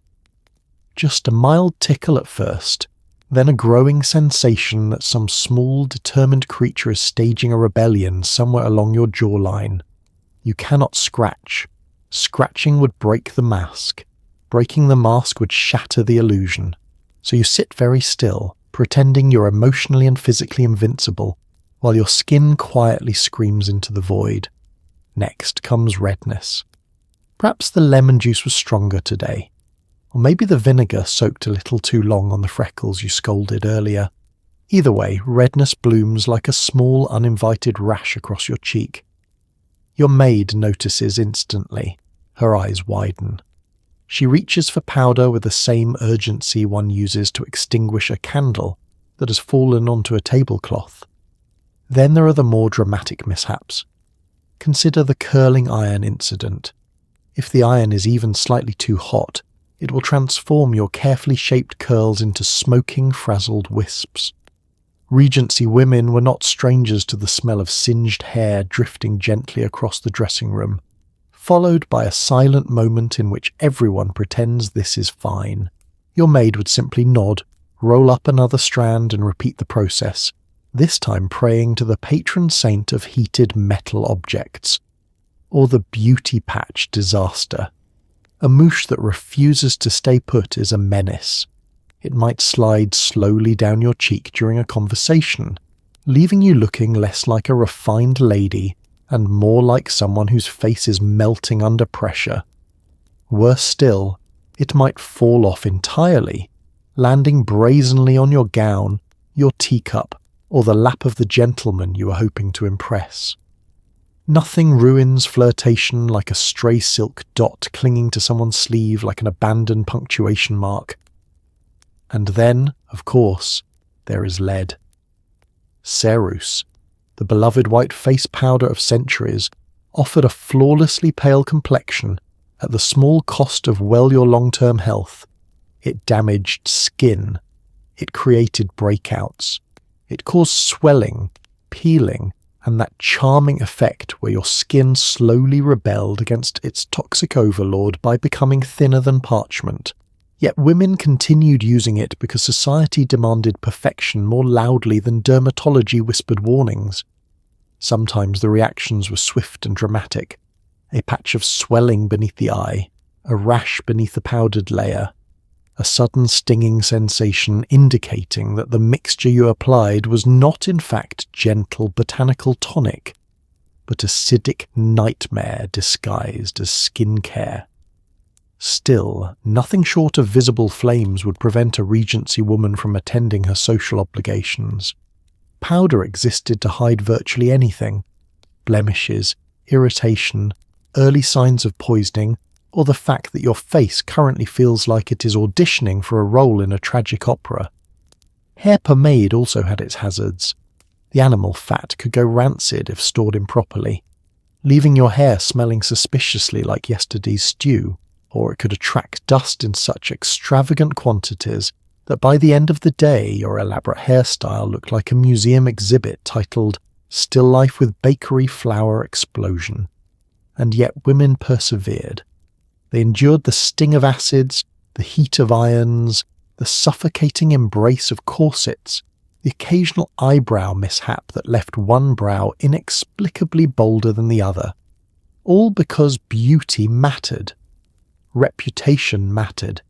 Just a mild tickle at first, then a growing sensation that some small, determined creature is staging a rebellion somewhere along your jawline. You cannot scratch. Scratching would break the mask. Breaking the mask would shatter the illusion. So you sit very still, pretending you're emotionally and physically invincible, while your skin quietly screams into the void. Next comes redness. Perhaps the lemon juice was stronger today. Or maybe the vinegar soaked a little too long on the freckles you scolded earlier. Either way, redness blooms like a small, uninvited rash across your cheek. Your maid notices instantly. Her eyes widen. She reaches for powder with the same urgency one uses to extinguish a candle that has fallen onto a tablecloth. Then there are the more dramatic mishaps. Consider the curling iron incident. If the iron is even slightly too hot, it will transform your carefully shaped curls into smoking, frazzled wisps. Regency women were not strangers to the smell of singed hair drifting gently across the dressing room, followed by a silent moment in which everyone pretends this is fine. Your maid would simply nod, roll up another strand and repeat the process, this time praying to the patron saint of heated metal objects, or the beauty patch disaster. A mouche that refuses to stay put is a menace. It might slide slowly down your cheek during a conversation, leaving you looking less like a refined lady and more like someone whose face is melting under pressure. Worse still, it might fall off entirely, landing brazenly on your gown, your teacup, or the lap of the gentleman you are hoping to impress. Nothing ruins flirtation like a stray silk dot clinging to someone's sleeve like an abandoned punctuation mark. And then, of course, there is lead. Rouge, the beloved white face powder of centuries, offered a flawlessly pale complexion at the small cost of your long-term health. It damaged skin. It created breakouts. It caused swelling, peeling, and that charming effect where your skin slowly rebelled against its toxic overlord by becoming thinner than parchment. Yet women continued using it because society demanded perfection more loudly than dermatology whispered warnings. Sometimes the reactions were swift and dramatic. A patch of swelling beneath the eye, a rash beneath the powdered layer, a sudden stinging sensation indicating that the mixture you applied was not in fact gentle botanical tonic, but acidic nightmare disguised as skincare. Still, nothing short of visible flames would prevent a Regency woman from attending her social obligations. Powder existed to hide virtually anything: blemishes, irritation, early signs of poisoning, or the fact that your face currently feels like it is auditioning for a role in a tragic opera. Hair pomade also had its hazards. The animal fat could go rancid if stored improperly, leaving your hair smelling suspiciously like yesterday's stew, or it could attract dust in such extravagant quantities that by the end of the day your elaborate hairstyle looked like a museum exhibit titled "Still Life with Bakery Flour Explosion." And yet women persevered. They endured the sting of acids, the heat of irons, the suffocating embrace of corsets, the occasional eyebrow mishap that left one brow inexplicably bolder than the other, all because beauty mattered. Reputation mattered.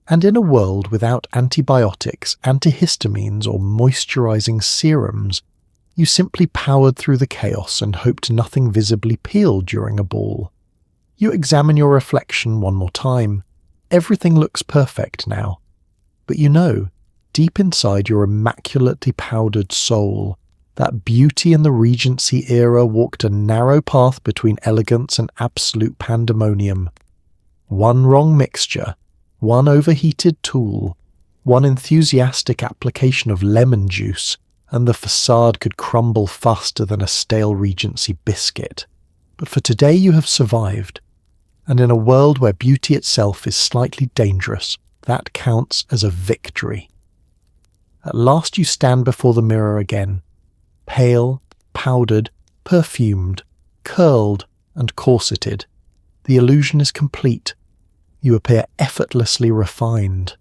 And in a world without antibiotics, antihistamines, or moisturizing serums, you simply powered through the chaos and hoped nothing visibly peeled during a ball. You examine your reflection one more time. Everything looks perfect now. But you know, deep inside your immaculately powdered soul, that beauty in the Regency-era walked a narrow path between elegance and absolute pandemonium. One wrong mixture, one overheated tool, one enthusiastic application of lemon juice, and the facade could crumble faster than a stale Regency biscuit. But for today you have survived, and in a world where beauty itself is slightly dangerous, that counts as a victory. At last you stand before the mirror again, pale, powdered, perfumed, curled, and corseted. The illusion is complete. You appear effortlessly refined.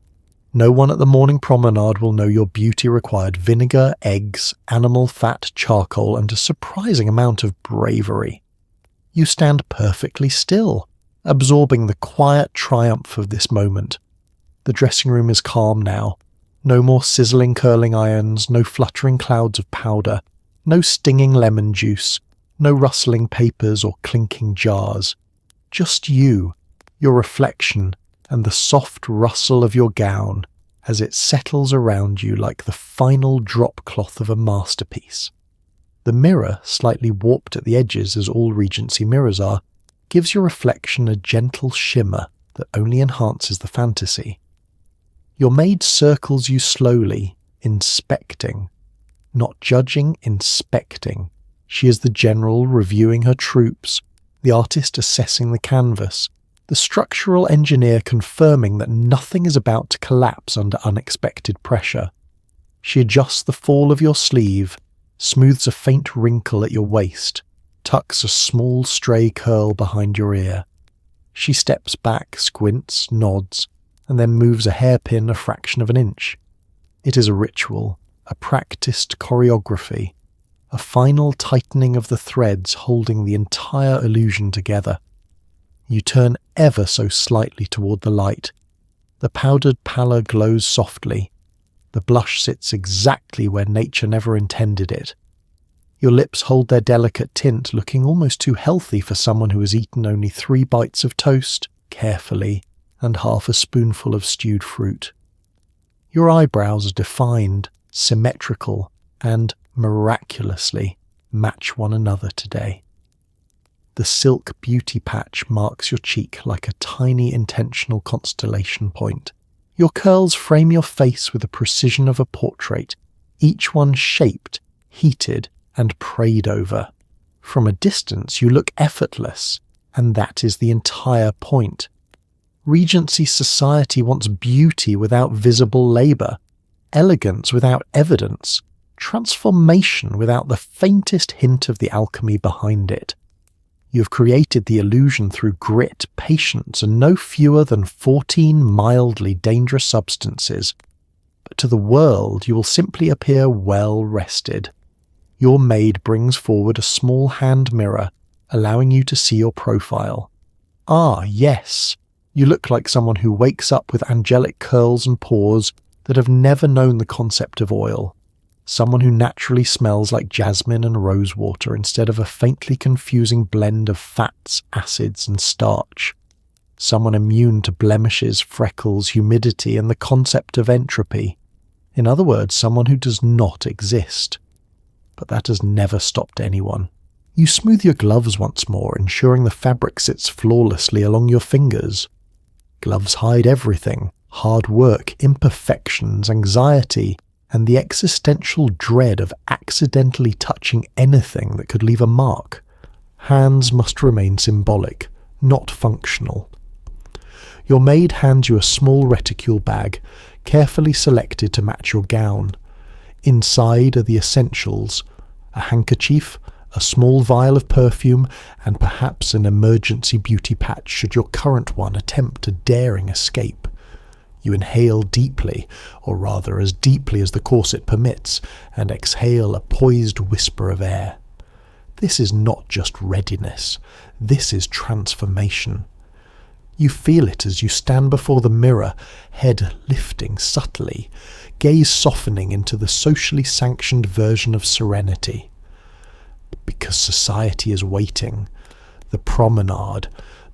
No one at the morning promenade will know your beauty required vinegar, eggs, animal fat, charcoal, and a surprising amount of bravery. You stand perfectly still, absorbing the quiet triumph of this moment. The dressing room is calm now. No more sizzling curling irons, no fluttering clouds of powder, no stinging lemon juice, no rustling papers or clinking jars. Just you, your reflection, and the soft rustle of your gown as it settles around you like the final drop cloth of a masterpiece. The mirror, slightly warped at the edges as all Regency mirrors are, gives your reflection a gentle shimmer that only enhances the fantasy. Your maid circles you slowly, inspecting. Not judging, inspecting. She is the general reviewing her troops, the artist assessing the canvas, the structural engineer confirming that nothing is about to collapse under unexpected pressure. She adjusts the fall of your sleeve, smooths a faint wrinkle at your waist, tucks a small stray curl behind your ear. She steps back, squints, nods, and then moves a hairpin a fraction of an inch. It is a ritual, a practiced choreography, a final tightening of the threads holding the entire illusion together. You turn ever so slightly toward the light. The powdered pallor glows softly. The blush sits exactly where nature never intended it. Your lips hold their delicate tint, looking almost too healthy for someone who has eaten only 3 bites of toast, carefully, and half a spoonful of stewed fruit. Your eyebrows are defined, symmetrical, and, miraculously, match one another today. The silk beauty patch marks your cheek like a tiny intentional constellation point. Your curls frame your face with the precision of a portrait, each one shaped, heated, and prayed over. From a distance you look effortless, and that is the entire point. Regency society wants beauty without visible labour, elegance without evidence, transformation without the faintest hint of the alchemy behind it. You have created the illusion through grit, patience, and no fewer than 14 mildly dangerous substances. But to the world you will simply appear well rested. Your maid brings forward a small hand mirror, allowing you to see your profile. Ah, yes, You look like someone who wakes up with angelic curls and pores that have never known the concept of oil. Someone who naturally smells like jasmine and rosewater instead of a faintly confusing blend of fats, acids, and starch. Someone immune to blemishes, freckles, humidity, and the concept of entropy. In other words, someone who does not exist. But that has never stopped anyone. You smooth your gloves once more, ensuring the fabric sits flawlessly along your fingers. Gloves hide everything: hard work, imperfections, anxiety, and the existential dread of accidentally touching anything that could leave a mark. Hands must remain symbolic, not functional. Your maid hands you a small reticule bag, carefully selected to match your gown. Inside are the essentials: a handkerchief, a small vial of perfume, and perhaps an emergency beauty patch should your current one attempt a daring escape. You inhale deeply, or rather as deeply as the corset permits, and exhale a poised whisper of air. This is not just readiness, this is transformation. You feel it as you stand before the mirror, head lifting subtly, gaze softening into the socially sanctioned version of serenity. Because society is waiting. The promenade,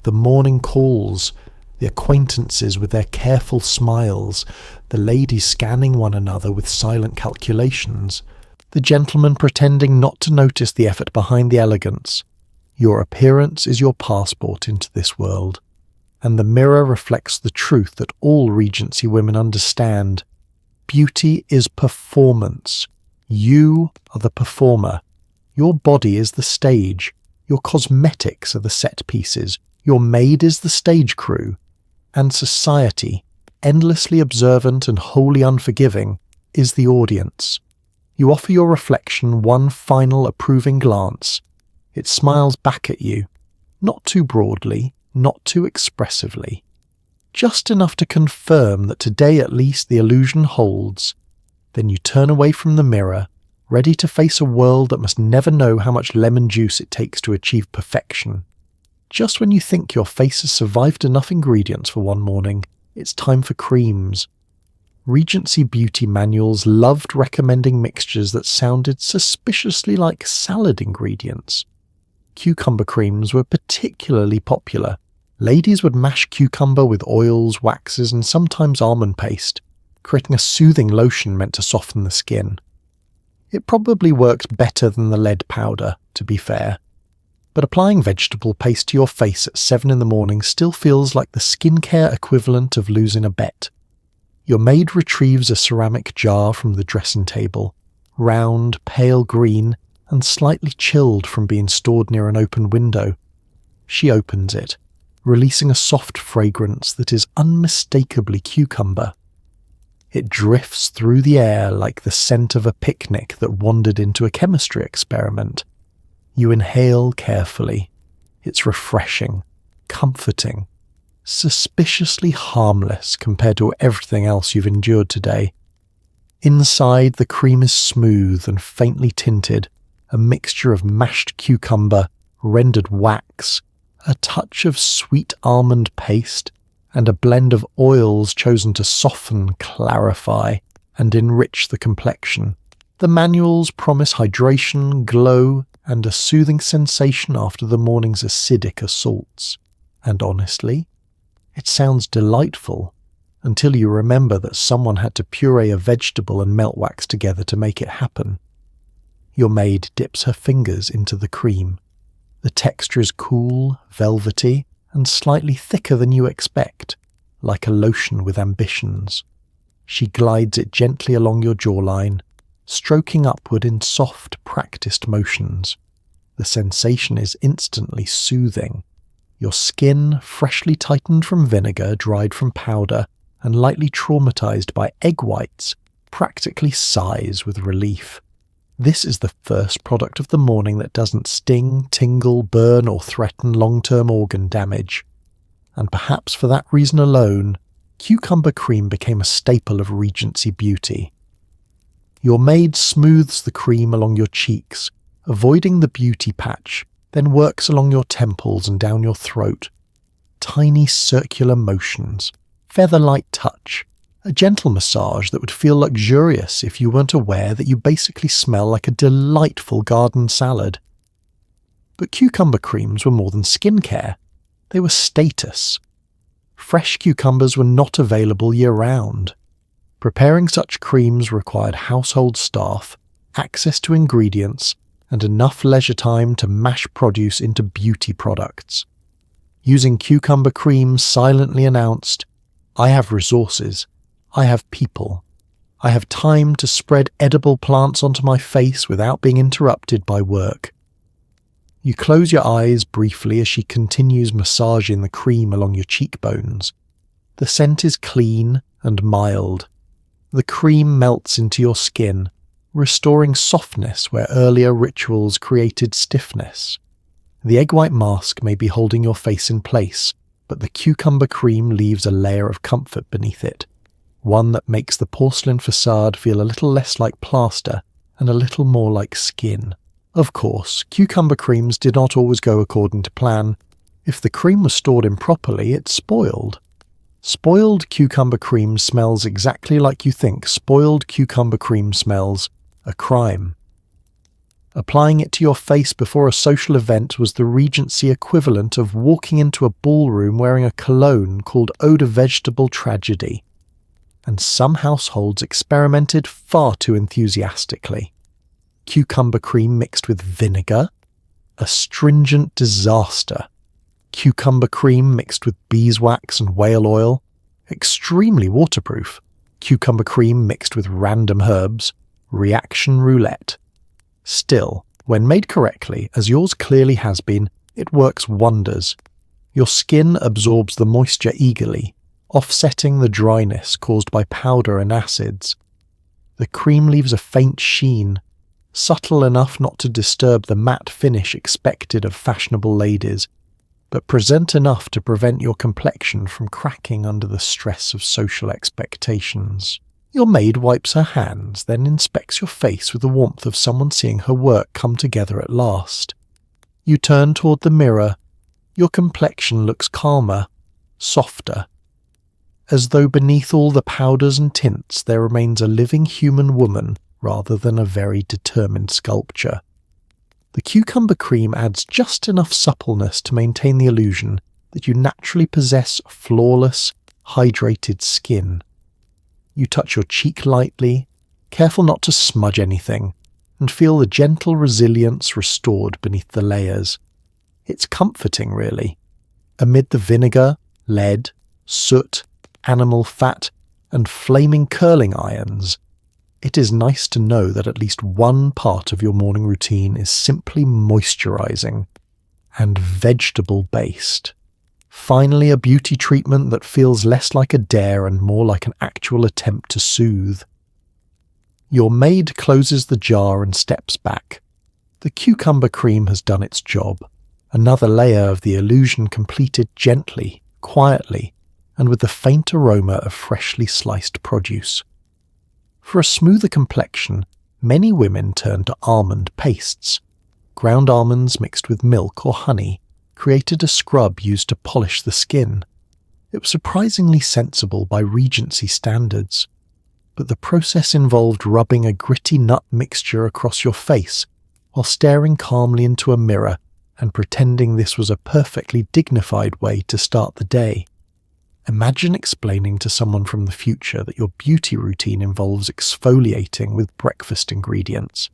the morning calls, the acquaintances with their careful smiles, the ladies scanning one another with silent calculations, the gentlemen pretending not to notice the effort behind the elegance. Your appearance is your passport into this world, and the mirror reflects the truth that all Regency women understand. Beauty is performance. You are the performer. Your body is the stage. Your cosmetics are the set pieces. Your maid is the stage crew. And society, endlessly observant and wholly unforgiving, is the audience. You offer your reflection one final approving glance. It smiles back at you, not too broadly, not too expressively, just enough to confirm that today at least the illusion holds. Then you turn away from the mirror, ready to face a world that must never know how much lemon juice it takes to achieve perfection. Just when you think your face has survived enough ingredients for one morning, it's time for creams. Regency beauty manuals loved recommending mixtures that sounded suspiciously like salad ingredients. Cucumber creams were particularly popular. Ladies would mash cucumber with oils, waxes, and sometimes almond paste, creating a soothing lotion meant to soften the skin. It probably worked better than the lead powder, to be fair. But applying vegetable paste to your face at 7 in the morning still feels like the skincare equivalent of losing a bet. Your maid retrieves a ceramic jar from the dressing table, round, pale green, and slightly chilled from being stored near an open window. She opens it, releasing a soft fragrance that is unmistakably cucumber. It drifts through the air like the scent of a picnic that wandered into a chemistry experiment. You inhale carefully. It's refreshing, comforting, suspiciously harmless compared to everything else you've endured today. Inside, the cream is smooth and faintly tinted, a mixture of mashed cucumber, rendered wax, a touch of sweet almond paste, and a blend of oils chosen to soften, clarify, and enrich the complexion. The manuals promise hydration, glow, and a soothing sensation after the morning's acidic assaults. And honestly, it sounds delightful until you remember that someone had to puree a vegetable and melt wax together to make it happen. Your maid dips her fingers into the cream. The texture is cool, velvety, and slightly thicker than you expect, like a lotion with ambitions. She glides it gently along your jawline, stroking upward in soft, practiced motions. The sensation is instantly soothing. Your skin, freshly tightened from vinegar, dried from powder, and lightly traumatized by egg whites, practically sighs with relief. This is the first product of the morning that doesn't sting, tingle, burn, or threaten long-term organ damage. And perhaps for that reason alone, cucumber cream became a staple of Regency beauty. Your maid smooths the cream along your cheeks, avoiding the beauty patch, then works along your temples and down your throat. tiny circular motions, feather-light touch, a gentle massage that would feel luxurious if you weren't aware that you basically smell like a delightful garden salad. But cucumber creams were more than skincare. They were status. Fresh cucumbers were not available year-round. Preparing such creams required household staff, access to ingredients, and enough leisure time to mash produce into beauty products. Using cucumber creams silently announced, "I have resources. I have people. I have time to spread edible plants onto my face without being interrupted by work." You close your eyes briefly as she continues massaging the cream along your cheekbones. The scent is clean and mild. The cream melts into your skin, restoring softness where earlier rituals created stiffness. The egg white mask may be holding your face in place, but the cucumber cream leaves a layer of comfort beneath it, one that makes the porcelain facade feel a little less like plaster and a little more like skin. Of course, cucumber creams did not always go according to plan. If the cream was stored improperly, it spoiled. Spoiled cucumber cream smells exactly like you think spoiled cucumber cream smells: a crime. Applying it to your face before a social event was the Regency equivalent of walking into a ballroom wearing a cologne called Eau de Vegetable Tragedy. And some households experimented far too enthusiastically. Cucumber cream mixed with vinegar? A stringent disaster. Cucumber cream mixed with beeswax and whale oil? Extremely waterproof. Cucumber cream mixed with random herbs? Reaction roulette. Still, when made correctly, as yours clearly has been, it works wonders. Your skin absorbs the moisture eagerly, offsetting the dryness caused by powder and acids. The cream leaves a faint sheen, subtle enough not to disturb the matte finish expected of fashionable ladies, but present enough to prevent your complexion from cracking under the stress of social expectations. Your maid wipes her hands, then inspects your face with the warmth of someone seeing her work come together at last. You turn toward the mirror. Your complexion looks calmer, softer, as though beneath all the powders and tints there remains a living human woman rather than a very determined sculpture. The cucumber cream adds just enough suppleness to maintain the illusion that you naturally possess flawless, hydrated skin. You touch your cheek lightly, careful not to smudge anything, and feel the gentle resilience restored beneath the layers. It's comforting, really. Amid the vinegar, lead, soot, animal fat, and flaming curling irons, it is nice to know that at least one part of your morning routine is simply moisturizing and vegetable-based. Finally, a beauty treatment that feels less like a dare and more like an actual attempt to soothe. Your maid closes the jar and steps back. The cucumber cream has done its job. Another layer of the illusion completed gently, quietly, and with the faint aroma of freshly sliced produce. For a smoother complexion, many women turn to almond pastes. Ground almonds mixed with milk or honey created a scrub used to polish the skin. It was surprisingly sensible by Regency standards, but the process involved rubbing a gritty nut mixture across your face while staring calmly into a mirror and pretending this was a perfectly dignified way to start the day. Imagine explaining to someone from the future that your beauty routine involves exfoliating with breakfast ingredients.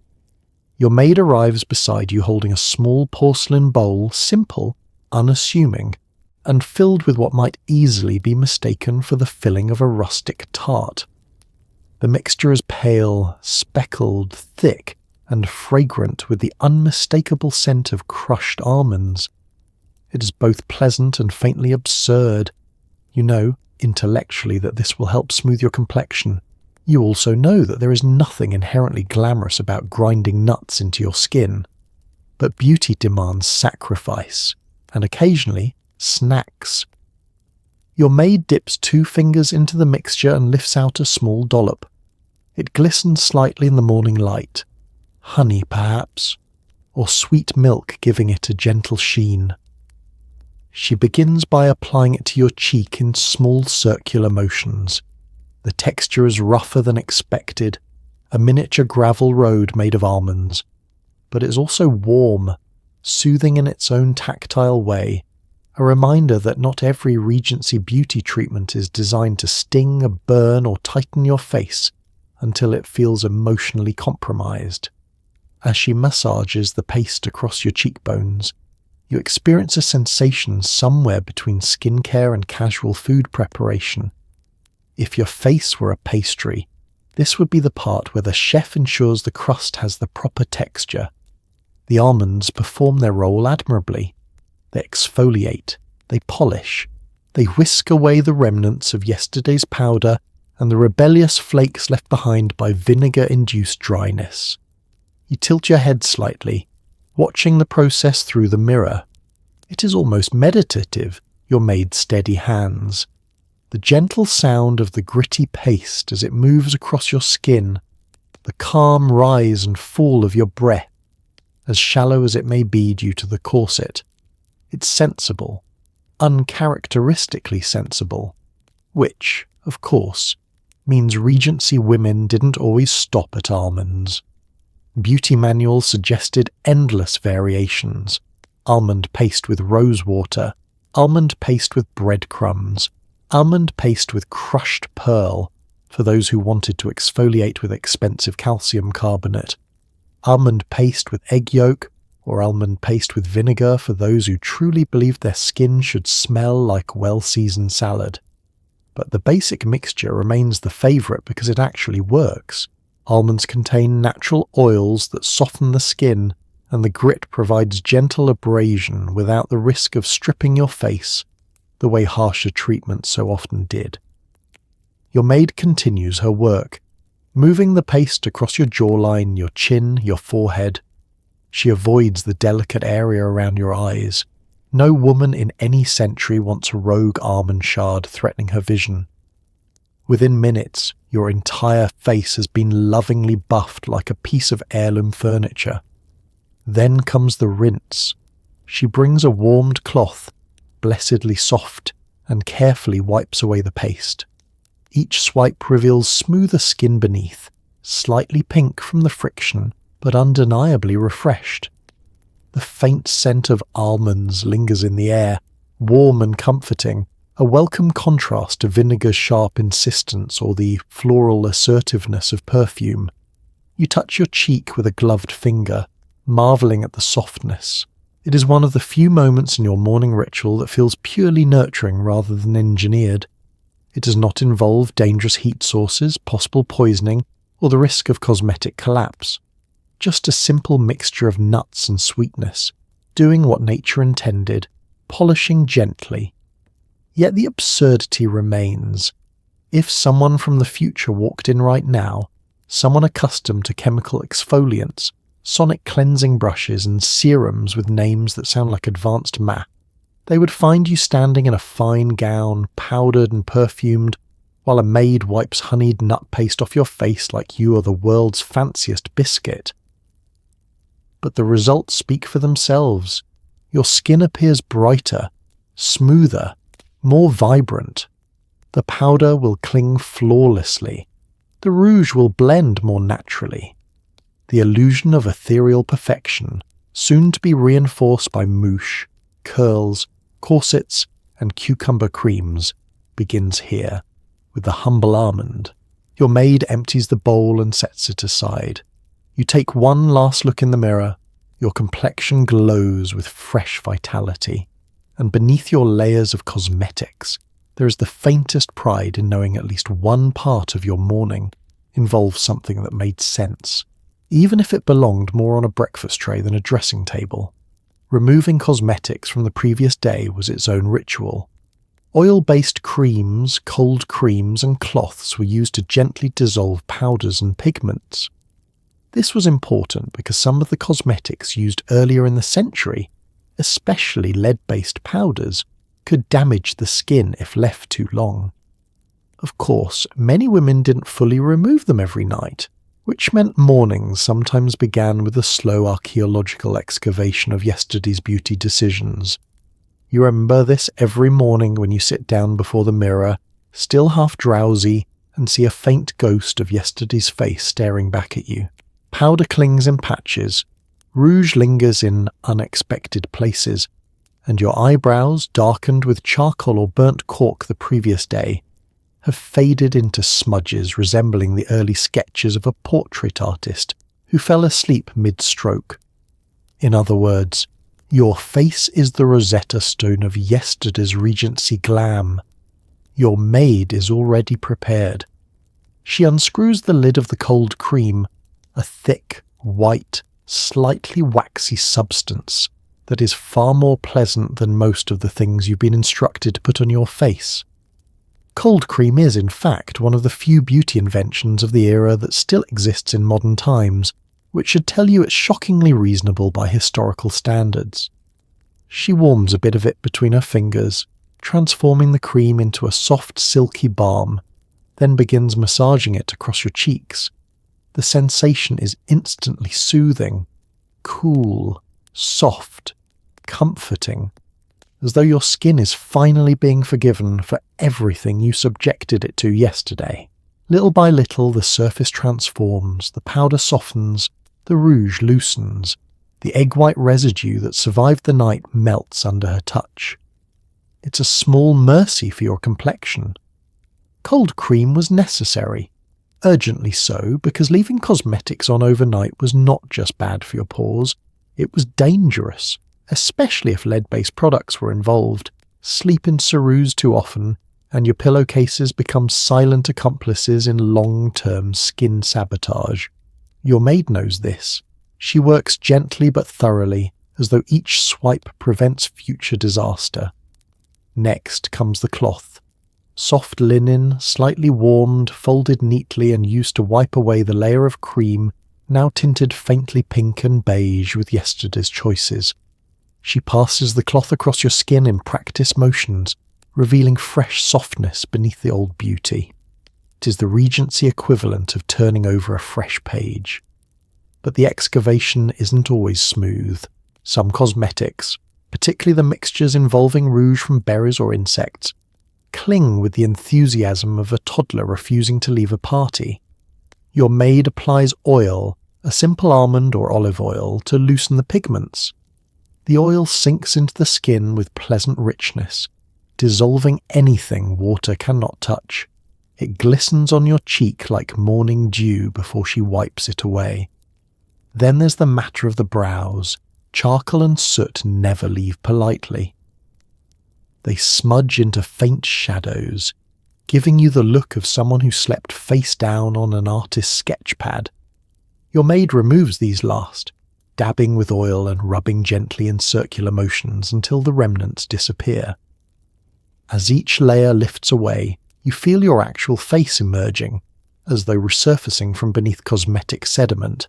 Your maid arrives beside you holding a small porcelain bowl, simple, unassuming, and filled with what might easily be mistaken for the filling of a rustic tart. The mixture is pale, speckled, thick, and fragrant with the unmistakable scent of crushed almonds. It is both pleasant and faintly absurd. You know, intellectually, that this will help smooth your complexion. You also know that there is nothing inherently glamorous about grinding nuts into your skin. But beauty demands sacrifice, and occasionally, snacks. Your maid dips 2 fingers into the mixture and lifts out a small dollop. It glistens slightly in the morning light. Honey, perhaps, or sweet milk giving it a gentle sheen. She begins by applying it to your cheek in small circular motions. The texture is rougher than expected, a miniature gravel road made of almonds. But it's also warm, soothing in its own tactile way, a reminder that not every Regency beauty treatment is designed to sting, burn, or tighten your face until it feels emotionally compromised. As she massages the paste across your cheekbones, you experience a sensation somewhere between skincare and casual food preparation. If your face were a pastry, this would be the part where the chef ensures the crust has the proper texture. The almonds perform their role admirably. They exfoliate, they polish, they whisk away the remnants of yesterday's powder and the rebellious flakes left behind by vinegar-induced dryness. You tilt your head slightly, watching the process through the mirror. It is almost meditative, your maid's steady hands. The gentle sound of the gritty paste as it moves across your skin, the calm rise and fall of your breath, as shallow as it may be due to the corset. It's sensible, uncharacteristically sensible, which, of course, means Regency women didn't always stop at almonds. Beauty manuals suggested endless variations: almond paste with rose water, almond paste with breadcrumbs, almond paste with crushed pearl for those who wanted to exfoliate with expensive calcium carbonate, almond paste with egg yolk, or almond paste with vinegar for those who truly believed their skin should smell like well-seasoned salad. But the basic mixture remains the favourite because it actually works. Almonds contain natural oils that soften the skin, and the grit provides gentle abrasion without the risk of stripping your face, the way harsher treatments so often did. Your maid continues her work, moving the paste across your jawline, your chin, your forehead. She avoids the delicate area around your eyes. No woman in any century wants a rogue almond shard threatening her vision. Within minutes, your entire face has been lovingly buffed like a piece of heirloom furniture. Then comes the rinse. She brings a warmed cloth, blessedly soft, and carefully wipes away the paste. Each swipe reveals smoother skin beneath, slightly pink from the friction, but undeniably refreshed. The faint scent of almonds lingers in the air, warm and comforting, a welcome contrast to vinegar's sharp insistence or the floral assertiveness of perfume. You touch your cheek with a gloved finger, marvelling at the softness. It is one of the few moments in your morning ritual that feels purely nurturing rather than engineered. It does not involve dangerous heat sources, possible poisoning, or the risk of cosmetic collapse. Just a simple mixture of nuts and sweetness, doing what nature intended, polishing gently. Yet the absurdity remains. If someone from the future walked in right now, someone accustomed to chemical exfoliants, sonic cleansing brushes and serums with names that sound like advanced math, they would find you standing in a fine gown, powdered and perfumed, while a maid wipes honeyed nut paste off your face like you are the world's fanciest biscuit. But the results speak for themselves. Your skin appears brighter, smoother, more vibrant. The powder will cling flawlessly. The rouge will blend more naturally. The illusion of ethereal perfection, soon to be reinforced by mousse, curls, corsets, and cucumber creams, begins here, with the humble almond. Your maid empties the bowl and sets it aside. You take one last look in the mirror. Your complexion glows with fresh vitality, and beneath your layers of cosmetics, there is the faintest pride in knowing at least one part of your morning involves something that made sense, even if it belonged more on a breakfast tray than a dressing table. Removing cosmetics from the previous day was its own ritual. Oil-based creams, cold creams, and cloths were used to gently dissolve powders and pigments. This was important because some of the cosmetics used earlier in the century, especially lead-based powders, could damage the skin if left too long. Of course, many women didn't fully remove them every night, which meant mornings sometimes began with a slow archaeological excavation of yesterday's beauty decisions. You remember this every morning when you sit down before the mirror, still half drowsy, and see a faint ghost of yesterday's face staring back at you. Powder clings in patches, rouge lingers in unexpected places, and your eyebrows, darkened with charcoal or burnt cork the previous day, have faded into smudges resembling the early sketches of a portrait artist who fell asleep mid-stroke. In other words, your face is the Rosetta Stone of yesterday's Regency glam. Your maid is already prepared. She unscrews the lid of the cold cream, a thick, white, slightly waxy substance that is far more pleasant than most of the things you've been instructed to put on your face. Cold cream is, in fact, one of the few beauty inventions of the era that still exists in modern times, which should tell you it's shockingly reasonable by historical standards. She warms a bit of it between her fingers, transforming the cream into a soft, silky balm, then begins massaging it across your cheeks. The sensation is instantly soothing, cool, soft, comforting, as though your skin is finally being forgiven for everything you subjected it to yesterday. Little by little the surface transforms, the powder softens, the rouge loosens, the egg-white residue that survived the night melts under her touch. It's a small mercy for your complexion. Cold cream was necessary, urgently so, because leaving cosmetics on overnight was not just bad for your pores, it was dangerous, especially if lead-based products were involved. Sleep in ceruse too often, and your pillowcases become silent accomplices in long-term skin sabotage. Your maid knows this. She works gently but thoroughly, as though each swipe prevents future disaster. Next comes the cloth. Soft linen, slightly warmed, folded neatly and used to wipe away the layer of cream, now tinted faintly pink and beige with yesterday's choices. She passes the cloth across your skin in practiced motions, revealing fresh softness beneath the old beauty. It is the Regency equivalent of turning over a fresh page. But the excavation isn't always smooth. Some cosmetics, particularly the mixtures involving rouge from berries or insects, cling with the enthusiasm of a toddler refusing to leave a party. Your maid applies oil, a simple almond or olive oil, to loosen the pigments. The oil sinks into the skin with pleasant richness, dissolving anything water cannot touch. It glistens on your cheek like morning dew before she wipes it away. Then there's the matter of the brows. Charcoal and soot never leave politely. They smudge into faint shadows, giving you the look of someone who slept face down on an artist's sketch pad. Your maid removes these last, dabbing with oil and rubbing gently in circular motions until the remnants disappear. As each layer lifts away, you feel your actual face emerging, as though resurfacing from beneath cosmetic sediment.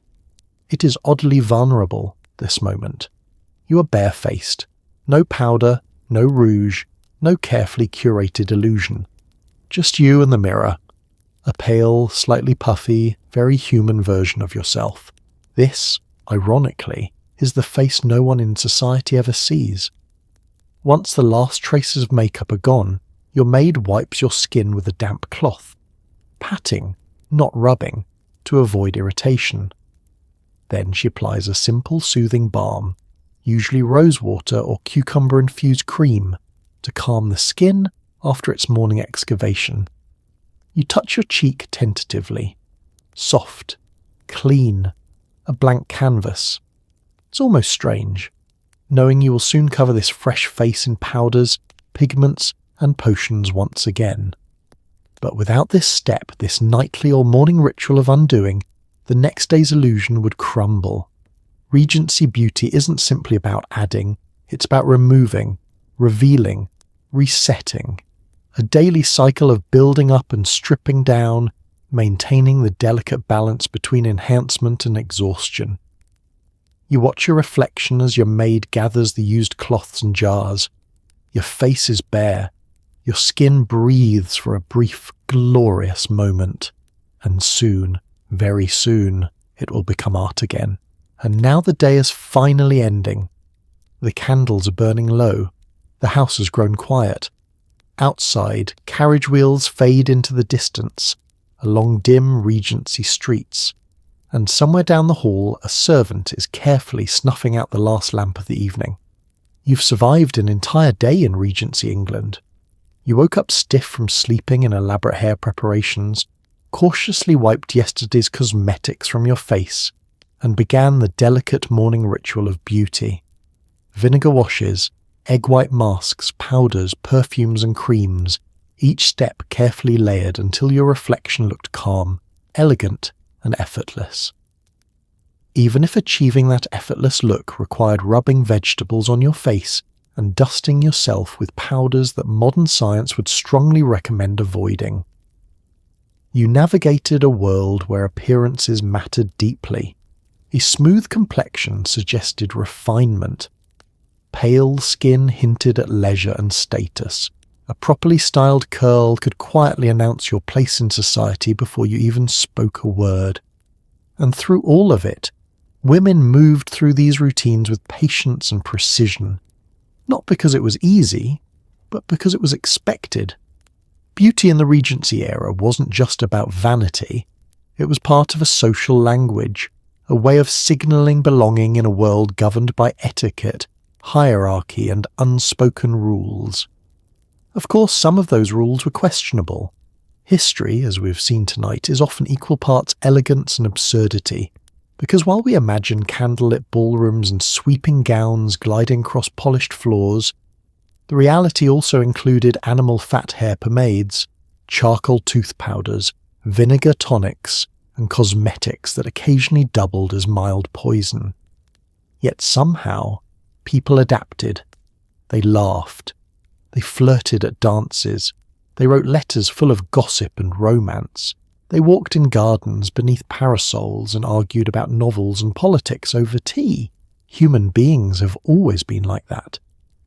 It is oddly vulnerable, this moment. You are barefaced. No powder, no rouge, no carefully curated illusion. Just you and the mirror. A pale, slightly puffy, very human version of yourself. This, ironically, is the face no one in society ever sees. Once the last traces of makeup are gone, your maid wipes your skin with a damp cloth, patting, not rubbing, to avoid irritation. Then she applies a simple soothing balm, usually rosewater or cucumber-infused cream, to calm the skin after its morning excavation. You touch your cheek tentatively. Soft, clean, a blank canvas. It's almost strange, knowing you will soon cover this fresh face in powders, pigments, and potions once again. But without this step, this nightly or morning ritual of undoing, the next day's illusion would crumble. Regency beauty isn't simply about adding, it's about removing, revealing, resetting. A daily cycle of building up and stripping down, maintaining the delicate balance between enhancement and exhaustion. You watch your reflection as your maid gathers the used cloths and jars. Your face is bare. Your skin breathes for a brief, glorious moment. And soon, very soon, it will become art again. And now the day is finally ending. The candles are burning low. The house has grown quiet. Outside, carriage wheels fade into the distance, along dim Regency streets, and somewhere down the hall a servant is carefully snuffing out the last lamp of the evening. You've survived an entire day in Regency, England. You woke up stiff from sleeping in elaborate hair preparations, cautiously wiped yesterday's cosmetics from your face, and began the delicate morning ritual of beauty. Vinegar washes, egg white masks, powders, perfumes and creams, each step carefully layered until your reflection looked calm, elegant and effortless. Even if achieving that effortless look required rubbing vegetables on your face and dusting yourself with powders that modern science would strongly recommend avoiding. You navigated a world where appearances mattered deeply. A smooth complexion suggested refinement. Pale skin hinted at leisure and status. A properly styled curl could quietly announce your place in society before you even spoke a word. And through all of it, women moved through these routines with patience and precision. Not because it was easy, but because it was expected. Beauty in the Regency-era wasn't just about vanity. It was part of a social language, a way of signalling belonging in a world governed by etiquette, hierarchy and unspoken rules. Of course, some of those rules were questionable. History, as we've seen tonight, is often equal parts elegance and absurdity, because while we imagine candlelit ballrooms and sweeping gowns gliding across polished floors, the reality also included animal fat hair pomades, charcoal tooth powders, vinegar tonics, and cosmetics that occasionally doubled as mild poison. Yet somehow, people adapted. They laughed. They flirted at dances. They wrote letters full of gossip and romance. They walked in gardens beneath parasols and argued about novels and politics over tea. Human beings have always been like that.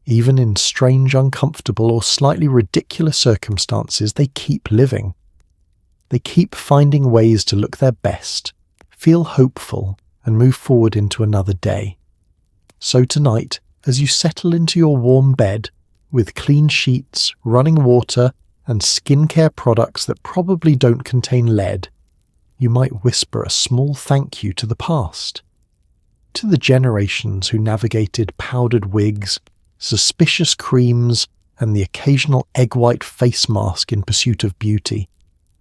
Even in strange, uncomfortable, or slightly ridiculous circumstances, they keep living. They keep finding ways to look their best, feel hopeful, and move forward into another day. So tonight, as you settle into your warm bed, with clean sheets, running water, and skincare products that probably don't contain lead, you might whisper a small thank you to the past. To the generations who navigated powdered wigs, suspicious creams, and the occasional egg-white face mask in pursuit of beauty.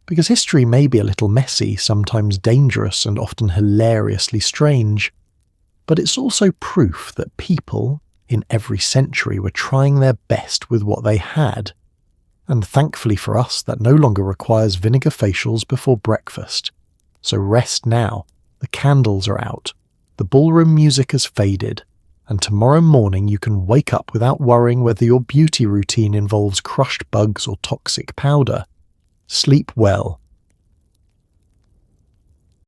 Because history may be a little messy, sometimes dangerous, and often hilariously strange, but it's also proof that people, in every century, were trying their best with what they had. And thankfully for us, that no longer requires vinegar facials before breakfast. So rest now, the candles are out, the ballroom music has faded, and tomorrow morning you can wake up without worrying whether your beauty routine involves crushed bugs or toxic powder. Sleep well,